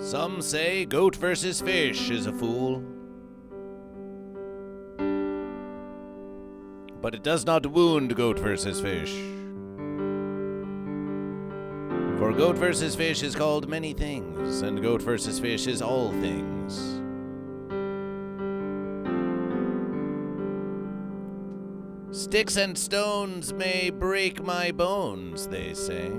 Some say GoatVsFish is a fool, but it does not wound GoatVsFish. For GoatVsFish is called many things, and GoatVsFish is all things. Sticks and stones may break my bones, they say.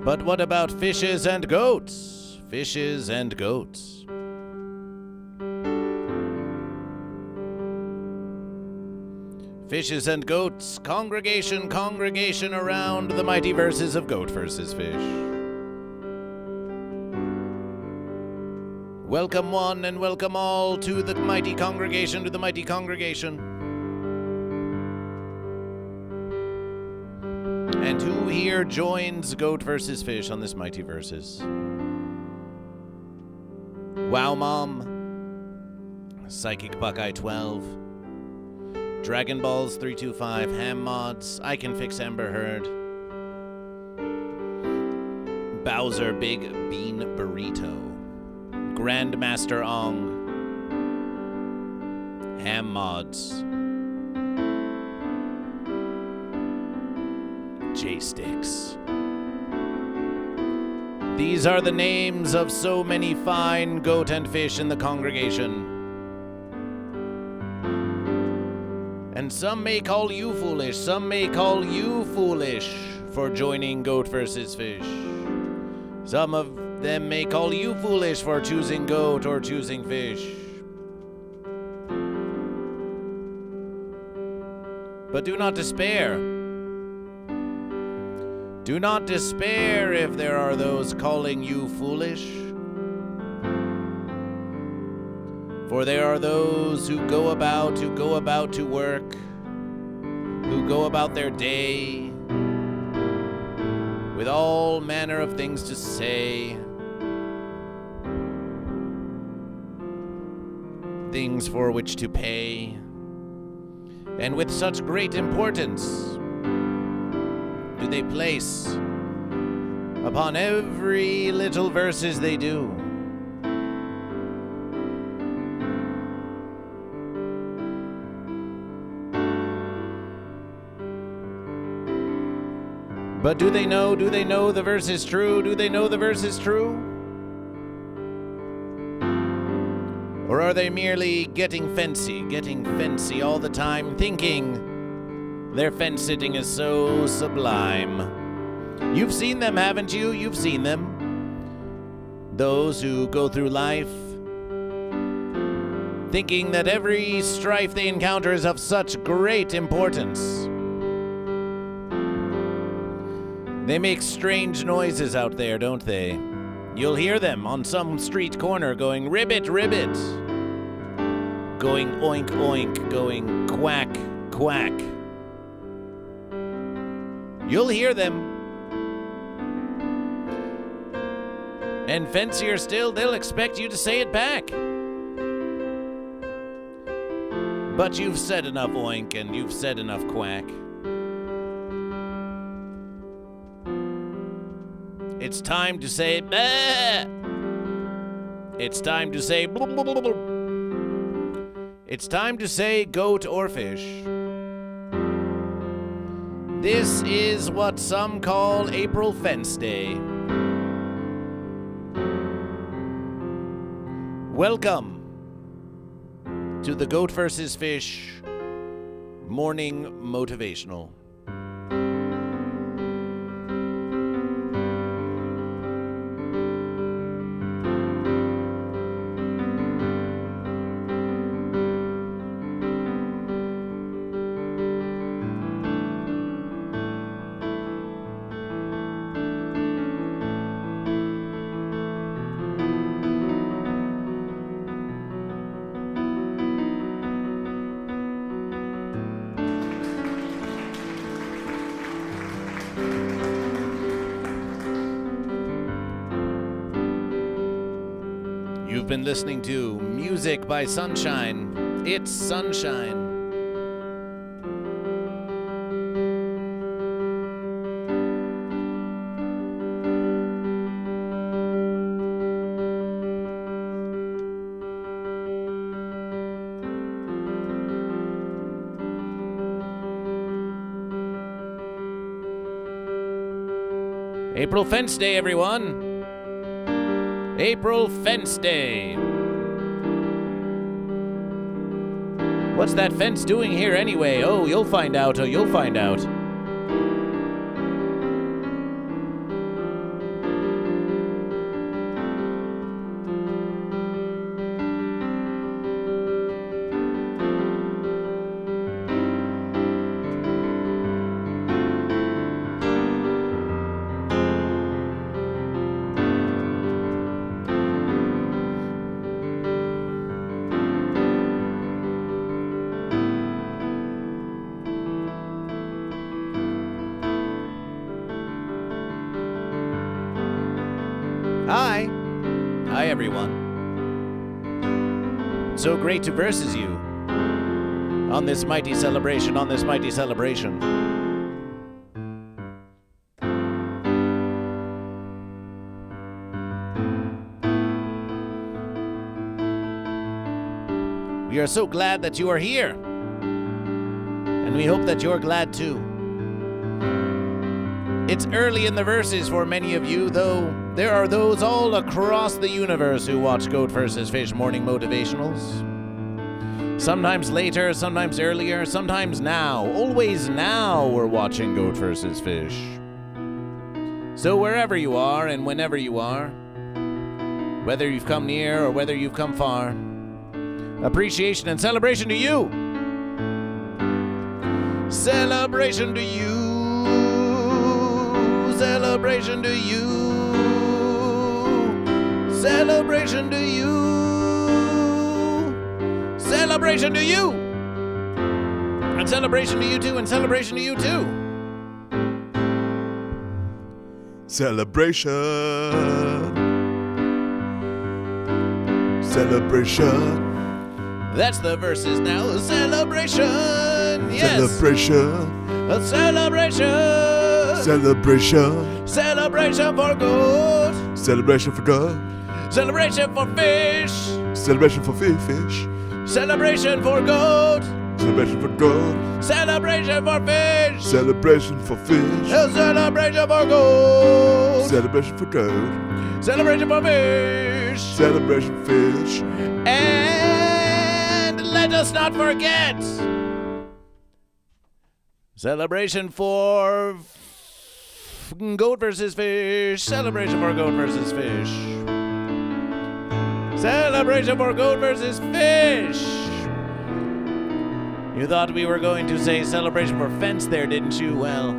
But what about fishes and goats? Fishes and goats. Fishes and goats, congregation, congregation around the mighty verses of GoatVsFish. Welcome one and welcome all to the mighty congregation, to the mighty congregation. And who here joins GoatVsFish on this mighty verses? Wow Mom, Psychic Buckeye 12, Dragon Balls 325, Ham Mods, I Can Fix Amber Heard, Bowser Big Bean Burrito, Grandmaster Ong, Ham Mods, J-Sticks. These are the names of so many fine goat and fish in the congregation. And some may call you foolish, some may call you foolish for joining GoatVsFish. Some of them may call you foolish for choosing goat or choosing fish. But do not despair. Do not despair if there are those calling you foolish. For there are those who go about to work, who go about their day with all manner of things to say, things for which to pay, and with such great importance do they place upon every little verses they do. But do they know the verse is true? Do they know the verse is true? Or are they merely getting fancy all the time, thinking their fence sitting is so sublime? You've seen them, haven't you? You've seen them. Those who go through life thinking that every strife they encounter is of such great importance. They make strange noises out there, don't they? You'll hear them on some street corner going ribbit, ribbit, going oink, oink, going quack, quack. You'll hear them. And fancier still, they'll expect you to say it back. But you've said enough oink and you've said enough quack. It's time to say bah! It's time to say blah, blah, blah, blah. It's time to say goat or fish. This is what some call April Fence Day. Welcome to the GoatVsFish Morning Motivational. You've been listening to Music by Sunshine. It's Sunshine. April Fence Day, everyone. April Fence Day. What's that fence doing here anyway? Oh, you'll find out. Oh, you'll find out. Hi. Hi, everyone. So great to versus you on this mighty celebration, We are so glad that you are here, and we hope that you're glad too. It's early in the verses for many of you, though there are those all across the universe who watch Goat vs. Fish morning motivationals. Sometimes later, sometimes earlier, sometimes now. Always now we're watching Goat vs. Fish. So wherever you are and whenever you are, whether you've come near or whether you've come far, appreciation and celebration to you. Celebration to you. Celebration to you. Celebration to you. Celebration to you. And celebration to you too. And celebration to you too. Celebration. Celebration. That's the verses now. Celebration. Yes. Celebration. A celebration. Celebration. Celebration for goat. Celebration for God. Celebration for fish. Celebration for fish. Celebration for goat. Celebration for God. Celebration for fish. Celebration for fish. A celebration for goat. Celebration for God. Celebration for fish. Celebration fish. And let us not forget. Celebration for goat versus fish. Celebration for goat versus fish. Celebration for goat versus fish. You thought we were going to say celebration for fence there, didn't you? Well,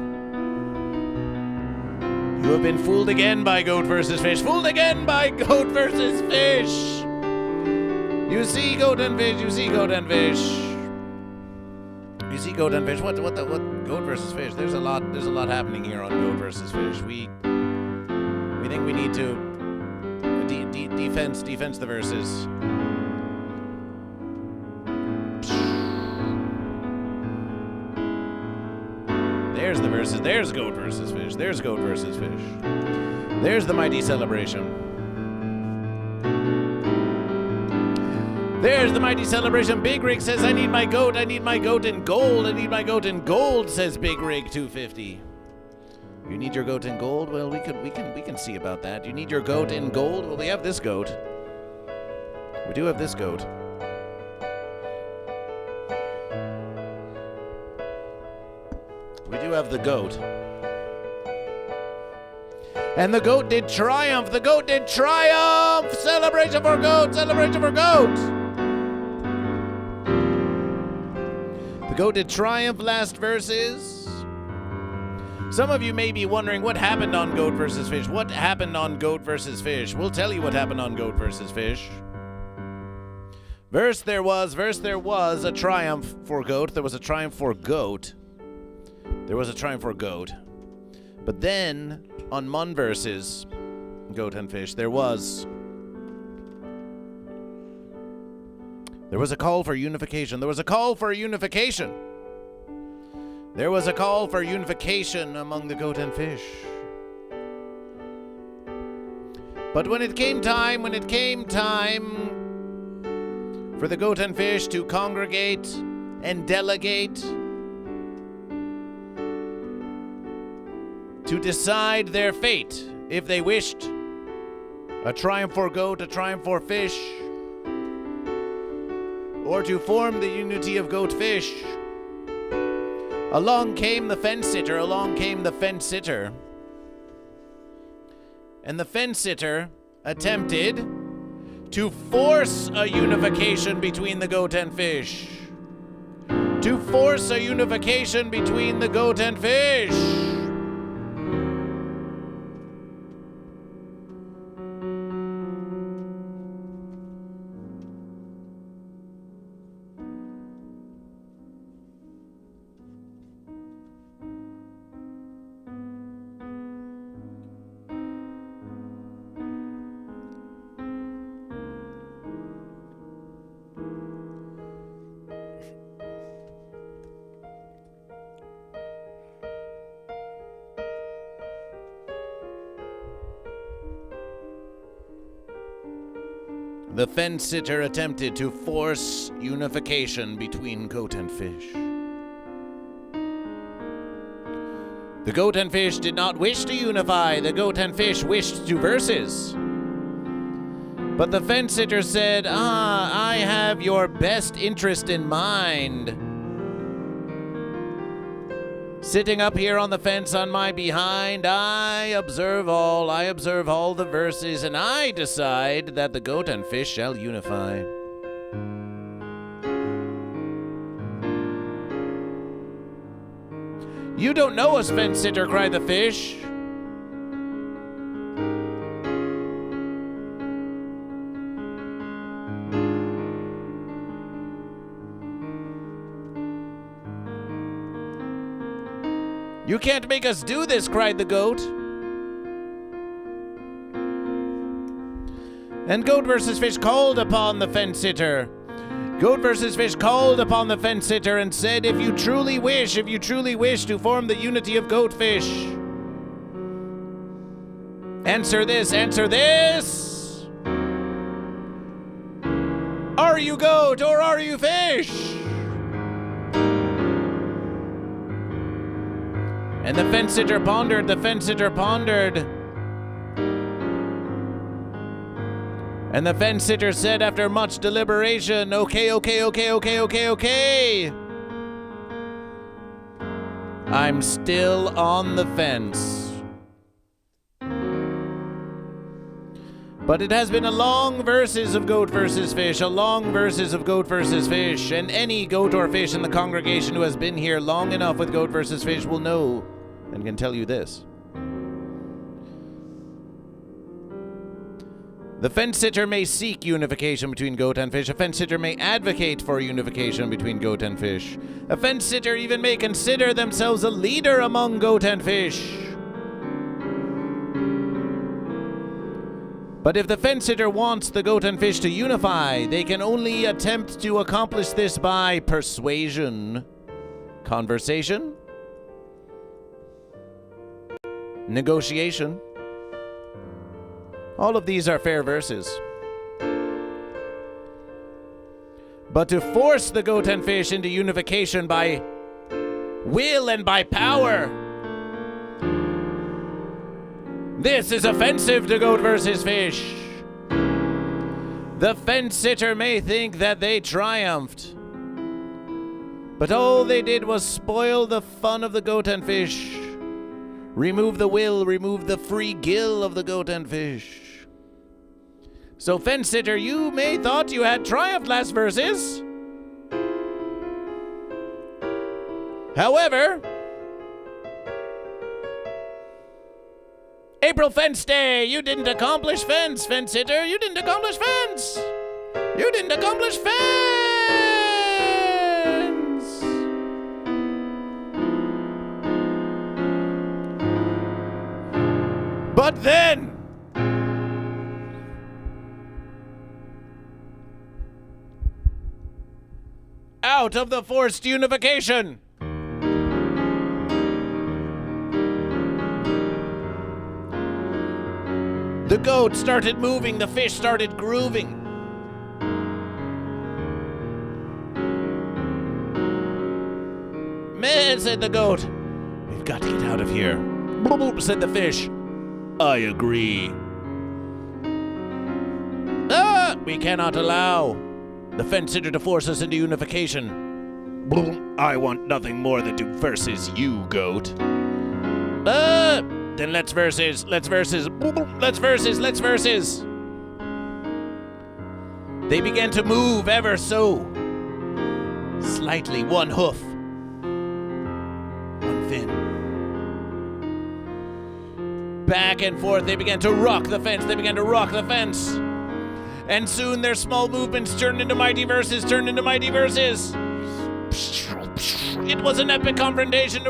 you have been fooled again by goat versus fish. Fooled again by goat versus fish. You see goat and fish. You see goat and fish. You see goat and fish. What goat versus fish? There's a lot happening here on goat versus fish. We think we need to defense the verses. There's the verses. There's goat versus fish. There's goat versus fish. There's the mighty celebration. There's the mighty celebration. Big Rig says, I need my goat in gold. I need my goat in gold, says Big Rig 250. You need your goat in gold? Well, we can see about that. You need your goat in gold? Well, we have this goat. We do have this goat. We do have the goat. And the goat did triumph. The goat did triumph. Celebration for goat. Celebration for goat. The goat did triumph last verses. Some of you may be wondering what happened on Goat vs. Fish. What happened on Goat vs. Fish? We'll tell you what happened on Goat vs. Fish. Verse there was a triumph for goat. There was a triumph for goat. There was a triumph for goat. But then, on Mun versus Goat and Fish, there was a call for unification. There was a call for unification. There was a call for unification among the goat and fish. But when it came time for the goat and fish to congregate and delegate to decide their fate if they wished. A triumph for goat, a triumph for fish, or to form the unity of goat-fish. Along came the fence-sitter, along came the fence-sitter. And the fence-sitter attempted to force a unification between the goat and fish. To force a unification between the goat and fish. The fence-sitter attempted to force unification between goat and fish. The goat and fish did not wish to unify. The goat and fish wished to versus. But the fence-sitter said, I have your best interest in mind. Sitting up here on the fence on my behind, I observe all the verses, and I decide that the goat and fish shall unify. You don't know us, fence-sitter, cried the fish. You can't make us do this, cried the goat. And GoatVsFish called upon the fence-sitter. GoatVsFish called upon the fence-sitter and said, if you truly wish to form the unity of goat-fish, answer this. Are you goat or are you fish? And the fence-sitter pondered, And the fence-sitter said after much deliberation, okay. I'm still on the fence. But it has been a long verses of goat versus fish, and any goat or fish in the congregation who has been here long enough with goat versus fish will know and can tell you this. The fence-sitter may seek unification between goat and fish. A fence-sitter may advocate for unification between goat and fish. A fence-sitter even may consider themselves a leader among goat and fish. But if the fence-sitter wants the goat and fish to unify, they can only attempt to accomplish this by persuasion, conversation, negotiation. All of these are fair verses. But to force the goat and fish into unification by will and by power, this is offensive to goat versus fish. The fence-sitter may think that they triumphed, but all they did was spoil the fun of the goat and fish. Remove the will, remove the free gill of the goat and fish. So, fence-sitter, you may thought you had triumphed last verses. However, April Fence Day, you didn't accomplish fence, fence-sitter. You didn't accomplish fence. You didn't accomplish fence. But then, out of the forced unification, the goat started moving, the fish started grooving. Meh, said the goat. We've got to get out of here. Boop, boop, said the fish. I agree. We cannot allow the fence sitter to force us into unification. Boop, I want nothing more than to versus you, goat. Then let's versus. Boop, boop, let's versus. They began to move ever so slightly, one hoof, one fin. Back and forth, they began to rock the fence. And soon their small movements turned into mighty verses. It was an epic confrontation.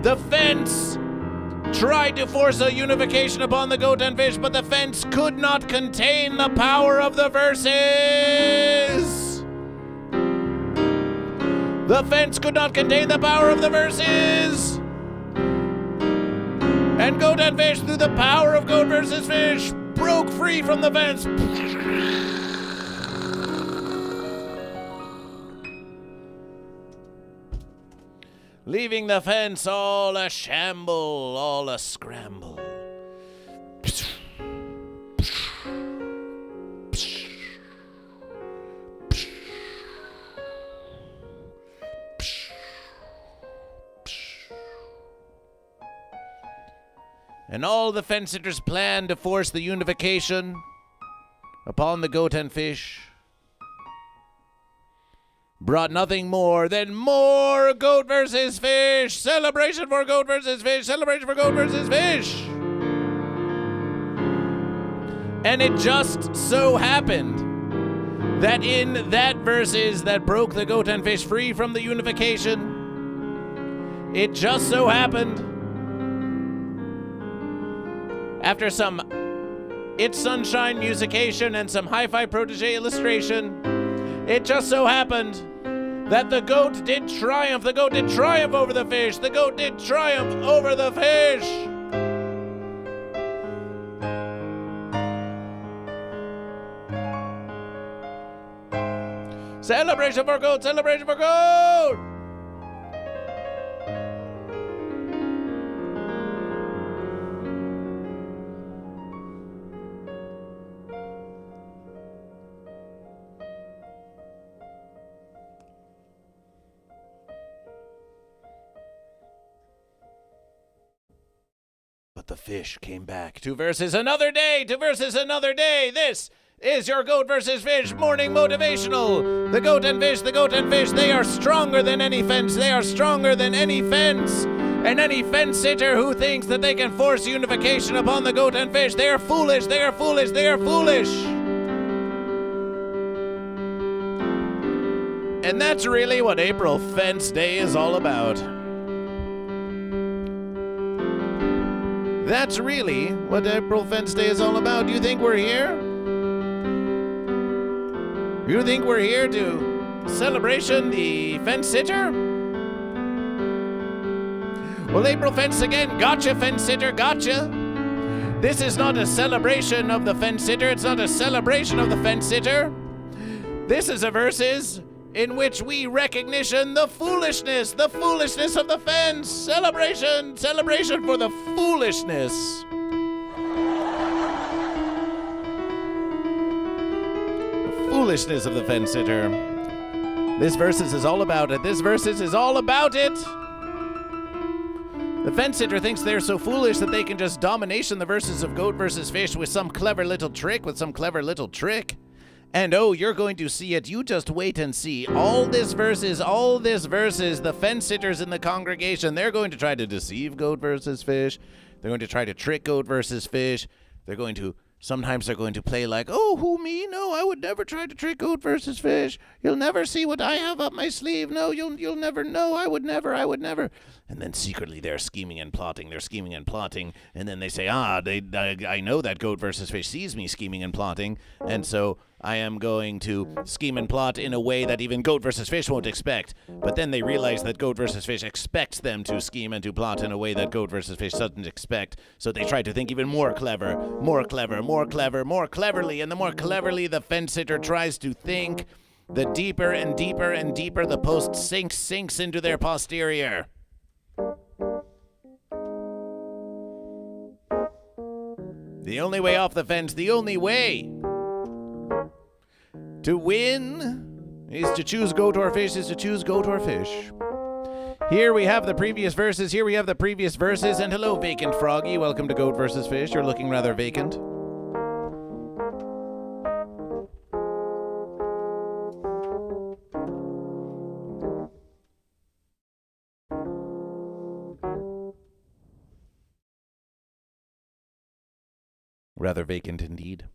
The fence tried to force a unification upon the goat and fish, but the fence could not contain the power of the verses. And goat and fish, through the power of goat versus fish, broke free from the fence. Leaving the fence all a shamble, all a scramble. And all the fence sitters planned to force the unification upon the goat and fish brought nothing more than more goat versus fish. Celebration for goat versus fish. And it just so happened that in that verses that broke the goat and fish free from the unification, it just so happened, after some It's Sunshine musication and some hi-fi protege illustration, it just so happened that the goat did triumph. The goat did triumph over the fish. Celebration for goat! But the fish came back to versus another day. This is your Goat vs. Fish morning motivational. The goat and fish, they are stronger than any fence. And any fence sitter who thinks that they can force unification upon the goat and fish, they are foolish. And that's really what April Fence Day is all about. That's really what April Fence Day is all about. You think we're here? You think we're here to celebration the fence sitter? Well, April Fence again. Gotcha, fence sitter, gotcha. This is not a celebration of the fence sitter. It's not a celebration of the fence sitter. This is a verses in which we recognition the foolishness of the fence. Celebration for the foolishness. The foolishness of the fence sitter. This verses is all about it. The fence sitter thinks they're so foolish that they can just domination the verses of goat versus fish with some clever little trick. And oh, you're going to see it. You just wait and see. All this verses, the fence sitters in the congregation, they're going to try to deceive goat versus fish. They're going to try to trick goat versus fish. Sometimes they're going to play like, oh, who, me? No, I would never try to trick goat versus fish. You'll never see what I have up my sleeve. No, you'll never know. I would never. And then secretly they're scheming and plotting. And then they say, I know that goat versus fish sees me scheming and plotting. And so I am going to scheme and plot in a way that even goat versus fish won't expect. But then they realize that goat versus fish expects them to scheme and to plot in a way that goat versus fish doesn't expect. So they try to think even more cleverly. And the more cleverly the fence sitter tries to think, the deeper and deeper and deeper the post sinks into their posterior. The only way off the fence, the only way to win is to choose goat or fish, Here we have the previous verses, and hello, Vacant Froggy. Welcome to Goat vs. Fish. You're looking rather vacant. Rather vacant indeed.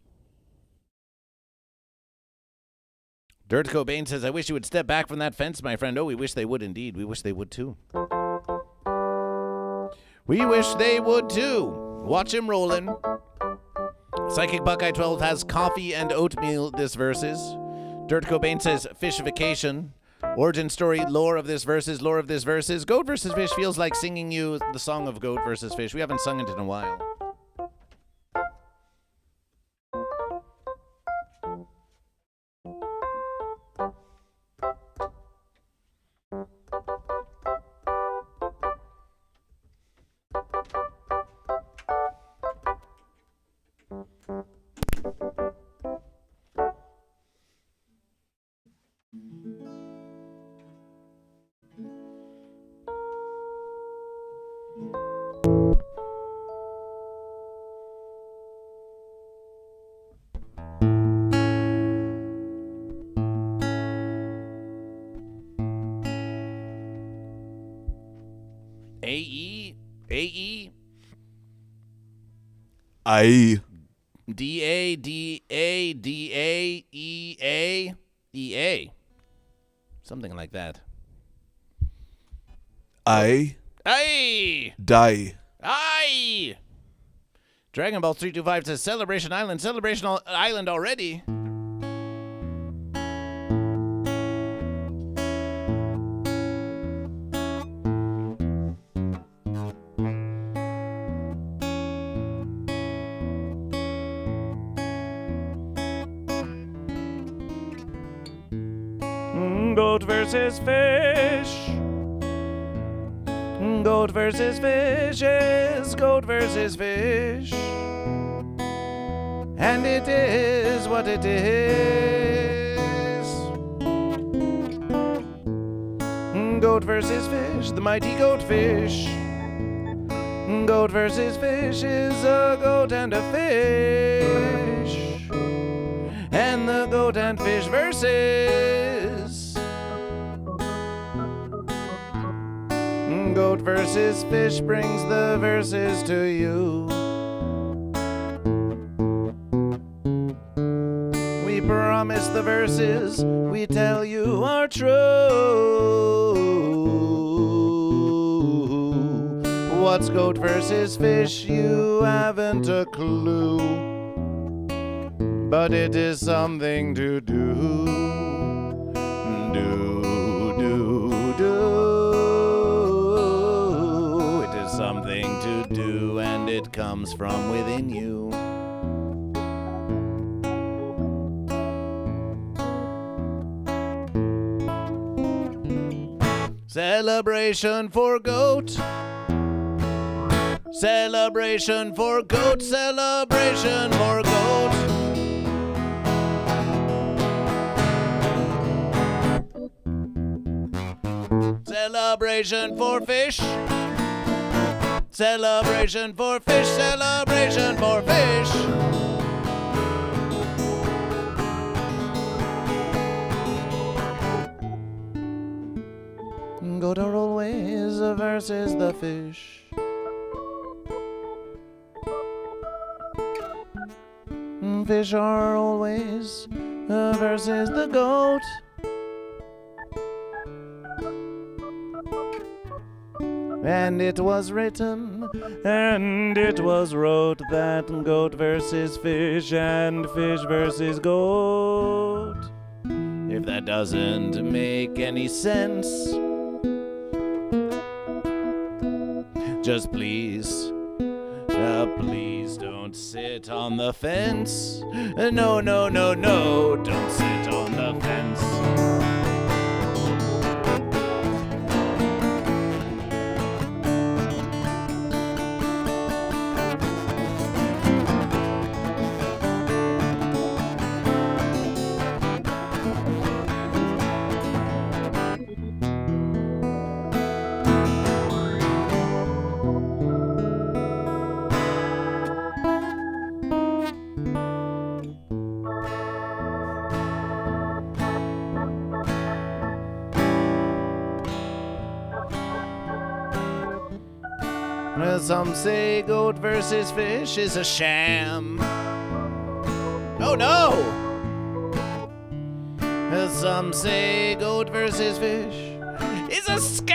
Dirt Cobain says, I wish you would step back from that fence, my friend. Oh, we wish they would indeed. We wish they would too. We wish they would too. Watch him rolling. Psychic Buckeye 12 has coffee and oatmeal this verses. Dirt Cobain says, fishification. Origin story, lore of this verses. Goat vs. Fish feels like singing you the song of Goat vs. Fish. We haven't sung it in a while. Something like that. Aye. Die. Aye. Dragon Ball 325 says Celebration Island already. Goat versus fish. Goat versus fish is goat versus fish. And it is what it is. Goat versus fish, the mighty goat fish. Goat versus fish is a goat and a fish. And the goat and fish versus. Goat versus fish brings the verses to you. We promise the verses we tell you are true. What's goat versus fish? You haven't a clue. But it is something to do. Something to do, and it comes from within you. Celebration for goat. Celebration for goat. Celebration for goat. Celebration for fish. Celebration for fish, celebration for fish. Goat are always versus the fish. Fish are always versus the goat. And it was written, and it was wrote that goat versus fish and fish versus goat. If that doesn't make any sense, just please Please don't sit on the fence. No, no, no, no, don't sit on the fence. Some say goat versus fish is a sham. Oh no! Some say goat versus fish is a scam.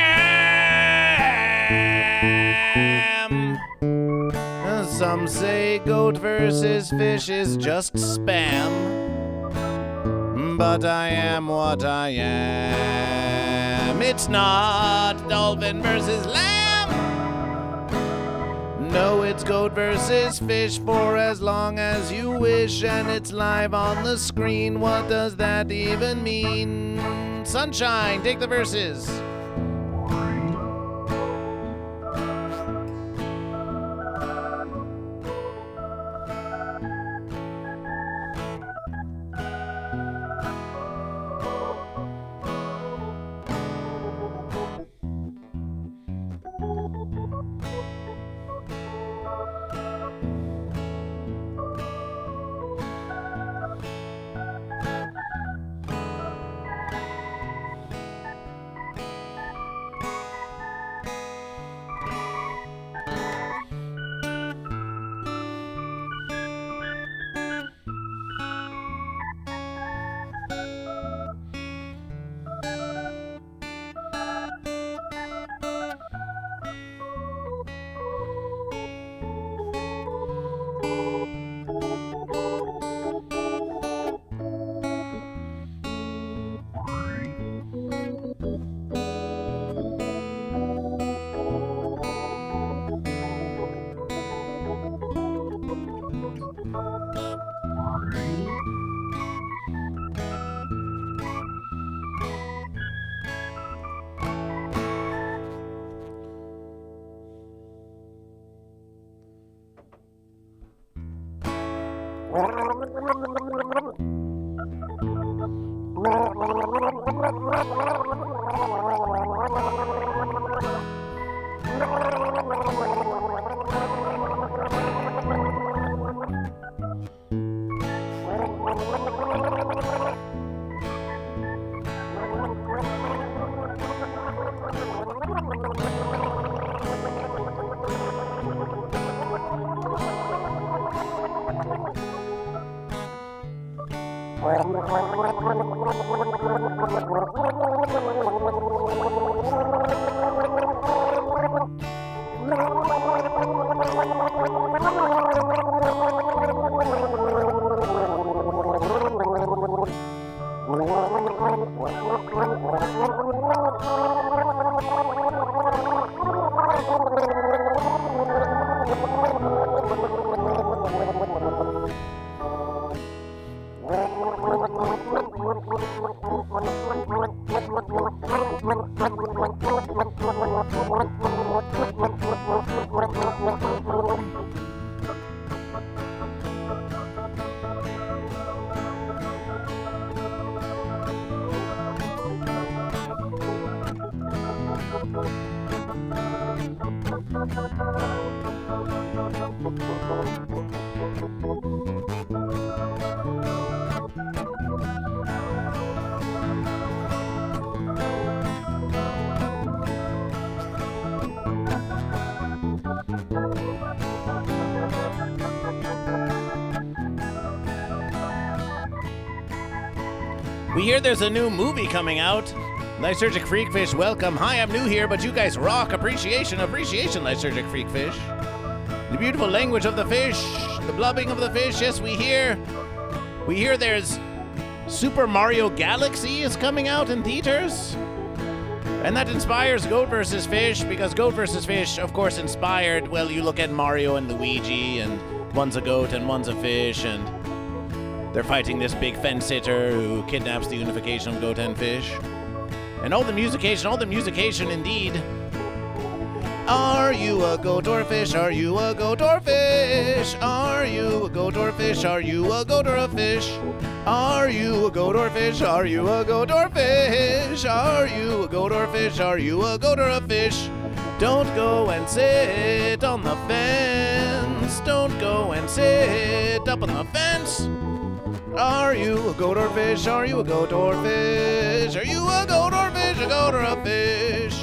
Some say goat versus fish is just spam. But I am what I am. It's not dolphin versus lamb. No, it's goat versus fish for as long as you wish, and it's live on the screen. What does that even mean? Sunshine, take the verses. We hear there's a new movie coming out. Lysergic Freakfish, welcome. Hi, I'm new here, but you guys rock. Appreciation, Lysergic Freakfish. The beautiful language of the fish, the blubbing of the fish. Yes, we hear there's Super Mario Galaxy is coming out in theaters. And that inspires GoatVsFish, because GoatVsFish, of course, inspired, well, you look at Mario and Luigi, and one's a goat and one's a fish, and they're fighting this big fence-sitter who kidnaps the unification of goat and fish. And all the musication indeed. Are you a goat or a fish? Are you a goat or a fish? Are you a goat or a fish? Are you a goat or a fish? Are you a goat or a fish? Are you a goat or a fish? Are you a goat or a fish? Are you a goat or a fish? Don't go and sit on the fence. Don't go and sit up on the fence. Are you a goat or a fish? Are you a goat or a fish? Are you a goat or a fish? A goat or a fish?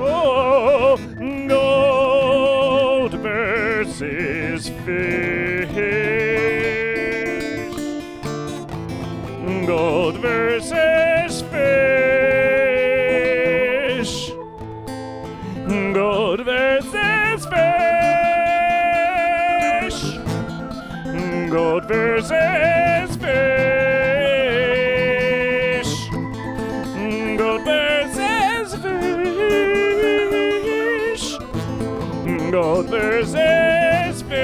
Oh, goat versus fish. Goat versus fish. Goat versus fish. Goat versus fish. Goat versus fish. Goat versus fish.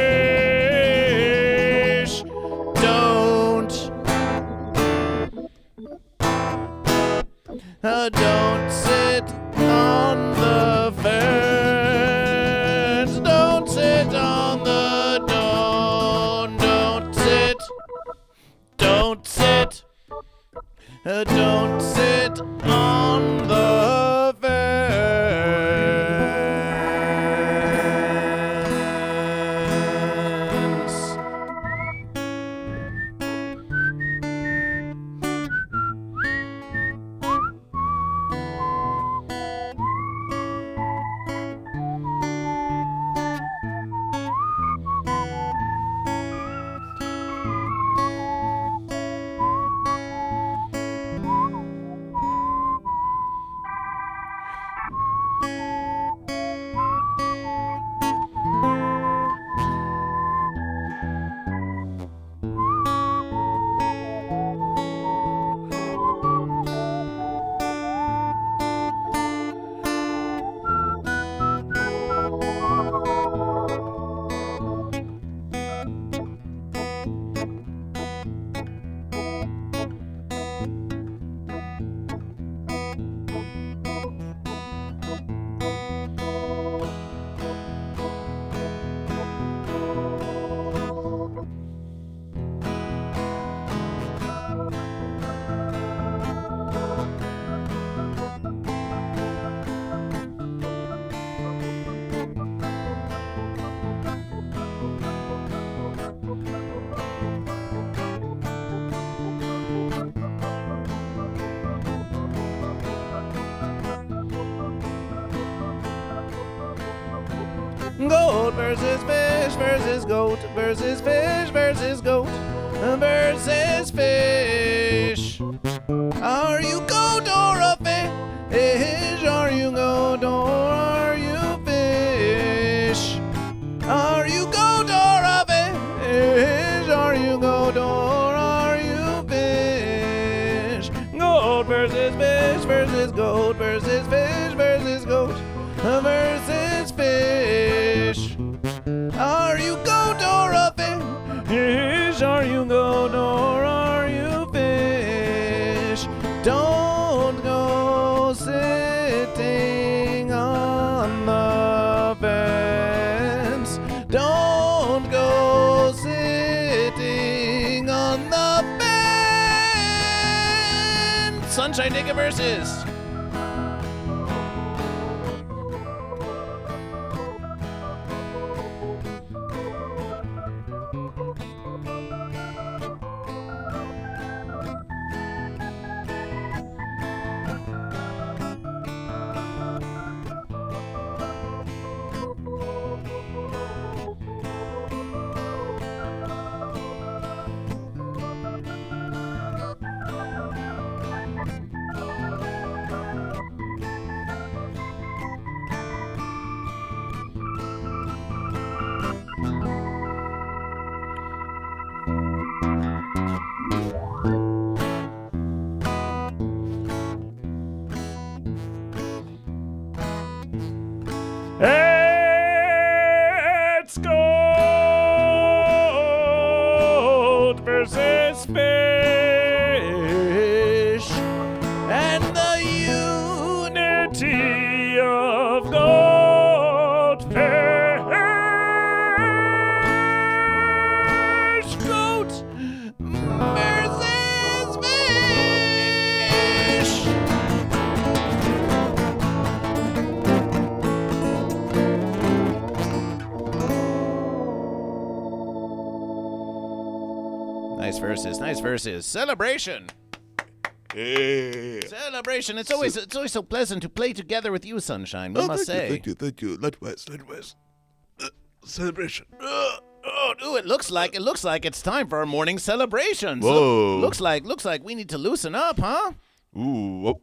Don't sit on the fence. Don't sit on the don't sit. Don't sit. Don't sit on the fence. Goat versus fish versus goat versus fish versus goat versus fish. Are you goat or a fish? Are you goat or are you fish? Are you goat or a fish? Are you goat or are you fish? Goat versus fish versus goat versus fish versus goat versus fish. Are you goat or a fish? Are you goat or are you fish? Don't go sitting on the fence. Don't go sitting on the Sunshine, take a versus. It's goat versus fish, And the unity of goat fish. goat versus fish. Nice verses, nice verses. Celebration. Yeah. Celebration. It's always so pleasant to play together with you, Sunshine. We must say. Thank you. Likewise. Celebration. Oh, it looks like it's time for our morning celebrations. Whoa. Looks like we need to loosen up, huh? Ooh. Whoa.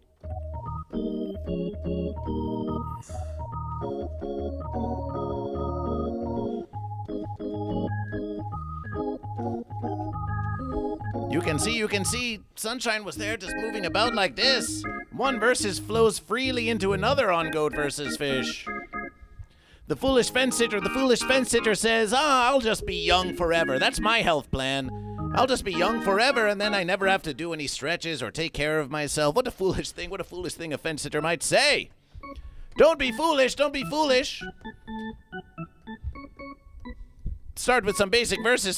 You can see Sunshine was there just moving about like this. One versus flows freely into another on Goat versus Fish. The foolish fence sitter says, I'll just be young forever. That's my health plan. I'll just be young forever, and then I never have to do any stretches or take care of myself. What a foolish thing a fence sitter might say. Don't be foolish. Start with some basic verses.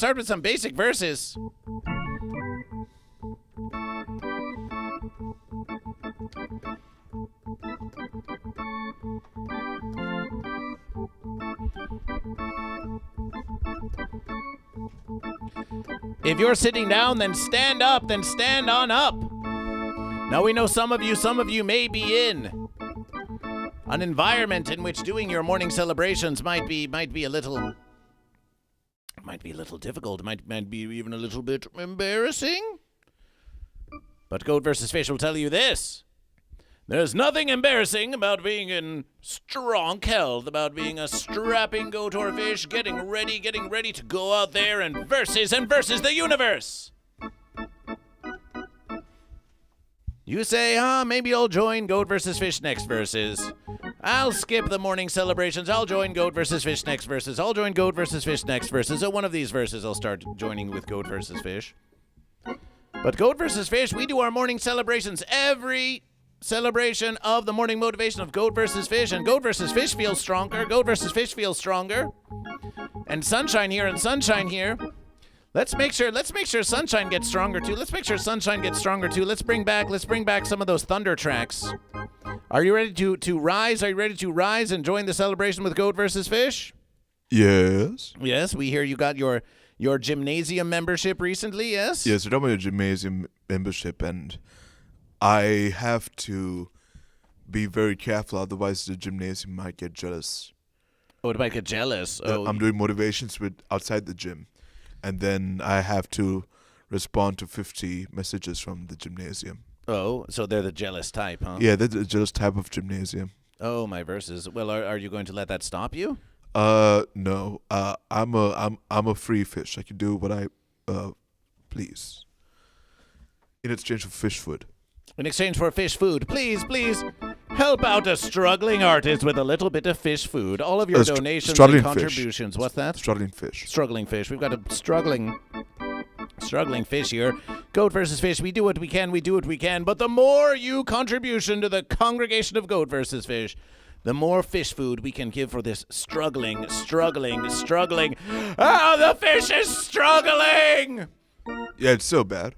If you're sitting down, then stand up, then stand on up. Now we know some of you may be in an environment in which doing your morning celebrations might be a little difficult, might be even a little bit embarrassing. But Goat vs. Fish will tell you this. There's nothing embarrassing about being in strong health, about being a strapping goat or fish, getting ready to go out there and versus the universe. You say, maybe I'll join Goat vs. Fish next versus. I'll skip the morning celebrations. I'll join Goat vs. Fish next versus. I'll join Goat vs. Fish next versus. So one of these verses I'll start joining with Goat vs. Fish. But Goat vs. Fish, we do our morning celebrations every celebration of the morning motivation of Goat vs. Fish, and Goat vs. Fish feels stronger. Goat vs. Fish feels stronger. And Sunshine here. Let's make sure Sunshine gets stronger too. Let's bring back some of those thunder tracks. Are you ready to rise? Are you ready to rise and join the celebration with Goat vs. Fish? Yes. Yes, we hear you got your gymnasium membership recently, yes? Yes, I got my gymnasium membership, and I have to be very careful, otherwise the gymnasium might get jealous. Oh, it might get jealous. Oh, I'm doing motivations with outside the gym, and then I have to respond to 50 messages from the gymnasium. Oh, so they're the jealous type, huh? Yeah, they're the jealous type of gymnasium. Oh, my verses. Well, are you going to let that stop you? No. I'm a free fish. I can do what I please. In exchange for fish food. In exchange for fish food, please help out a struggling artist with a little bit of fish food. All of your donations and contributions. Fish. What's that? Struggling fish. Struggling fish. We've got a struggling fish here. Goat versus Fish. We do what we can. But the more you contribution to the congregation of Goat versus Fish, the more fish food we can give for this struggling. The fish is struggling! Yeah, it's so bad.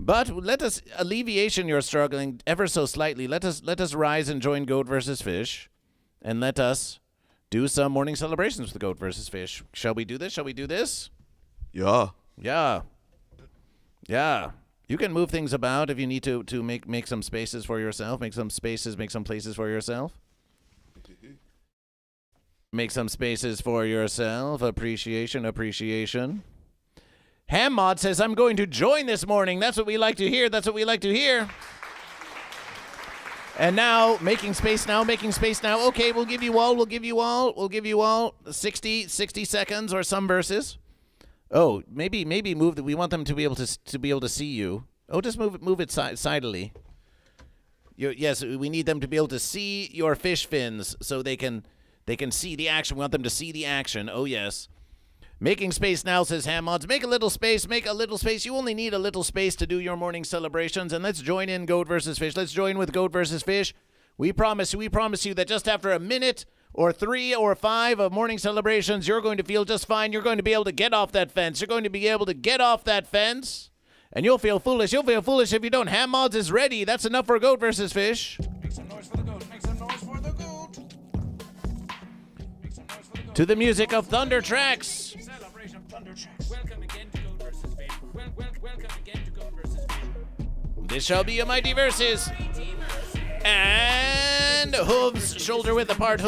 But let us alleviation your struggling ever so slightly. Let us rise and join Goat vs. Fish, and let us do some morning celebrations with Goat vs. Fish. Shall we do this? Shall we do this? Yeah. Yeah. Yeah. You can move things about if you need to make some spaces for yourself. Make some spaces, make some places for yourself. Make some spaces for yourself. Appreciation, appreciation. Ham Mod says, I'm going to join this morning. That's what we like to hear. That's what we like to hear. And now, making space now. Okay, we'll give you all 60 seconds or some verses. Oh, maybe move. We want them to be able to see you. Oh, just move it sidily. Yes, we need them to be able to see your fish fins so they can see the action. We want them to see the action. Oh yes. Making space now, says Ham Mods. Make a little space. You only need a little space to do your morning celebrations. And let's join in Goat vs. Fish. Let's join with Goat vs. Fish. We promise you that just after a minute or 3 or 5 of morning celebrations, you're going to feel just fine. You're going to be able to get off that fence. And you'll feel foolish. You'll feel foolish if you don't. Ham Mods is ready. That's enough for Goat vs. Fish. Make some noise for the goat. Make some noise for the goat. To the music of Thunder Tracks. Celebration Thunder Tracks. Welcome again to Goat vs. Fish. Welcome again to Goat vs. Fish. This shall be a mighty versus. And hooves shoulder width apart.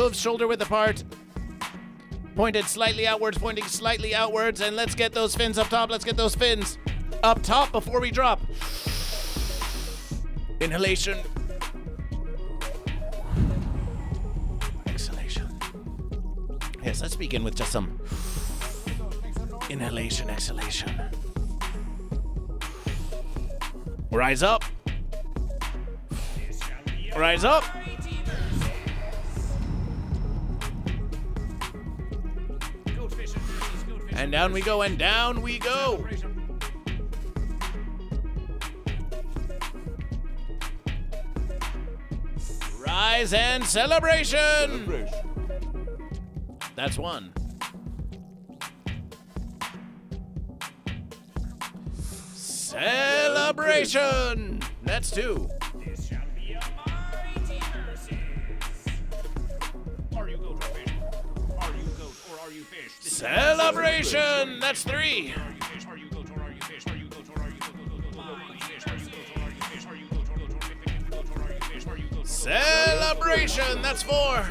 Pointing slightly outwards, and let's get those fins up top before we drop. Inhalation. Exhalation. Yes, let's begin with just some inhalation, exhalation. Rise up. And down we go. Rise and celebration. That's 1. Celebration. That's 2. This shall be a mighty versus. Are you goat or fish? Are you goat or are you fish? Celebration. That's 3. Are you fish? Are you goat or are you fish? Are you goat or are you goat? Fish? Are you goat or are you fish? Are you goat or are you fish? Are you goat? Celebration. That's 4.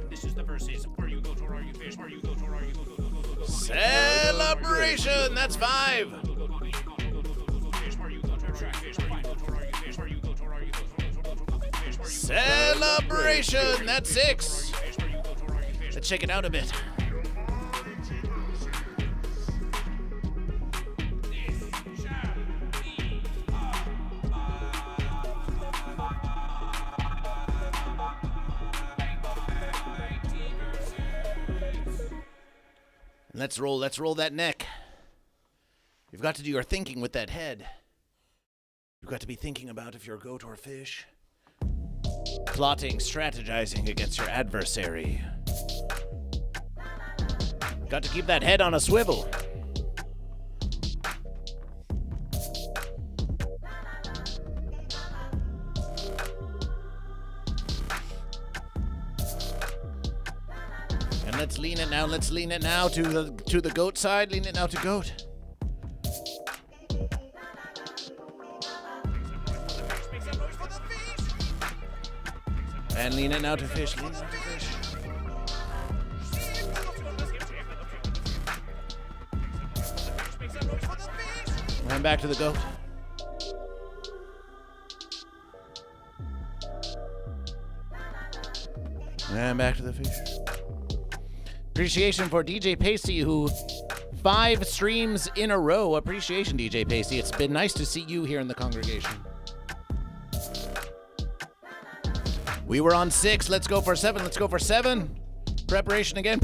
This is the verses. Are you goat or are you fish? Are you goat or are you goat? Celebration. That's 5. Celebration. That's 6. Let's check it out a bit. Let's roll that neck. You've got to do your thinking with that head. You've got to be thinking about if you're a goat or a fish. Plotting, strategizing against your adversary. Got to keep that head on a swivel. And let's lean it now to the goat side. Lean it now to goat. And lean it now to fish. And back to the goat. And back to the fish. Appreciation for DJ Pacey, who 5 streams in a row. Appreciation, DJ Pacey. It's been nice to see you here in the congregation. We were on 6. Let's go for 7. Preparation again.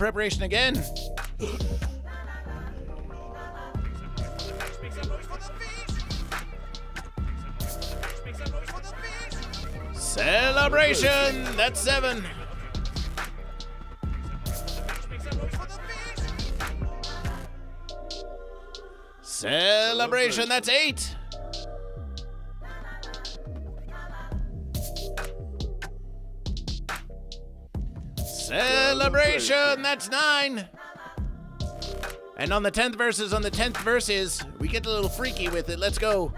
Celebration. That's 7. Celebration, that's 8. Celebration, that's 9. And on the 10th verses, we get a little freaky with it. Let's go.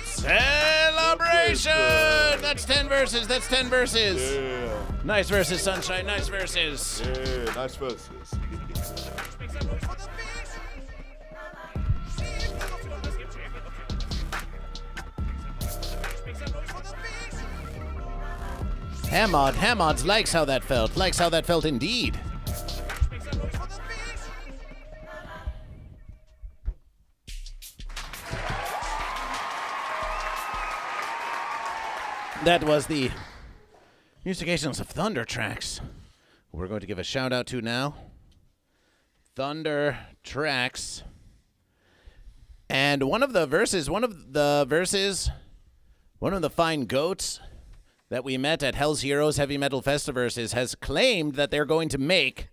Celebration! That's 10 verses. Yeah. Nice verses, Sunshine. Nice verses. Yeah, nice verses. Hammod likes how that felt. Likes how that felt indeed. That was the Musications of Thunder tracks. We're going to give a shout out to now. Thunder tracks. And one of the fine goats that we met at Hell's Heroes Heavy Metal Festiverses has claimed that they're going to make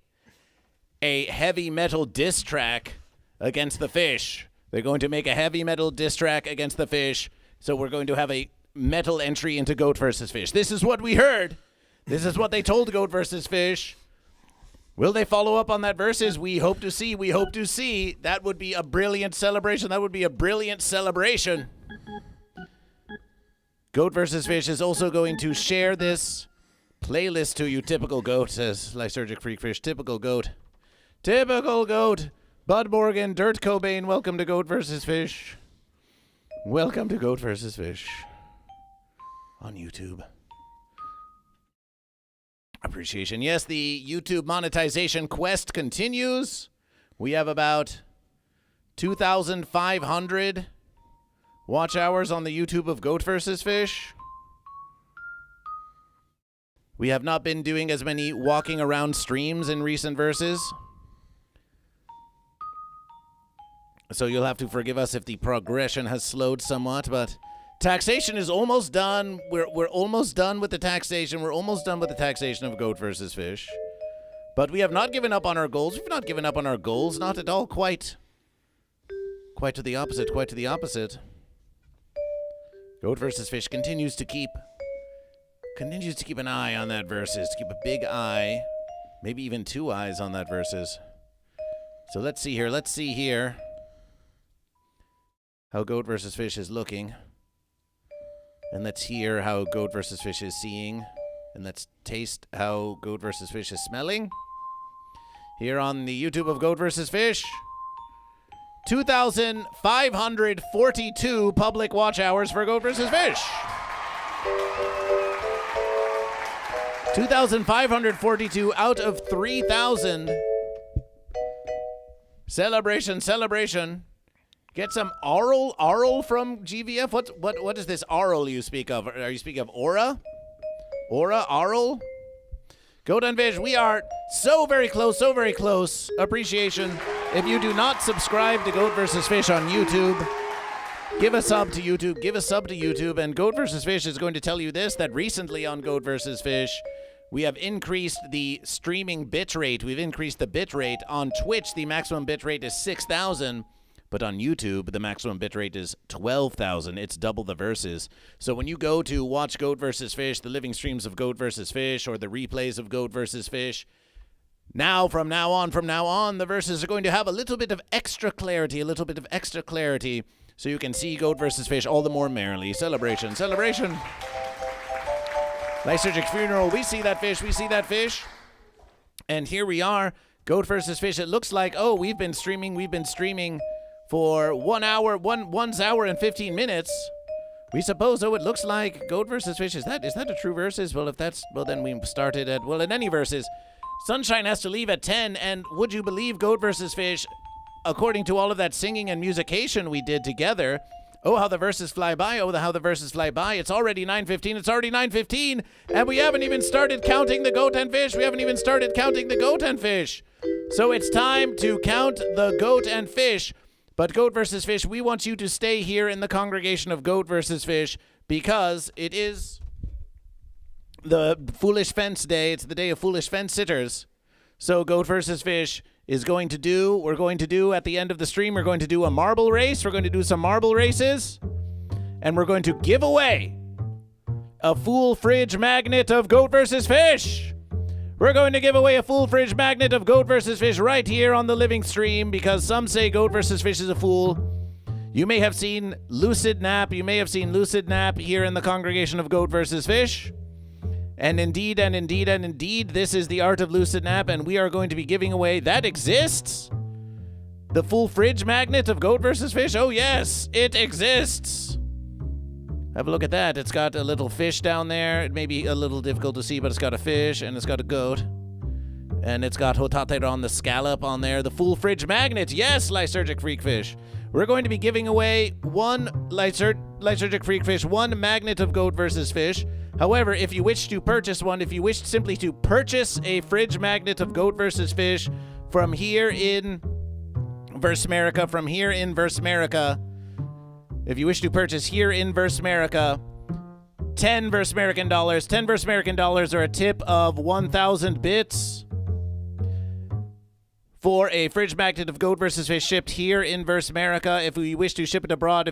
a heavy metal diss track against the Fish. They're going to make a heavy metal diss track against the Fish. So we're going to have a metal entry into GoatVsFish. This is what we heard. This is what they told GoatVsFish. Will they follow up on that verses? We hope to see. We hope to see. That would be a brilliant celebration. GoatVsFish is also going to share this playlist to you. Typical goat, says Lysergic Freak Fish. Typical goat. Typical goat. Bud Morgan, Dirt Cobain, welcome to GoatVsFish. Welcome to GoatVsFish on YouTube. Appreciation. Yes, the YouTube monetization quest continues. We have about 2,500 watch hours on the YouTube of GoatVsFish. We have not been doing as many walking around streams in recent verses. So you'll have to forgive us if the progression has slowed somewhat, but taxation is almost done. We're almost done with the taxation. We're almost done with the taxation of GoatVsFish. But we have not given up on our goals. We've not given up on our goals. Not at all. Quite to the opposite. GoatVsFish continues to keep an eye on that versus. To keep a big eye. Maybe even 2 eyes on that versus. So let's see here. How GoatVsFish is looking. And let's hear how GoatVsFish is seeing. And let's taste how GoatVsFish is smelling. Here on the YouTube of GoatVsFish. 2,542 public watch hours for GoatVsFish. 2,542 out of 3,000. Celebration. Get some aural from GVF. What is this aural you speak of? Are you speaking of aura? Aural? Goat and Vish, we are so very close. Appreciation. If you do not subscribe to GoatVsFish on YouTube, give a sub to YouTube. And GoatVsFish is going to tell you this, that recently on GoatVsFish, we have increased the streaming bitrate. We've increased the bitrate. On Twitch, the maximum bitrate is 6,000. But on YouTube, the maximum bitrate is 12,000. It's double the verses. So when you go to watch GoatVsFish, the living streams of GoatVsFish, or the replays of GoatVsFish, from now on, the verses are going to have a little bit of extra clarity, so you can see GoatVsFish all the more merrily. Celebration. Lysergic Funeral, we see that fish. And here we are, GoatVsFish. It looks like, we've been streaming for 1 hour and 15 minutes. We suppose, it looks like GoatVsFish. Is that a true versus? Well, then we started in any verses. Sunshine has to leave at 10, and would you believe GoatVsFish, according to all of that singing and musication we did together, how the verses fly by, it's already 9:15, and we haven't even started counting the goat and fish. So it's time to count the goat and fish. But GoatVsFish, we want you to stay here in the congregation of GoatVsFish because it is the Foolish Fence Day. It's the day of foolish fence sitters. So Goat vs. Fish is we're going to do at the end of the stream, we're going to do a marble race. We're going to do some marble races. And we're going to give away a full fridge magnet of Goat vs. Fish. We're going to give away a full fridge magnet of Goat vs. Fish right here on the living stream because some say Goat vs. Fish is a fool. You may have seen Lucid Nap. You may have seen Lucid Nap here in the congregation of Goat vs. Fish. And indeed, this is the art of Lucid Nap, and we are going to be giving away, that exists? The full fridge magnet of Goat vs. Fish? Oh yes, it exists. Have a look at that. It's got a little fish down there. It may be a little difficult to see, but it's got a fish, and it's got a goat. And it's got hotate on the scallop on there. The full fridge magnet. Yes, Lysergic Freakfish. We're going to be giving away one Lysergic Freakfish, one magnet of Goat vs. Fish. However, if you wish to purchase one, if you wish simply to purchase a fridge magnet of Goat vs. Fish from here in Versmerica, if you wish to purchase here in Versmerica, 10 Versmerican dollars. 10 Versmerican dollars are a tip of 1,000 bits for a fridge magnet of Goat vs. Fish shipped here in Versmerica. If you wish to ship it abroad,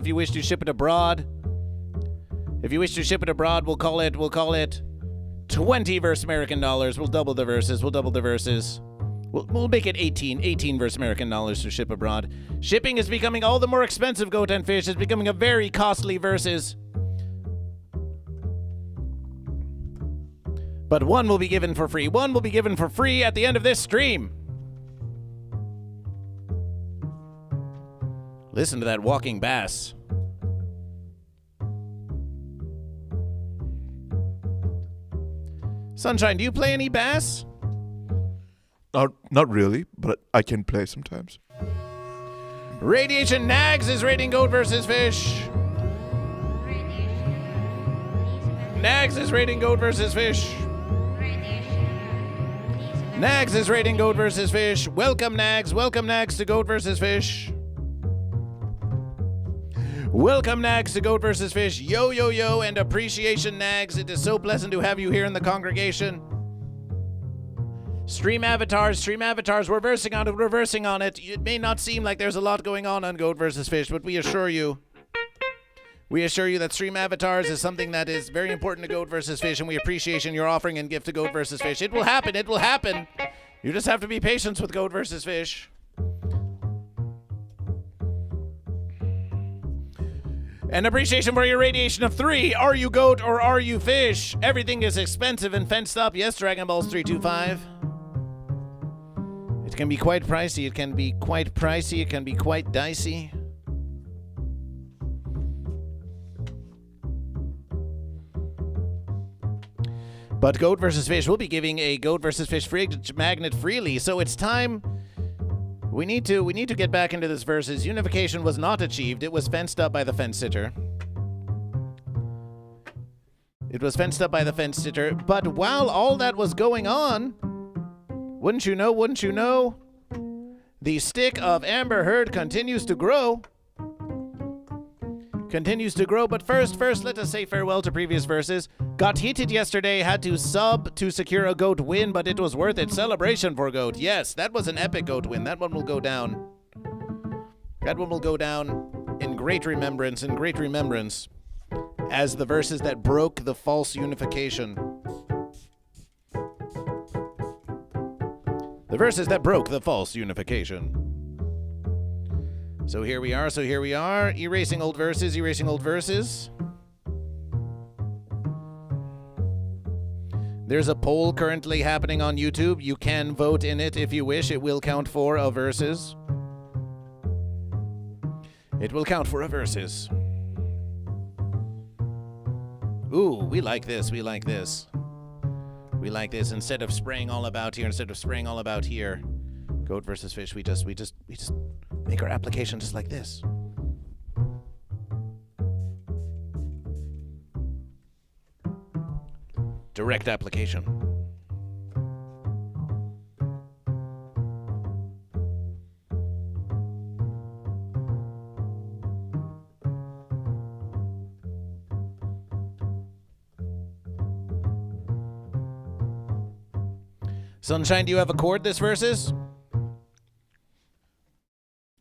we'll call it 20 Versmerican dollars. We'll double the verses. We'll make it 18 Versmerican dollars to ship abroad. Shipping is becoming all the more expensive, Goat and Fish. It's becoming a very costly versus. But one will be given for free. One will be given for free at the end of this stream. Listen to that walking bass. Sunshine, do you play any bass? Not really, but I can play sometimes. Radiation Nags is rating Goat vs. Fish. Nags is rating Goat vs. Fish. Nags is rating Goat vs. Fish. Welcome, Nags. Welcome, Nags, to Goat vs. Fish. Welcome, Nags, to Goat vs. Fish. Yo, yo, yo, and appreciation, Nags. It is so pleasant to have you here in the congregation. Stream avatars, we're versing on it. It may not seem like there's a lot going on Goat vs. Fish, but we assure you that stream avatars is something that is very important to Goat vs. Fish, and we appreciate your offering and gift to Goat vs. Fish. It will happen. You just have to be patient with Goat vs. Fish. An appreciation for your radiation of 3. Are you goat or are you fish? Everything is expensive and fenced up. Yes, Dragon Balls 325. It can be quite pricey. It can be quite dicey. But Goat vs. Fish will be giving a Goat vs. Fish fridge magnet freely, so it's time. We need to get back into this versus. Unification was not achieved. It was fenced up by the fence sitter. But while all that was going on, wouldn't you know, the stick of Amber Heard continues to grow. But first, let us say farewell to previous verses. Got heated yesterday, had to sub to secure a Goat win, but it was worth it. Celebration for Goat. Yes, that was an epic Goat win. That one will go down. In great remembrance, as the verses that broke the false unification. The verses that broke the false unification. So here we are, erasing old verses. There's a poll currently happening on YouTube. You can vote in it if you wish. It will count for a verses. Ooh, we like this. Instead of spraying all about here, Goat versus Fish, we just make our application just like this. Direct application. Sunshine, do you have a chord this verses?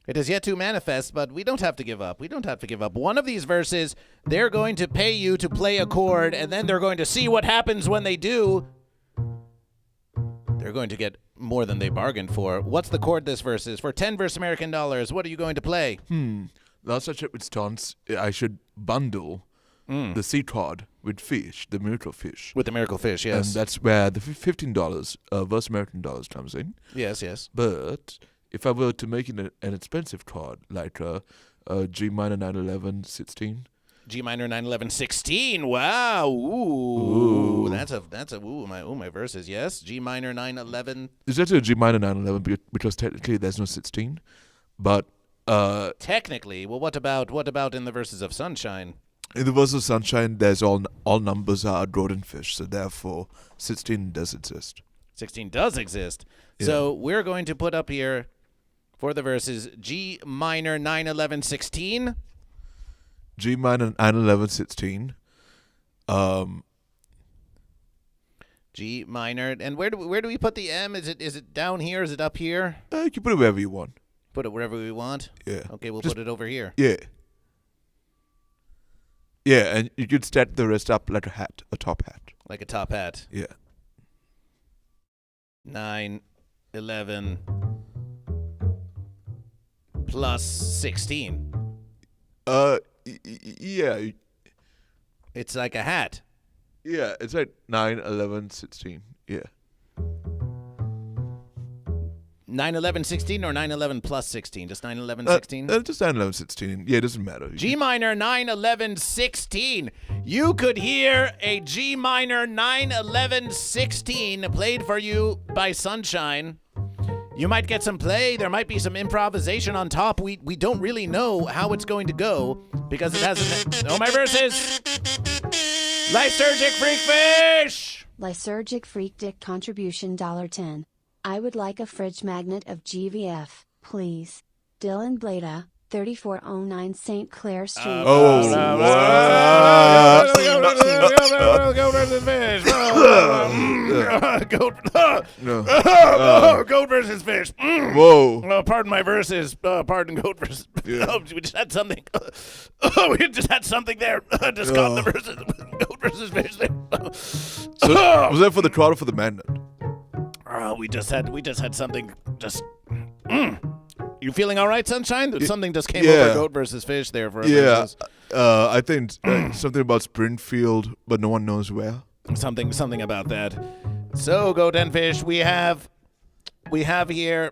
It is yet to manifest, but we don't have to give up. We don't have to give up. One of these verses, they're going to pay you to play a chord, and then they're going to see what happens when they do. They're going to get more than they bargained for. What's the chord this verses? For 10 verse American dollars, what are you going to play? Last I checked with Stance, I should bundle the sea cod with fish, the miracle fish. With the miracle fish, yes. And that's where the $15 verse American dollars comes in. Yes, yes. But if I were to make it an expensive card, like G minor 911 16. G minor 911 16. Wow. Ooh. That's a my verses. Yes. G minor 911. It's actually a G minor 911 because technically there's no 16. But technically, well, what about in the verses of Sunshine? In the verse of Sunshine, there's all numbers are golden fish, so therefore 16 does exist. 16 does exist. Yeah. So we're going to put up here for the verses G minor 911 16. G minor 911 16. G minor, and where do we put the M? Is it down here? Is it up here? You can put it wherever you want. Put it wherever we want. Yeah. Okay, we'll Just- put it over here. Yeah. Yeah, and you could set the rest up like a top hat. Like a top hat. Yeah. 9 11 plus 16. Yeah. It's like a hat. Yeah, it's like 9, 11, 16. Yeah. 9 11 16 or 9 11 plus 16? Just 9 11 16? Just 9, 11, 16. Yeah, it doesn't matter. G minor 9 11 16. You could hear a G minor 9 11 16 played for you by Sunshine. You might get some play. There might be some improvisation on top. We don't really know how it's going to go because it hasn't. Oh, my verses. Lysergic Freak Fish. Lysergic Freak Dick contribution $10. I would like a fridge magnet of GVF, please. Dylan Blada, 3409 St. Clair Street. Goat versus fish. Whoa. Pardon my verses. Pardon goat versus. Oh, we just had something. We just had something there. Just got the verses. Goat versus fish there. So, was that for the crowd or for the magnet? We just had something. Just. You feeling all right, Sunshine? Something just came over goat versus fish there for a minute. I think something about Springfield, but no one knows where. Something about that. So, goat and fish, we have here.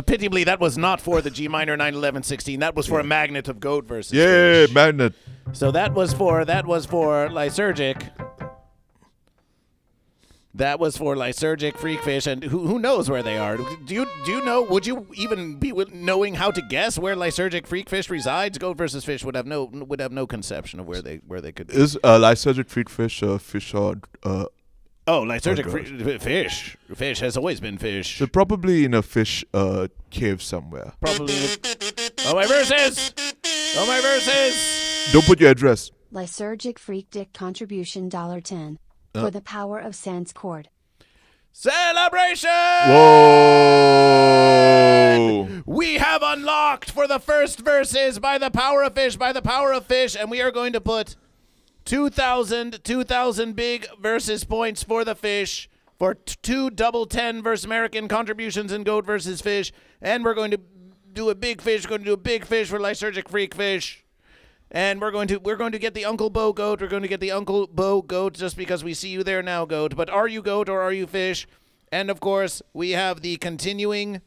Pitiably, that was not for the G minor 9 11 16. That was for a magnet of goat versus fish. Magnet. So that was for Lysergic. That was for Lysergic Freak Fish, and who knows where they are? Do you know? Would you even be knowing how to guess where Lysergic Freak Fish resides? Goat versus fish would have no conception of where they could be. Is Lysergic Freak Fish fish or Lysergic fish. Fish has always been fish. So probably in a fish cave somewhere. Probably. Oh, my verses! Oh, my verses! Don't put your address. Lysergic Freak Dick contribution $10. For the power of Sans Chord. Celebration! Whoa! We have unlocked for the first verses by the power of fish, and we are going to put 2,000 big versus points for the fish for 2 double 10 versus American contributions in goat versus fish, and we're going to do a big fish. We're going to do a big fish for Lysergic Freak Fish. And we're going to get the Uncle Bo goat. We're going to get the Uncle Bo goat just because we see you there now, goat. But are you goat or are you fish? And of course, we have the continuing.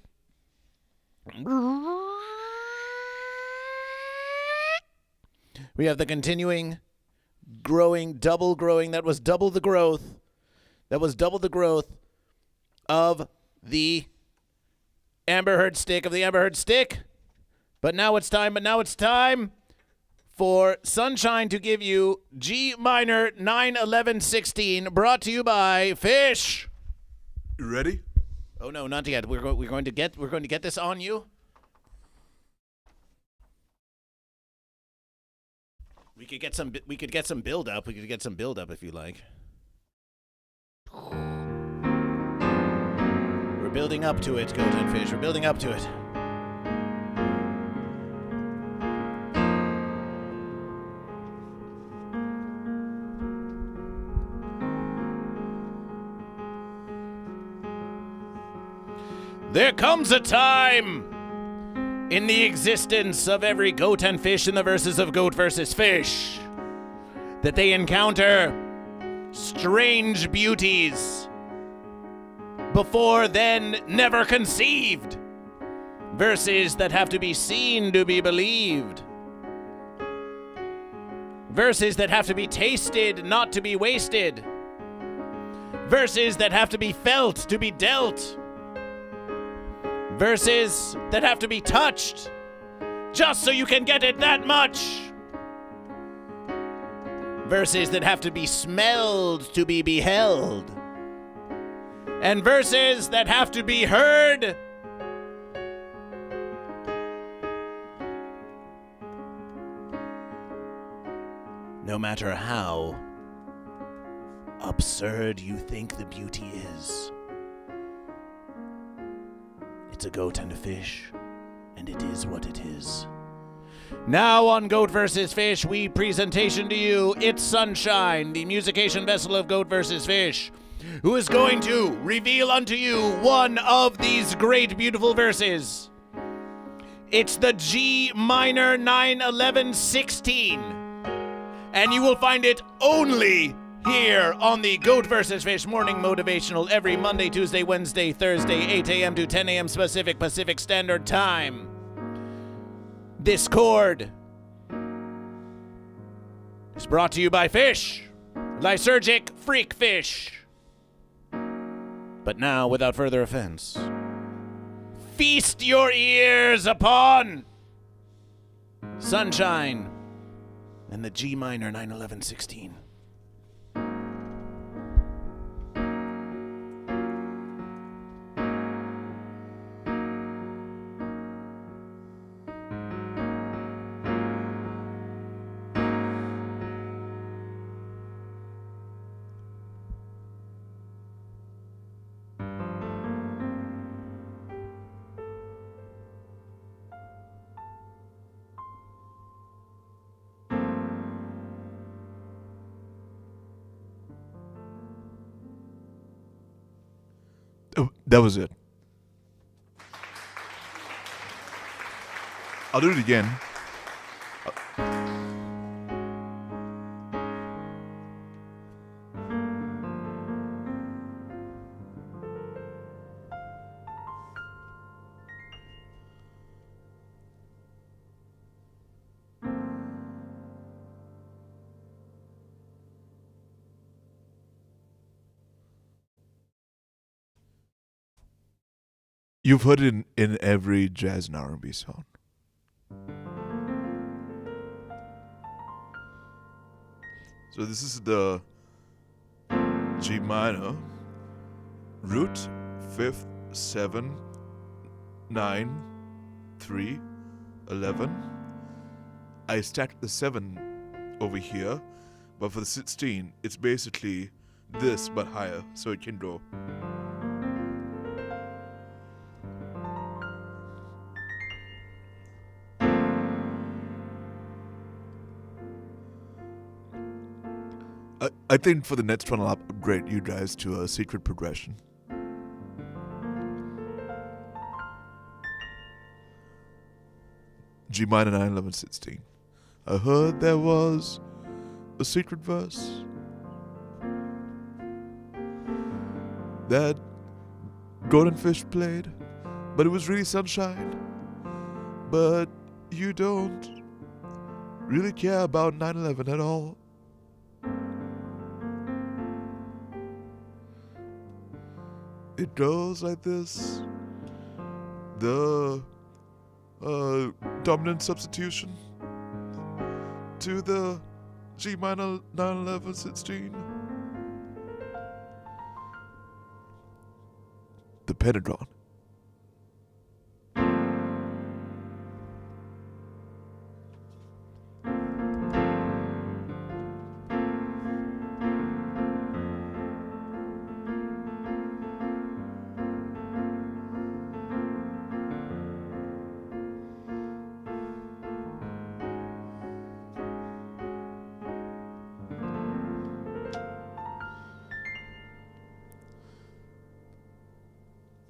We have the continuing double growing. That was double the growth. That was double the growth of the Amber Heard stick. But now it's time for Sunshine to give you G minor 9 11 16, brought to you by Fish. You ready? Oh no, not yet. We're going to get this on you. We could get some build up. We could get some build up if you like. We're building up to it, Goat and Fish. We're building up to it. There comes a time in the existence of every goat and fish in the verses of Goat vs. Fish that they encounter strange beauties before then never conceived. Verses that have to be seen to be believed. Verses that have to be tasted not to be wasted. Verses that have to be felt to be dealt. Verses that have to be touched just so you can get it that much. Verses that have to be smelled to be beheld. And verses that have to be heard no matter how absurd you think the beauty is. It's a goat and a fish, and it is what it is. Now on Goat vs. Fish, we presentation to you, It's Sunshine, the musication vessel of Goat vs. Fish, who is going to reveal unto you one of these great, beautiful verses. It's the G minor 9/11/16, and you will find it only here on the Goat vs. Fish Morning Motivational every Monday, Tuesday, Wednesday, Thursday, 8 a.m. to 10 a.m. Pacific Standard Time. This chord is brought to you by Fish, Lysergic Freak Fish. But now, without further offense, feast your ears upon Sunshine and the G minor 9/11/16. That was it. I'll do it again. You've heard it in every jazz and R&B song. So this is the G minor, root, 5th, 7, 9, 3, 11. I stacked the 7 over here, but for the 16, it's basically this but higher, so it can go. I think for the next one I'll upgrade you guys to a secret progression. G minor 9/11/16. I heard there was a secret verse that Golden Fish played, but it was really sunshine. But you don't really care about 9/11 at all. It goes like this. The dominant substitution to the G minor 9/11/16. The pentagon.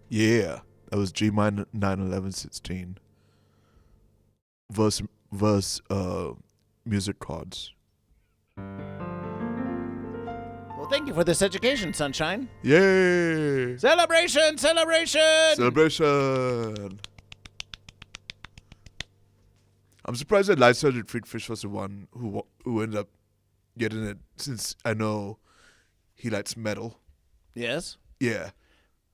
Yeah, that was G minor 9/11/16. Verse music chords. Well, thank you for this education, Sunshine. Yay! Celebration! Celebration! Celebration! I'm surprised that Light Sergeant Freakfish was the one who ended up getting it, since I know he likes metal. Yes. Yeah.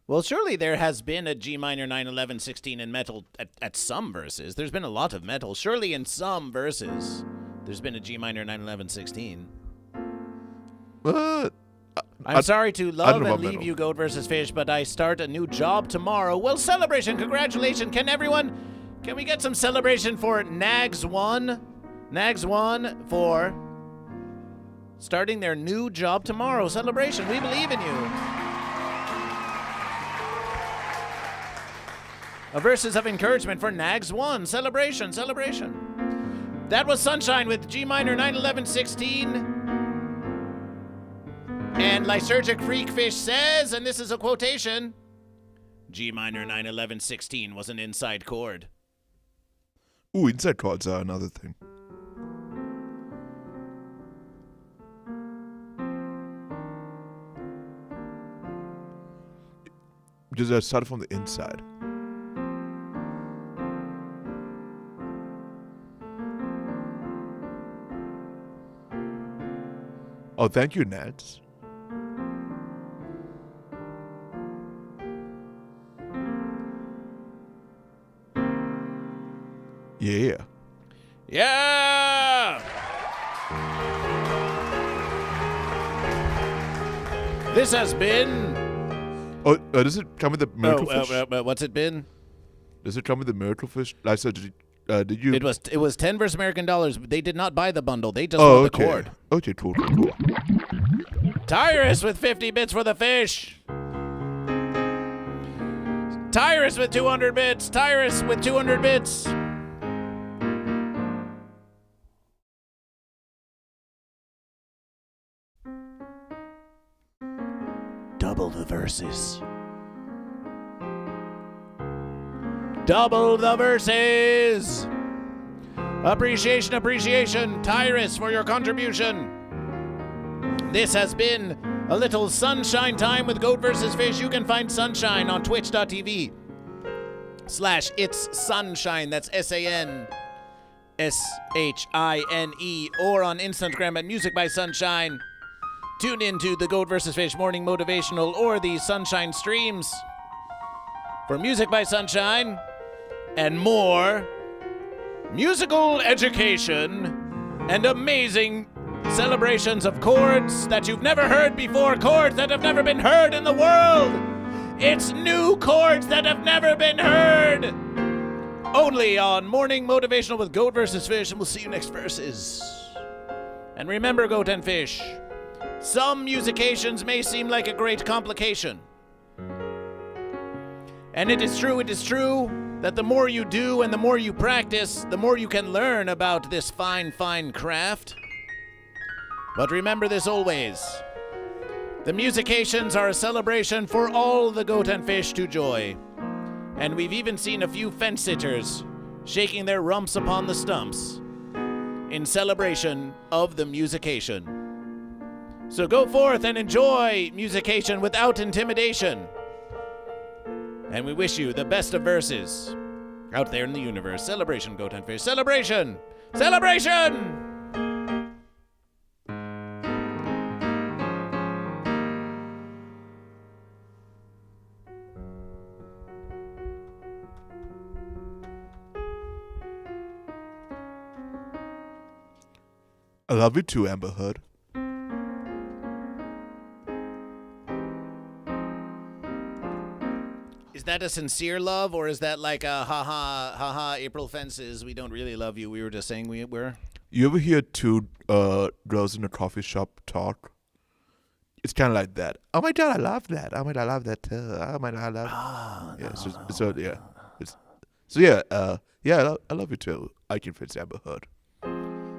Well, surely there has been a G minor 9/11/16 in metal at some verses. There's been a lot of metal. Surely in some verses, there's been a G minor 9/11/16. I'm sorry to love and leave you, GoatVsFish, but I start a new job tomorrow. Well, celebration, congratulations. Can we get some celebration for Nags1? Nags1 for starting their new job tomorrow. Celebration, we believe in you. A verses of encouragement for Nags1. Celebration, celebration. That was Sunshine with G minor 9/11/16. And Lysergic Freakfish says, and this is a quotation, G minor 9/11/16 was an inside chord. Ooh, inside chords are another thing. Because I started from the inside. Oh, thank you, Nats. Yeah. Yeah! This has been... Oh, does it come with the miracle fish? What's it been? Does it come with the miracle fish? I said, did you... It was 10 versus American dollars. They did not buy the bundle. They just bought the cord. Okay, cool. Tyrus with 50 bits for the fish. Tyrus with 200 bits. Tyrus with 200 bits. Double the verses. Double the verses. Appreciation. Tyrus for your contribution. This has been a little sunshine time with GoatVsFish. You can find Sunshine on twitch.tv/itssunshine. That's SANSHINE. Or on Instagram at Music by Sunshine. Tune into the GoatVsFish Morning Motivational or the Sunshine Streams for Music by Sunshine and more musical education and amazing celebrations of chords that you've never heard before, chords that have never been heard in the world. It's new chords that have never been heard. Only on Morning Motivational with GoatVsFish, and we'll see you next verses. And remember, Goat and Fish, some musications may seem like a great complication. And it is true that the more you do and the more you practice, the more you can learn about this fine, fine craft. But remember this always. The musications are a celebration for all the goat and fish to joy. And we've even seen a few fence-sitters shaking their rumps upon the stumps in celebration of the musication. So go forth and enjoy musication without intimidation. And we wish you the best of verses out there in the universe. Celebration, Goat and Fish. Celebration! Celebration! I love you too, Amber Heard. Is that a sincere love, or is that like a ha-ha, April Fences, we don't really love you, we were just saying we were? You ever hear two girls in a coffee shop talk? It's kind of like that. Oh my God, I love that. Oh my God, I love that too. Oh my God, I love that. I love you too. I can fit Amber Heard.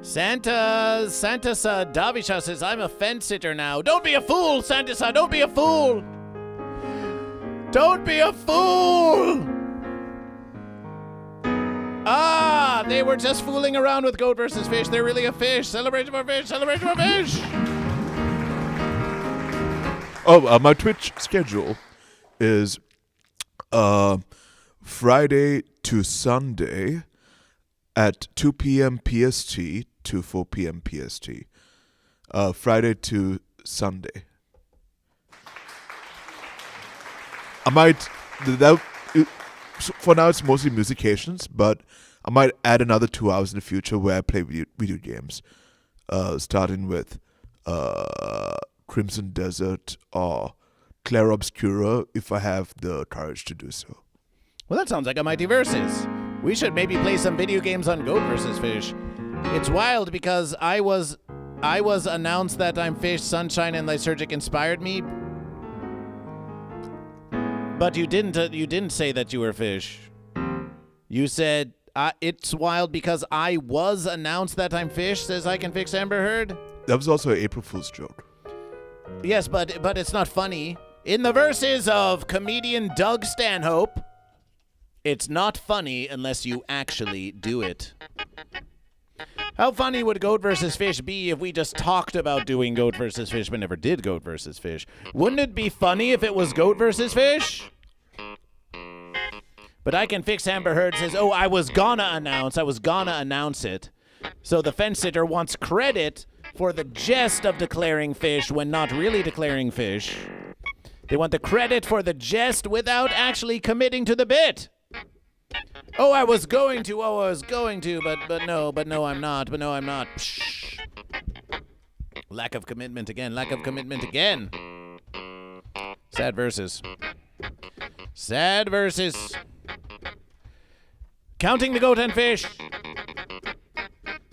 Santa Davisha says, I'm a fence sitter now. Don't be a fool, Santa, don't be a fool. Don't be a fool! Ah, they were just fooling around with Goat versus Fish. They're really a fish. Celebration for fish, celebration for fish. Oh, my Twitch schedule is Friday to Sunday at 2 p.m. PST to 4 p.m. PST. Friday to Sunday. I might... For now, it's mostly musications, but I might add another 2 hours in the future where I play video games, starting with Crimson Desert or Clair Obscura if I have the courage to do so. Well, that sounds like a mighty versus. We should maybe play some video games on Goat versus Fish. It's wild because I was announced that I'm Fish, Sunshine, and Lysergic inspired me. But you didn't say that you were Fish. You said it's wild because I was announced that I'm Fish, says I can fix Amber Heard. That was also an April Fool's joke. Yes, but it's not funny. In the verses of comedian Doug Stanhope, it's not funny unless you actually do it. How funny would Goat versus Fish be if we just talked about doing Goat versus Fish but never did Goat versus Fish? Wouldn't it be funny if it was Goat versus Fish? But I can fix Amber Heard says, oh, I was gonna announce it. So the fence sitter wants credit for the jest of declaring fish when not really declaring fish. They want the credit for the jest without actually committing to the bit. Oh, I was going to, but no, I'm not. Psh. Lack of commitment again. Sad verses. Counting the goat and fish.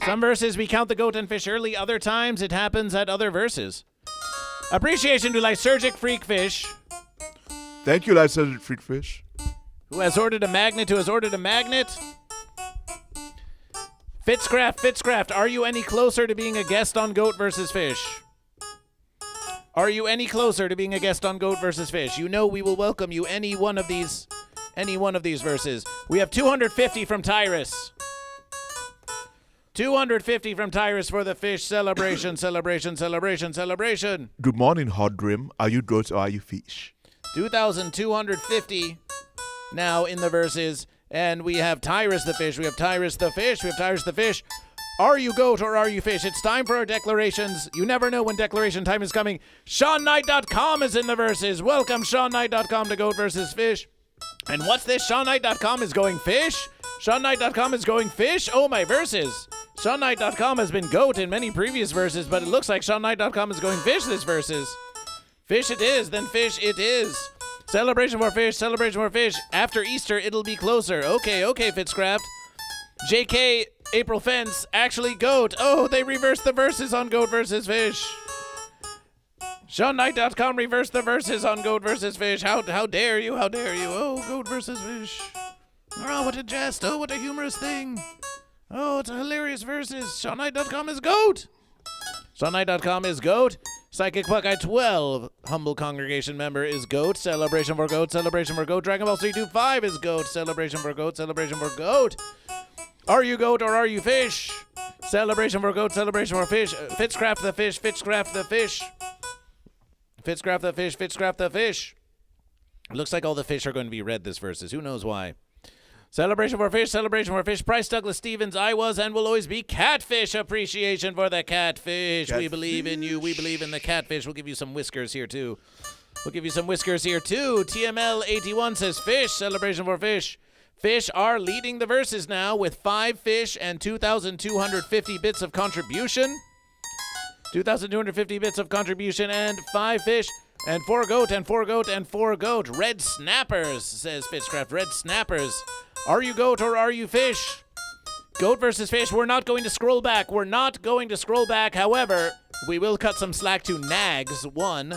Some verses we count the goat and fish early, other times it happens at other verses. Appreciation to Lysergic Freakfish. Thank you, Lysergic Freakfish. Who has ordered a magnet, Fitzcraft, are you any closer to being a guest on Goat versus Fish? Are you any closer to being a guest on Goat versus Fish? You know we will welcome you any one of these verses. We have 250 from Tyrus. 250 from Tyrus for the fish celebration. Good morning, Hodrim. Are you goats or are you fish? 2,250 now in the verses. And we have Tyrus the fish. Are you goat or are you fish? It's time for our declarations. You never know when declaration time is coming. SeanKnight.com is in the verses. Welcome, SeanKnight.com to Goat versus Fish. And what's this? SeanKnight.com is going fish? SeanKnight.com is going fish? Oh, my verses. SeanKnight.com has been goat in many previous verses, but it looks like SeanKnight.com is going fish this verses. Fish it is, then fish it is. Celebration for fish. After Easter, it'll be closer. Okay, Fitzcraft. JK, April Fence, actually goat. Oh, they reversed the verses on Goat versus Fish. SeanKnight.com reversed the verses on Goat versus Fish. How dare you? Oh, Goat versus Fish. Oh, what a jest. Oh, what a humorous thing. Oh, it's a hilarious versus. SeanKnight.com is goat. SeanKnight.com is goat. Psychic Buckeye 12, humble congregation member, is goat. Celebration for goat. Dragon Ball 325 is goat. Celebration for goat. Are you goat or are you fish? Celebration for goat. Fish. Fitzcraft the fish. It looks like all the fish are going to be red this versus. Who knows why? Celebration for fish. Price Douglas Stevens, I was and will always be catfish. Appreciation for the catfish. We believe in you. We believe in the catfish. We'll give you some whiskers here, too. TML81 says fish. Celebration for fish. Fish are leading the verses now with 5 fish and 2,250 bits of contribution. 2,250 bits of contribution and 5 fish. And 4 goat. Red snappers, says Fishcraft. Red snappers. Are you goat or are you fish? Goat versus fish. We're not going to scroll back. However, we will cut some slack to Nags 1.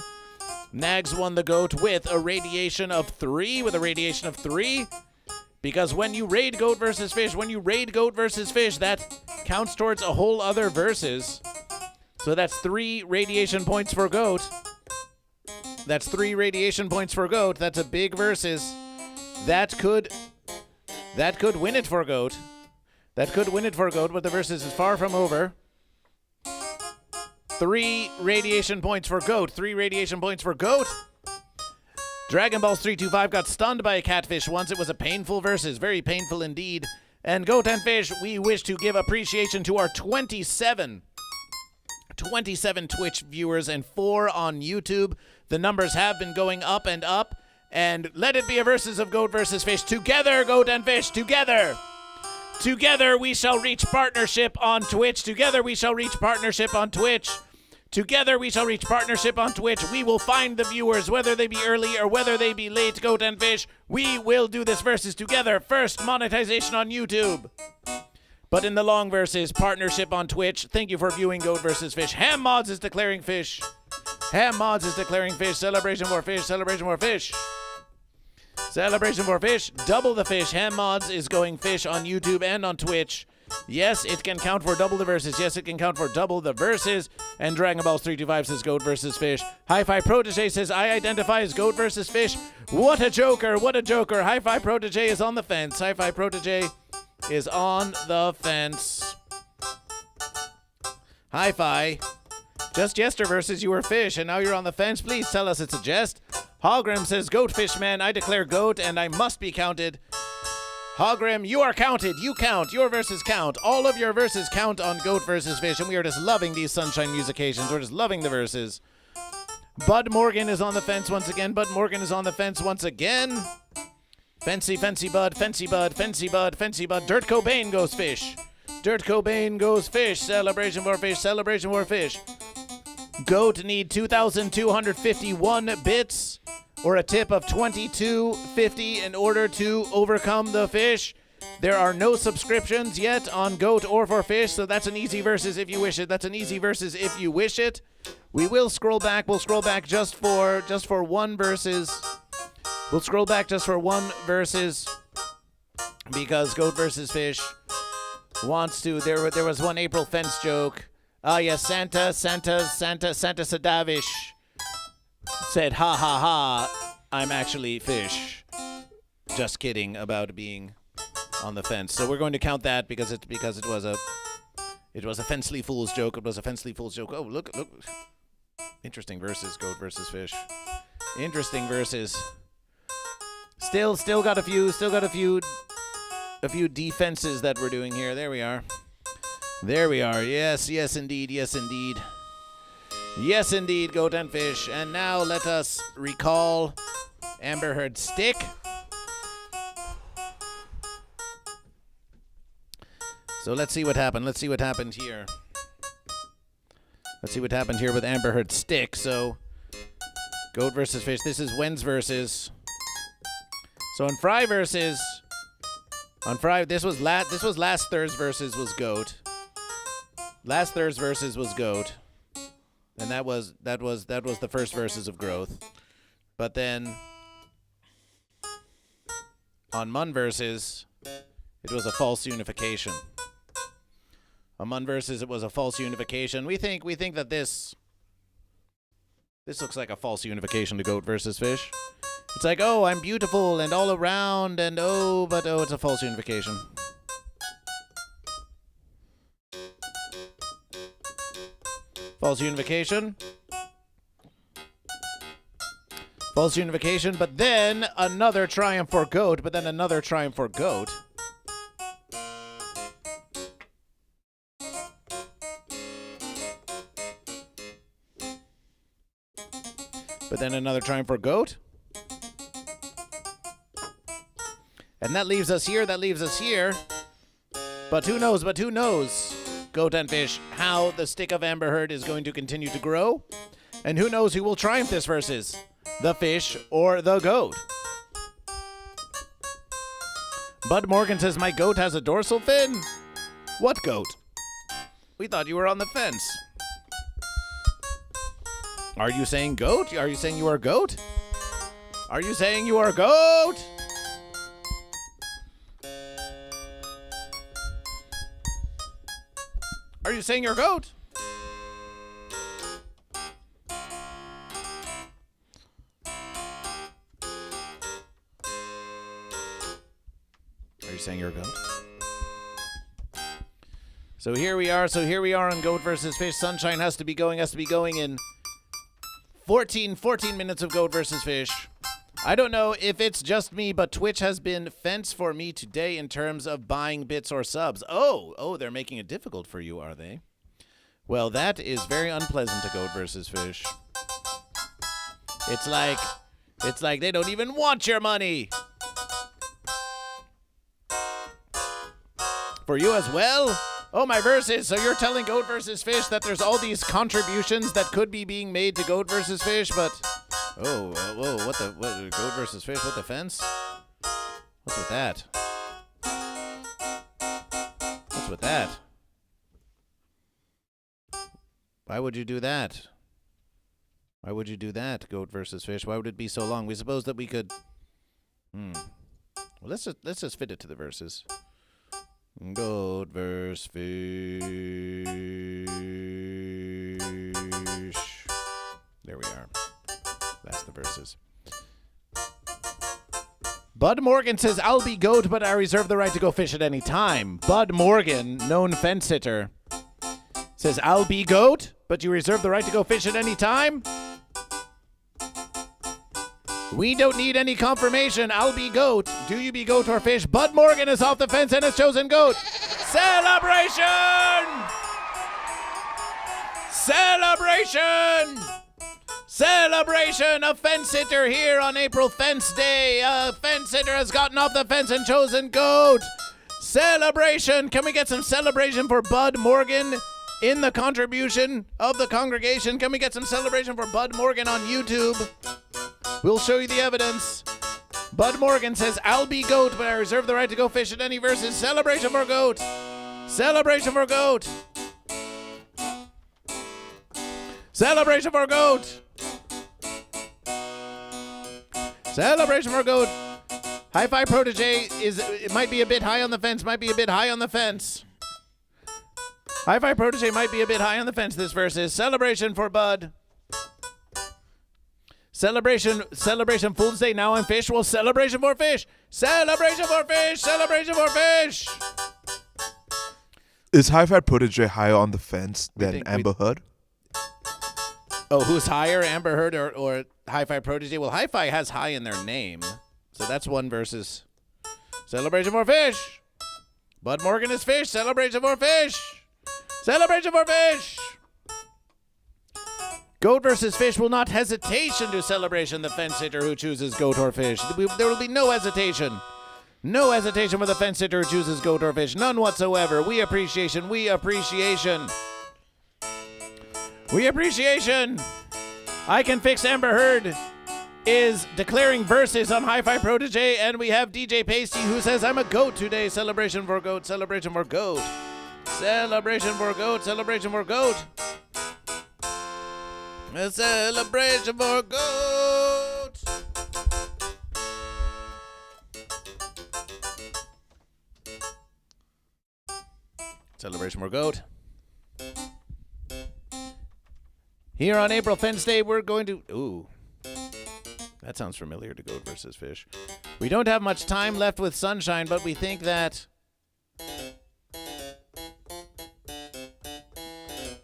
Nags won the goat with a radiation of 3. Because when you raid Goat versus Fish, that counts towards a whole other verses. So that's 3 radiation points for Goat. That's 3 radiation points for Goat. That's a big versus. That could win it for Goat. That could win it for Goat, but the versus is far from over. 3 radiation points for Goat. 3 radiation points for Goat. Dragon Balls 325 got stunned by a catfish once. It was a painful versus. Very painful indeed. And Goat and Fish, we wish to give appreciation to our 27 Twitch viewers and 4 on YouTube. The numbers have been going up and up. And let it be a versus of Goat versus Fish. Together, Goat and Fish, together. Together we shall reach partnership on Twitch. Together we shall reach partnership on Twitch. Together we shall reach partnership on Twitch. We will find the viewers, whether they be early or whether they be late, Goat and Fish. We will do this versus together. First, monetization on YouTube. But in the long versus, partnership on Twitch. Thank you for viewing Goat versus Fish. Ham Mods is declaring Fish. Ham Mods is declaring Fish. Celebration for Fish. Celebration for Fish. Celebration for Fish. Double the Fish. Ham Mods is going Fish on YouTube and on Twitch. Yes, it can count for double the verses. Yes, it can count for double the verses. And Dragon Balls 325 says Goat versus Fish. Hi-Fi Protege says, I identify as Goat versus Fish. What a joker. What a joker. Hi-Fi Protege is on the fence. Hi-Fi Protege is on the fence. Hi-Fi. Just yester versus you were Fish, and now you're on the fence. Please tell us it's a jest. Hogrim says, Goat Fish Man, I declare Goat, and I must be counted. Hogrim, you are counted. You count. Your verses count. All of your verses count on Goat versus Fish, and we are just loving these Sunshine Musications. We're just loving the verses. Bud Morgan is on the fence once again. Bud Morgan is on the fence once again. Fancy, fancy Bud, fancy Bud, fancy Bud, fancy Bud. Dirt Cobain goes Fish. Dirt Cobain goes Fish. Celebration for Fish. Celebration for Fish. Goat need 2,251 bits or a tip of 22.50 in order to overcome the Fish. There are no subscriptions yet on Goat or for Fish, so that's an easy versus if you wish it. That's an easy versus if you wish it. We will scroll back. We'll scroll back just for one versus. We'll scroll back just for one versus because Goat versus Fish wants to. There was one April Fence joke. Oh, yeah, Santa Sadavish said, ha, ha, ha, I'm actually Fish. Just kidding about being on the fence. So we're going to count that because it was a Fencely Fool's joke. It was a Fencely Fool's joke. Oh, look. Interesting verses, Goat versus Fish. Interesting verses. Still got a few defenses that we're doing here. There we are. There we are. Yes, indeed. Yes, indeed. Yes, indeed, Goat and Fish. And now let us recall Amber Heard's stick. So let's see what happened. Let's see what happened here. Let's see what happened here with Amber Heard's stick. So, Goat versus Fish. This is Wen's versus. So on Fry versus. On Fry, this was last Thursday's versus was Goat. Last Thursday's versus was Goat, and that was the first versus of Growth. But then on Mun versus, it was a false unification. On Mun versus, it was a false unification. We think that this looks like a false unification to Goat versus Fish. It's like, oh, I'm beautiful and all around, and it's a false unification. False unification. False unification, but then another triumph for Goat, but then another triumph for Goat. But then another triumph for Goat. And that leaves us here, But who knows, Goat and Fish, how the stick of Amber Heard is going to continue to grow. And who knows who will triumph this versus, the Fish or the Goat. Bud Morgan says, my goat has a dorsal fin? What goat? We thought you were on the fence. Are you saying goat? Are you saying you are goat? Are you saying you are goat? Are you saying you're a goat? you saying you're a goat? So here we are on Goat vs. Fish. Sunshine has to be going in 14 minutes of Goat vs. Fish. I don't know if it's just me, but Twitch has been fence for me today in terms of buying bits or subs. Oh, they're making it difficult for you, are they? Well, that is very unpleasant to Goat vs. Fish. It's like they don't even want your money. For you as well? Oh, my verses. So you're telling Goat vs. Fish that there's all these contributions that could be being made to Goat vs. Fish, but... Oh, whoa, what Goat vs. Fish? What the fence? What's with that? What's with that? Why would you do that? Why would you do that, Goat vs. Fish? Why would it be so long? We suppose that we could... Well, let's just fit it to the verses. Goat vs. Fish. There we are. That's the verses. Bud Morgan says, I'll be goat, but I reserve the right to go fish at any time. Bud Morgan, known fence sitter, says, I'll be goat, but you reserve the right to go fish at any time? We don't need any confirmation. I'll be goat. Do you be goat or fish? Bud Morgan is off the fence and has chosen goat. Celebration! Celebration! Celebration! A fence sitter here on April Fence Day. A fence sitter has gotten off the fence and chosen goat. Celebration! Can we get some celebration for Bud Morgan in the contribution of the congregation? Can we get some celebration for Bud Morgan on YouTube? We'll show you the evidence. Bud Morgan says, I'll be goat, but I reserve the right to go fish at any verses. Celebration for goat. Celebration for goat. Celebration for goat. Celebration for goat. Hi-Fi Protege it might be a bit high on the fence. Hi-Fi Protege might be a bit high on the fence this verse is. Celebration for Bud. Celebration Fool's Day now on fish. Well, celebration for fish. Celebration for fish. Celebration for fish. Is Hi-Fi Protege higher on the fence than Amber Heard? Oh, who's higher, Amber Heard or Hi-Fi Protege? Well, Hi-Fi has high in their name. So that's one versus celebration for fish. Bud Morgan is fish. Celebration for fish. Celebration for fish. Goat versus fish will not hesitation to celebration the fence sitter who chooses goat or fish. There will be no hesitation. No hesitation for the fence sitter who chooses goat or fish. None whatsoever. We appreciation. I Can Fix Amber Heard is declaring verses on Hi-Fi Protege, and we have DJ Pasty who says, I'm a goat today. Celebration for goat. Celebration for goat. Celebration for goat. Celebration for goat. A celebration for goat. Celebration for goat. Here on April Fence Day, we're going to... Ooh. That sounds familiar to Goat versus Fish. We don't have much time left with Sunshine, but we think that...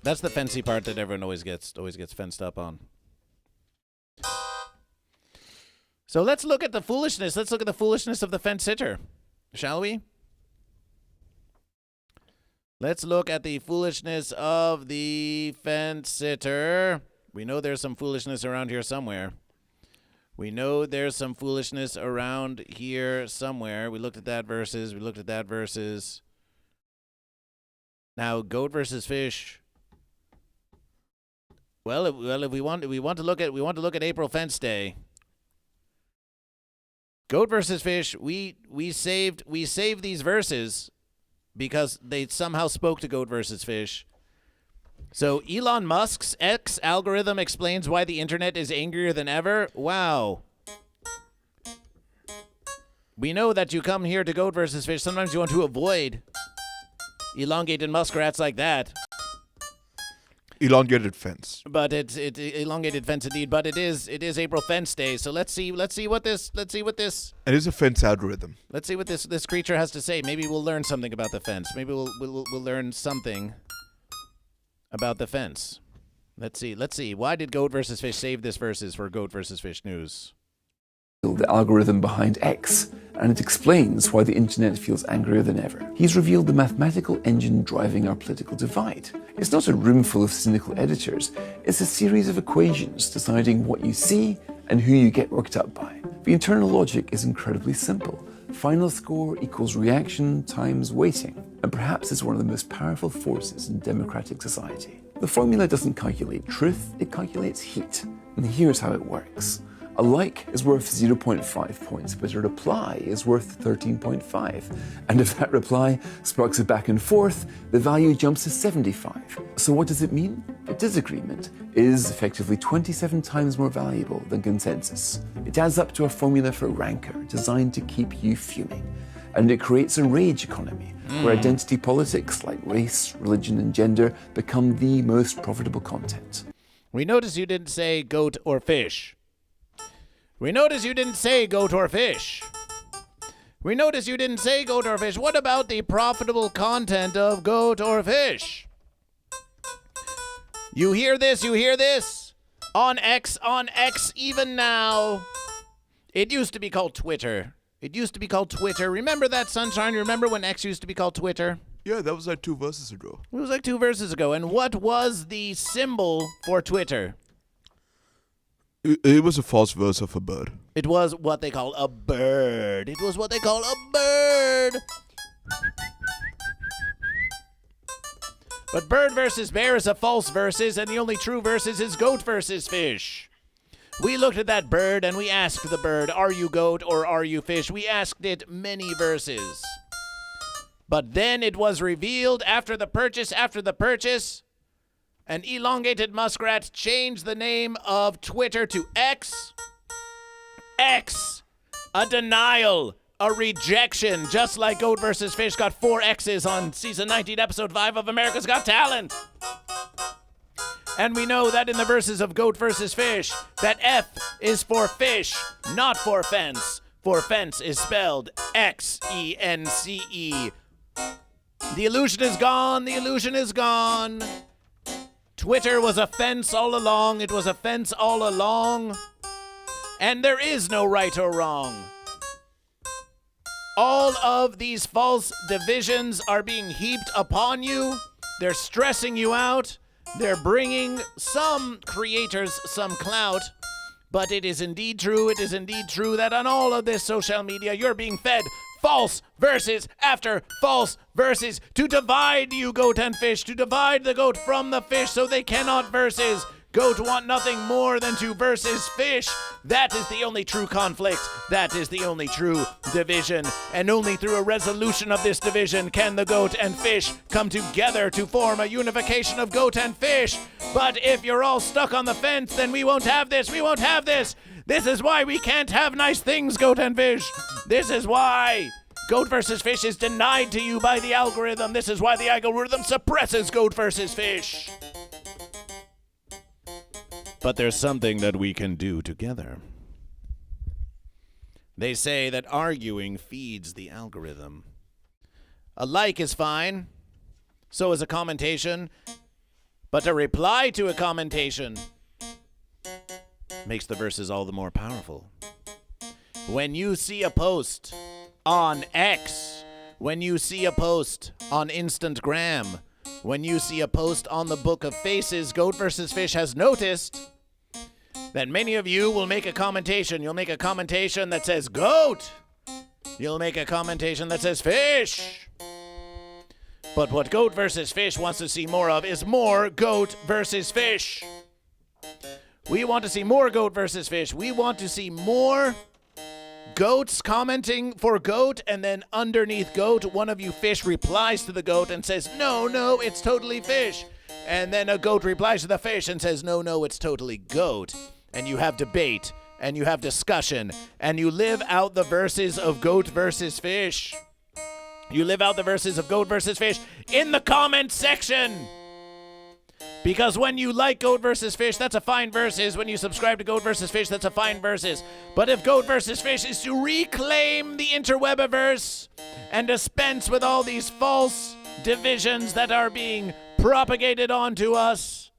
That's the fancy part that everyone always gets fenced up on. So let's look at the foolishness. Let's look at the foolishness of the fence sitter, shall we? Let's look at the foolishness of the fence sitter. We know there's some foolishness around here somewhere. We looked at that versus. Now, Goat versus Fish. Well, if we want to look at April Fence Day. Goat versus Fish. We saved these verses because they somehow spoke to Goat versus Fish. So Elon Musk's X algorithm explains why the internet is angrier than ever. Wow. We know that you come here to Goat versus Fish. Sometimes you want to avoid elongated muskrats like that. elongated fence. But it's elongated fence indeed. But it is April Fence Day. So let's see what this. It is a fence algorithm. Let's see what this creature has to say. Maybe we'll learn something about the fence. Maybe we'll learn something about the fence. Let's see. Why did GoatVsFish save this versus for GoatVsFish News? The algorithm behind X, and it explains why the internet feels angrier than ever. He's revealed the mathematical engine driving our political divide. It's not a room full of cynical editors, it's a series of equations deciding what you see and who you get worked up by. The internal logic is incredibly simple. Final score equals reaction times weighting, and perhaps it's one of the most powerful forces in democratic society. The formula doesn't calculate truth, it calculates heat, and here's how it works. A like is worth 0.5 points, but a reply is worth 13.5. And if that reply sparks a back and forth, the value jumps to 75. So what does it mean? A disagreement is effectively 27 times more valuable than consensus. It adds up to a formula for rancor designed to keep you fuming. And it creates a rage economy where identity politics like race, religion, and gender become the most profitable content. We notice you didn't say goat or fish. We notice you didn't say goat or fish. We notice you didn't say goat or fish. What about the profitable content of goat or fish? You hear this? You hear this? On X even now. It used to be called Twitter. Remember that, Sunshine? Remember when X used to be called Twitter? Yeah, that was like 2 verses ago. It was like 2 verses ago. And what was the symbol for Twitter? It was a false verse of a bird. It was what they call a bird. But bird versus bear is a false versus, and the only true versus is goat versus fish. We looked at that bird and we asked the bird, are you goat or are you fish? We asked it many verses. But then it was revealed after the purchase, an elongated muskrat changed the name of Twitter to X. X. A denial. A rejection. Just like Goat vs. Fish got 4 X's on season 19, episode 5 of America's Got Talent. And we know that in the verses of Goat vs. Fish, that F is for fish, not for fence. For fence is spelled Xence. The illusion is gone. Twitter was a fence all along. It was a fence all along. And there is no right or wrong. All of these false divisions are being heaped upon you. They're stressing you out. They're bringing some creators some clout. But it is indeed true that on all of this social media, you're being fed false verses after false verses to divide you, goat and fish, to divide the goat from the fish so they cannot versus. Goat want nothing more than to versus fish. That is the only true conflict. That is the only true division. And only through a resolution of this division can the goat and fish come together to form a unification of goat and fish. But if you're all stuck on the fence, then we won't have this. This is why we can't have nice things, goat and fish. This is why Goat vs. Fish is denied to you by the algorithm. This is why the algorithm suppresses Goat vs. Fish. But there's something that we can do together. They say that arguing feeds the algorithm. A like is fine. So is a commentation. But a reply to a commentation makes the verses all the more powerful. When you see a post on X, when you see a post on Instagram, when you see a post on the Book of Faces, Goat vs. Fish has noticed that many of you will make a commentation. You'll make a commentation that says goat. You'll make a commentation that says fish. But what Goat vs. Fish wants to see more of is more Goat vs. Fish. We want to see more Goat vs. Fish. We want to see more goats commenting for goat, and then underneath goat, one of you fish replies to the goat and says, no, it's totally fish. And then a goat replies to the fish and says, no, it's totally goat. And you have debate, and you have discussion, and you live out the verses of Goat versus Fish. You live out the verses of Goat versus Fish in the comment section. Because when you like Goat vs. Fish, that's a fine versus. When you subscribe to Goat vs. Fish, that's a fine versus. But if Goat vs. Fish is to reclaim the interwebiverse and dispense with all these false divisions that are being propagated onto us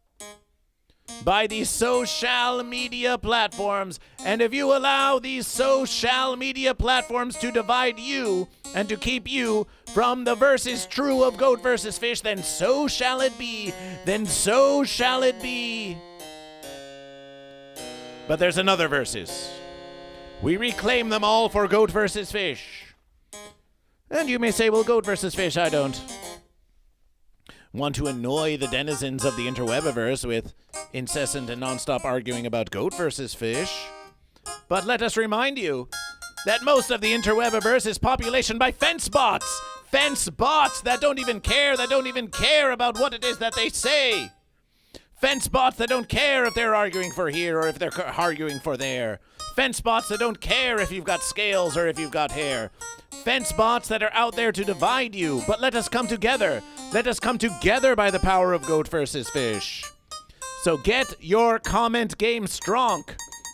by these social media platforms, and if you allow these social media platforms to divide you and to keep you from the versus true of Goat versus Fish, then so shall it be. Then so shall it be. But there's another versus. We reclaim them all for Goat versus Fish. And you may say, well, Goat versus Fish, I don't want to annoy the denizens of the interwebiverse with incessant and non-stop arguing about Goat versus Fish. But let us remind you that most of the interwebiverse is population by fence bots. Fence bots that don't even care about what it is that they say. Fence bots that don't care if they're arguing for here or if they're arguing for there. Fence bots that don't care if you've got scales or if you've got hair. Fence bots that are out there to divide you. But let us come together. Let us come together by the power of Goat versus Fish. So get your comment game strong.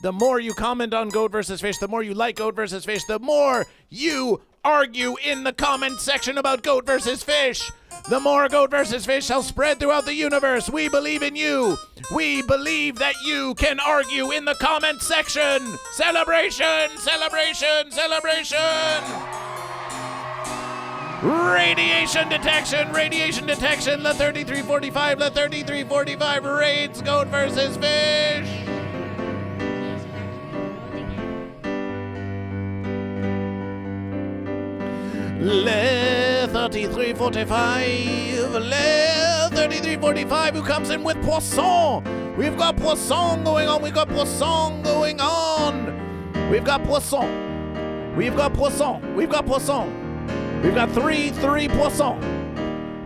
The more you comment on Goat versus Fish, the more you like Goat versus Fish, the more you argue in the comment section about Goat versus Fish. The more Goat versus Fish shall spread throughout the universe. We believe in you. We believe that you can argue in the comment section. Celebration, celebration, celebration. Radiation detection, let 3345, let 3345 raids Goat versus Fish. Le 3345, le 3345, who comes in with Poisson. We've got Poisson going on, we've got Poisson going on. We've got Poisson. We've got Poisson. We've got Poisson. We've got three Poisson.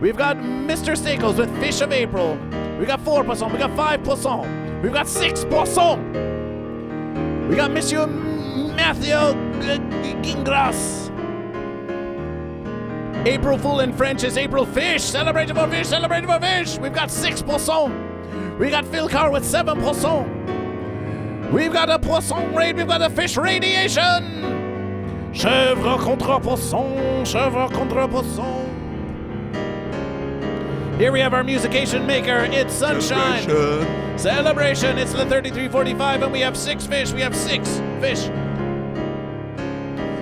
We've got Mr. Staples with Fish of April. We've got 4 Poisson. We've got 5 Poisson. We've got 6 Poisson. We got Monsieur Matthew Gingras. April Fool in French is April Fish. Celebrate for Fish, celebrate for Fish. We've got 6 Poisson. We got Phil Carr with 7 Poisson. We've got a Poisson raid. We've got a Fish radiation. Chèvre contre Poisson, chèvre contre Poisson. Here we have our musication maker. It's Sunshine. Celebration. It's the 3345, and we have 6 fish. We have 6 fish.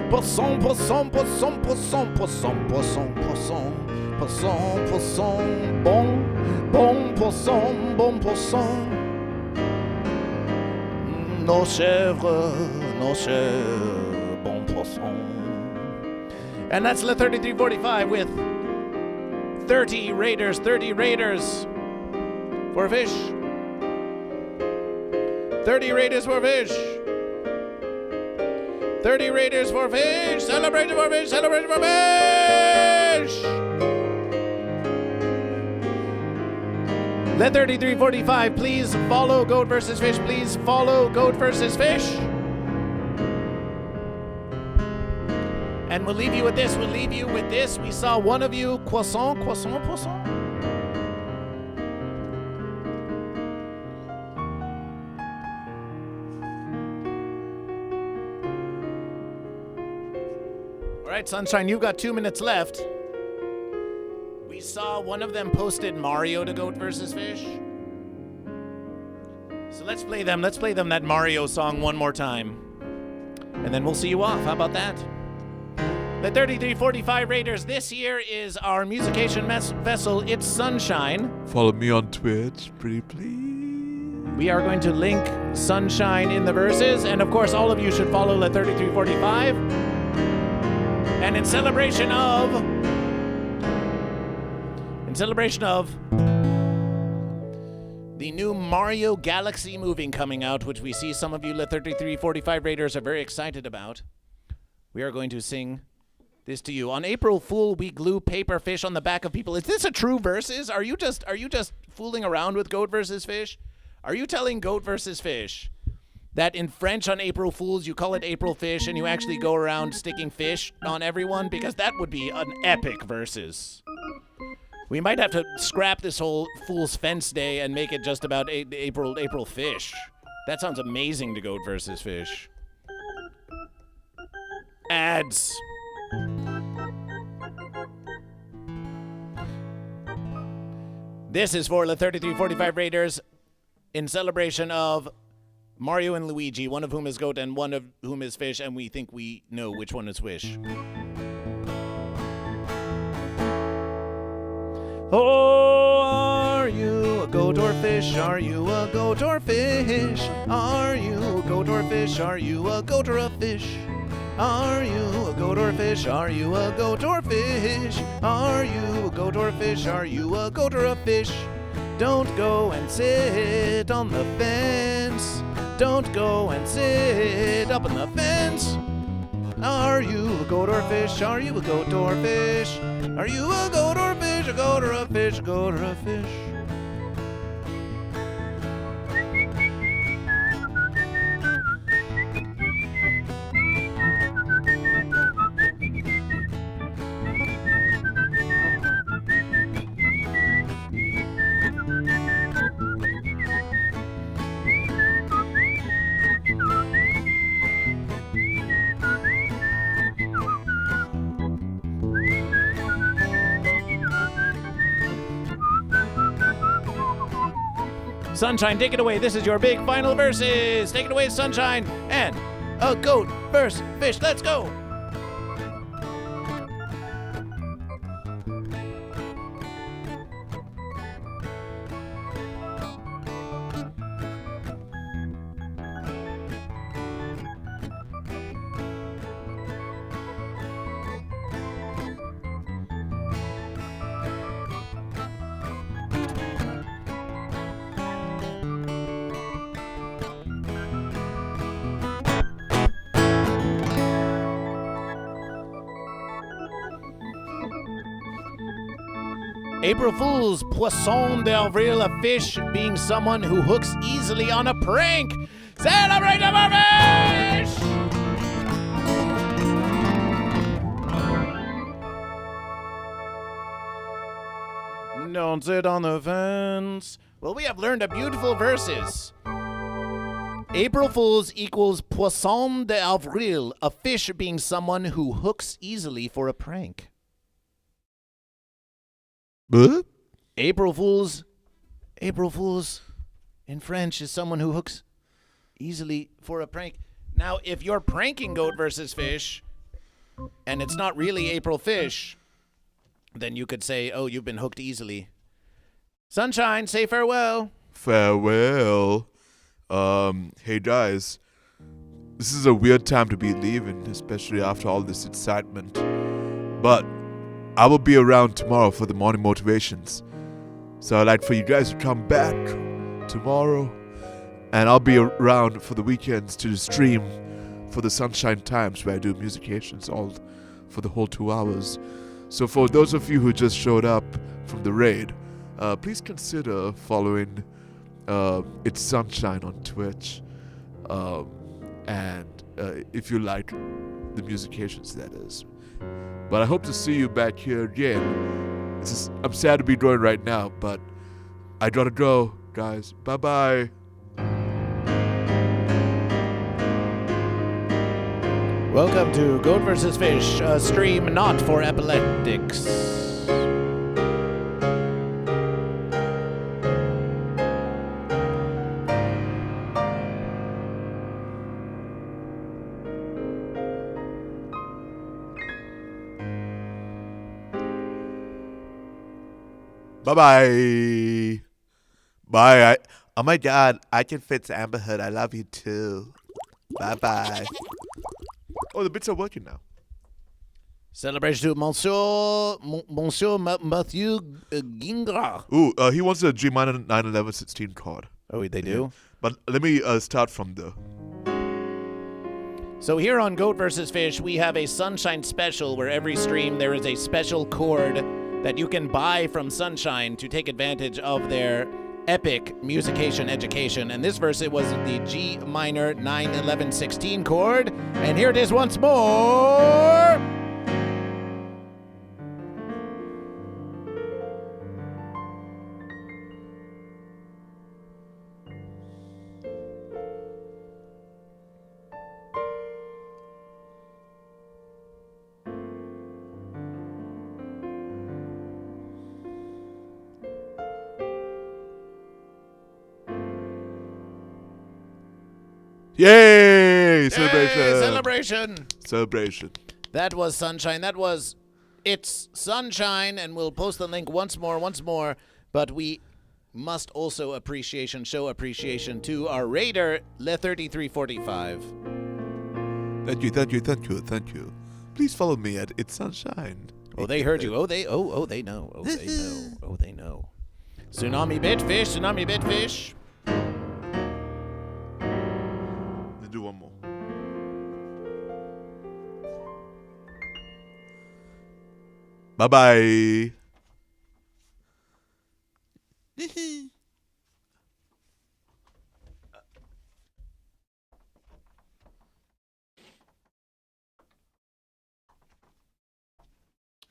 Poisson, poisson, poisson, poisson, poisson, poisson, poisson, poisson, poisson, bon, bon poisson, bon poisson. Nos chèvres, bon poisson. And that's the 3345 with 30 raiders for fish. 30 raiders for fish. 30 raiders for fish. Celebration for fish. Celebration for fish. Let 3345 please follow Goat versus Fish. Please follow Goat versus Fish. And we'll leave you with this. We saw one of you, Poisson. All right, Sunshine, you've got 2 minutes left. We saw one of them posted Mario to Goat versus Fish. So let's play them that Mario song one more time. And then we'll see you off. How about that? The 3345 Raiders, this year is our musication vessel, It's Sunshine. Follow me on Twitch, pretty please. We are going to link Sunshine in the verses, and of course all of you should follow the 3345. And in celebration of the new Mario Galaxy movie coming out, which we see some of you, the 3345 Raiders, are very excited about, we are going to sing this to you. On April Fool, we glue paper fish on the back of people. Is this a true versus? Are you just fooling around with Goat versus Fish? Are you telling Goat versus Fish that in French on April Fools you call it April Fish and you actually go around sticking fish on everyone? Because that would be an epic versus. We might have to scrap this whole Fool's Fence Day and make it just about April Fish. That sounds amazing to Goat versus Fish. Ads. This is for the 3345 Raiders in celebration of Mario and Luigi, one of whom is goat and one of whom is fish, and we think we know which one is fish. Oh, are you a goat or fish? Are you a goat or fish? Are you a goat or fish? Are you a goat or a fish? Are you a goat or fish? Are you a goat or fish? Are you a goat or fish? Are you a goat or a fish? Don't go and sit on the fence. Don't go and sit up on the fence. Are you a goat or a fish? Are you a goat or a fish? Are you a goat or a fish? A goat or a fish? A goat or a fish? Sunshine, take it away. This is your big final verses. Take it away, Sunshine. And a goat versus fish. Let's go. April Fool's, Poisson d'Avril, a fish being someone who hooks easily on a prank. Celebrate the fish! Don't sit on the fence. Well, we have learned a beautiful verses. April Fool's equals Poisson d'Avril, a fish being someone who hooks easily for a prank. Huh? April Fool's in French is someone who hooks easily for a prank. Now, if you're pranking Goat versus Fish, and it's not really April Fish, then you could say, oh, you've been hooked easily. Sunshine, say farewell. Farewell. Hey guys, this is a weird time to be leaving, especially after all this excitement. But I will be around tomorrow for the morning motivations. So I'd like for you guys to come back tomorrow. And I'll be around for the weekends to stream for the Sunshine Times, where I do musications all for the whole 2 hours. So for those of you who just showed up from the raid, please consider following It's Sunshine on Twitch. And if you like the musications, that is. But I hope to see you back here again. I'm sad to be going right now, but I gotta go, guys. Bye-bye. Welcome to Goat vs. Fish, a stream not for epileptics. Bye-bye. Bye. Oh my god, I can fix Amber Heard. I love you too. Bye-bye. Oh, the bits are working now. Celebration to Monsieur Mathieu Gingras. Ooh, he wants a G minor 91116 card. Oh, they do? But let me start from the... So here on Goat vs. Fish, we have a Sunshine special where every stream there is a special chord that you can buy from Sunshine to take advantage of their epic musication education. And this verse, it was the G minor 91116 chord. And here it is once more. Yay! Celebration! Yay, celebration! Celebration. That was Sunshine. That was It's Sunshine, and we'll post the link once more. But we must also show appreciation to our raider, Le3345. Thank you. Please follow me at It's Sunshine. Oh, they heard you. They know. They know. Tsunami Bitfish. Let's do one more. Bye-bye.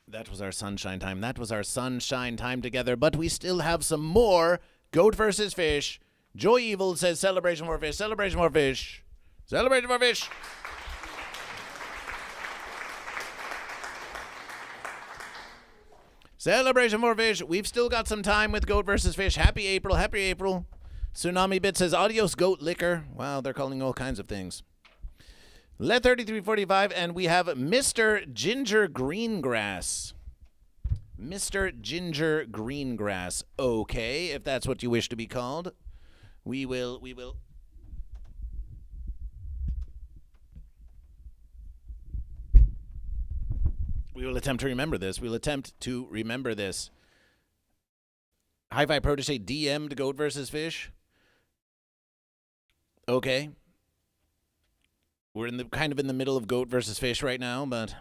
That was our sunshine time. That was our sunshine time together. But we still have some more Goat versus Fish. Joy Evil says celebration for fish. Celebration for fish. Celebration for fish. Celebration for fish. We've still got some time with Goat versus Fish. Happy April. Happy April. Tsunami Bit says adios goat liquor. Wow, they're calling all kinds of things. Let 3345, and we have Mr. Ginger Greengrass. Mr. Ginger Greengrass. Okay, if that's what you wish to be called. We will attempt to remember this. Hi-Fi Protege DM'd Goat versus Fish. Okay. We're kind of in the middle of Goat versus Fish right now, but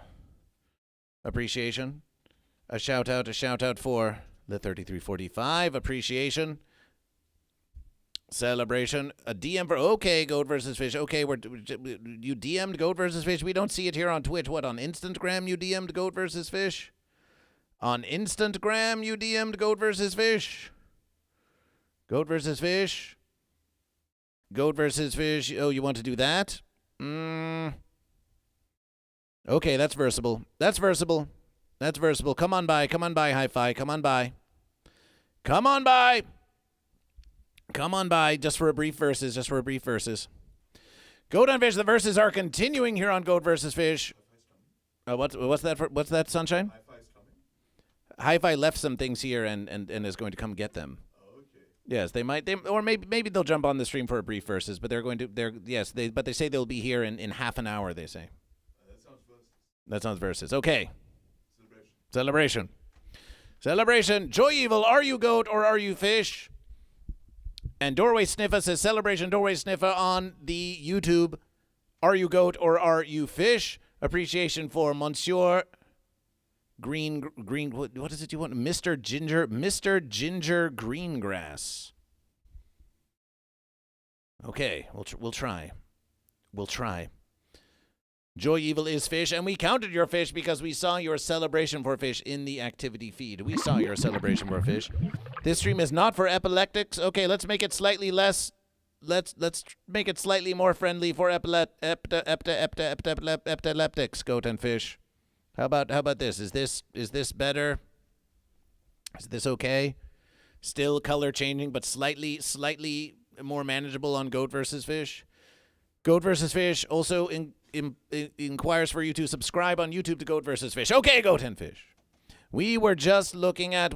appreciation. A shout out for the 3345. Appreciation. Celebration. A DM for Goat versus Fish. Okay, you DM'd Goat versus Fish. We don't see it here on Twitch. What, on Instagram you DM'd Goat versus Fish? On Instagram you DM'd Goat versus Fish. Goat versus Fish. Goat versus Fish. Oh, you want to do that? Okay, that's versible. Come on by, Hi-Fi. Come on by, just for a brief verses. Goat on Fish, the verses are continuing here on Goat versus Fish. What's that, Sunshine? Hi-Fi left some things here and is going to come get them. Yes, they might. Or maybe they'll jump on the stream for a brief verses, but they say they'll be here in half an hour. They say. That sounds verses. Okay. Celebration. Joy Evil, are you goat or are you fish? And Doorway Sniffer says celebration. Doorway Sniffer on the YouTube. Are you goat or are you fish? Appreciation for Monsieur Green. What is it you want? Mr. Ginger Greengrass. Okay, we'll try. Joy Evil is fish, and we counted your fish because we saw your celebration for fish in the activity feed. We saw your celebration for fish. This stream is not for epileptics. Okay, let's make it slightly less. Let's make it slightly more friendly for epileptics. Goat and fish. How about this? Is this better? Is this okay? Still color changing, but slightly more manageable on Goat versus Fish. Goat versus Fish also inquires for you to subscribe on YouTube to Goat versus Fish. Okay, Goat and Fish. We were just looking at,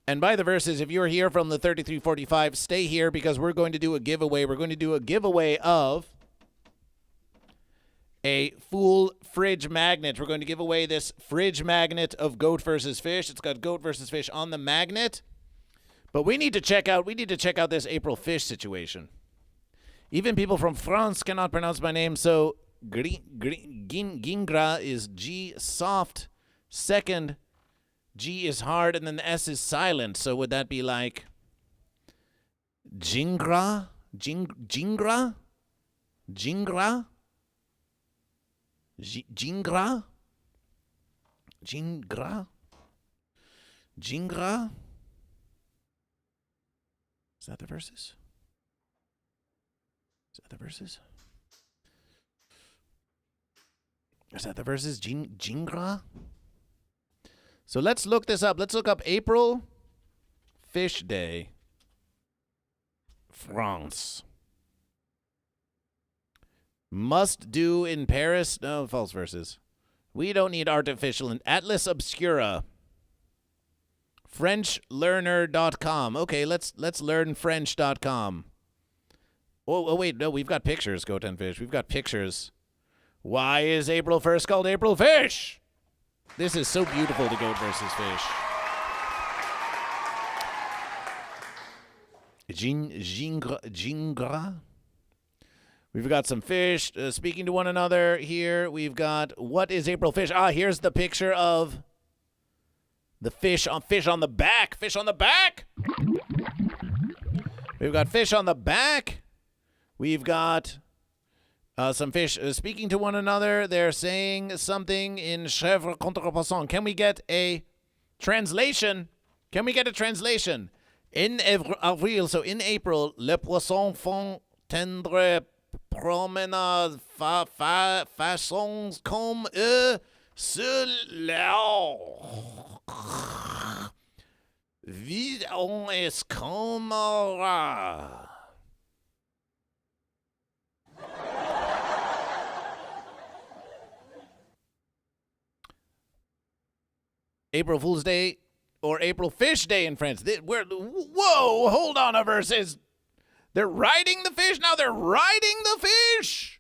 and by the verses, if you're here from the 3345, stay here because we're going to do a giveaway. We're going to do a giveaway of a full fridge magnet. We're going to give away this fridge magnet of Goat versus Fish. It's got Goat versus Fish on the magnet. But we need to check out this April Fish situation. Even people from France cannot pronounce my name, so Gingra is G soft, second G is hard, and then the S is silent. So would that be like Jingra? Jingra? Jingra? Jingra? Jingra? Jingra? Is that the verses? Is that the verses? Jingra? So let's look this up. Let's look up April Fish Day. France. Must do in Paris. No, false verses. We don't need artificial. Atlas Obscura. FrenchLearner.com. Okay, let's learn French.com. Oh, wait, no, we've got pictures, Goat and Fish. We've got pictures. Why is April 1st called April Fish? This is so beautiful, the Goat versus Fish. Jingra. We've got some fish speaking to one another here. We've got, what is April Fish? Here's the picture of the fish on the back. Fish on the back. We've got fish on the back. We've got some fish speaking to one another. They're saying something in chèvre contrepoisson. Can we get a translation? In avril, so in April, les poissons font tendre promenade façons comme eux sur leur vie en escamara. April Fool's Day or April Fish Day in France. Whoa, hold on a versus. They're riding the fish? Now they're riding the fish?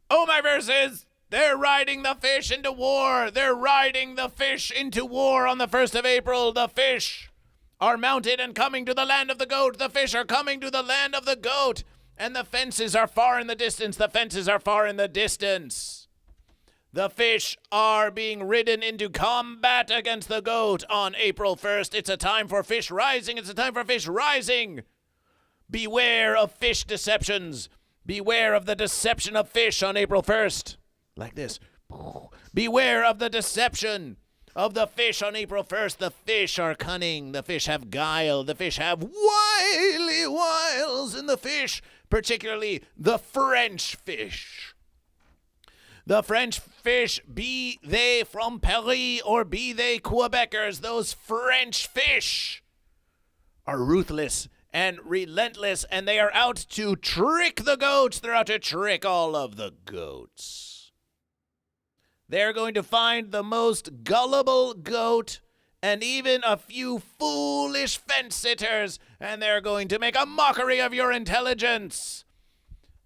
Oh, my verses. They're riding the fish into war. They're riding the fish into war on the 1st of April. The fish are mounted and coming to the land of the goat. The fish are coming to the land of the goat. And the fences are far in the distance. The fences are far in the distance. The fish are being ridden into combat against the goat on April 1st. It's a time for fish rising. It's a time for fish rising. Beware of fish deceptions. Beware of the deception of fish on April 1st. Like this. Beware of the deception of the fish on April 1st. The fish are cunning. The fish have guile. The fish have wily wiles in the fish, particularly the French fish. The French fish, be they from Paris or be they Quebecers, those French fish are ruthless and relentless, and they are out to trick the goats. They're out to trick all of the goats. They're going to find the most gullible goat and even a few foolish fence-sitters, and they're going to make a mockery of your intelligence.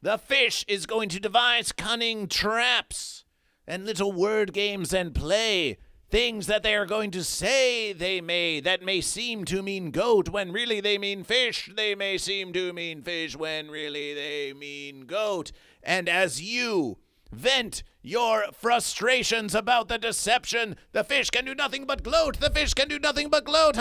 The fish is going to devise cunning traps and little word games and play things that they are going to say that may seem to mean goat when really they mean fish. They may seem to mean fish when really they mean goat. And as you vent your frustrations about the deception, the fish can do nothing but gloat. The fish can do nothing but gloat.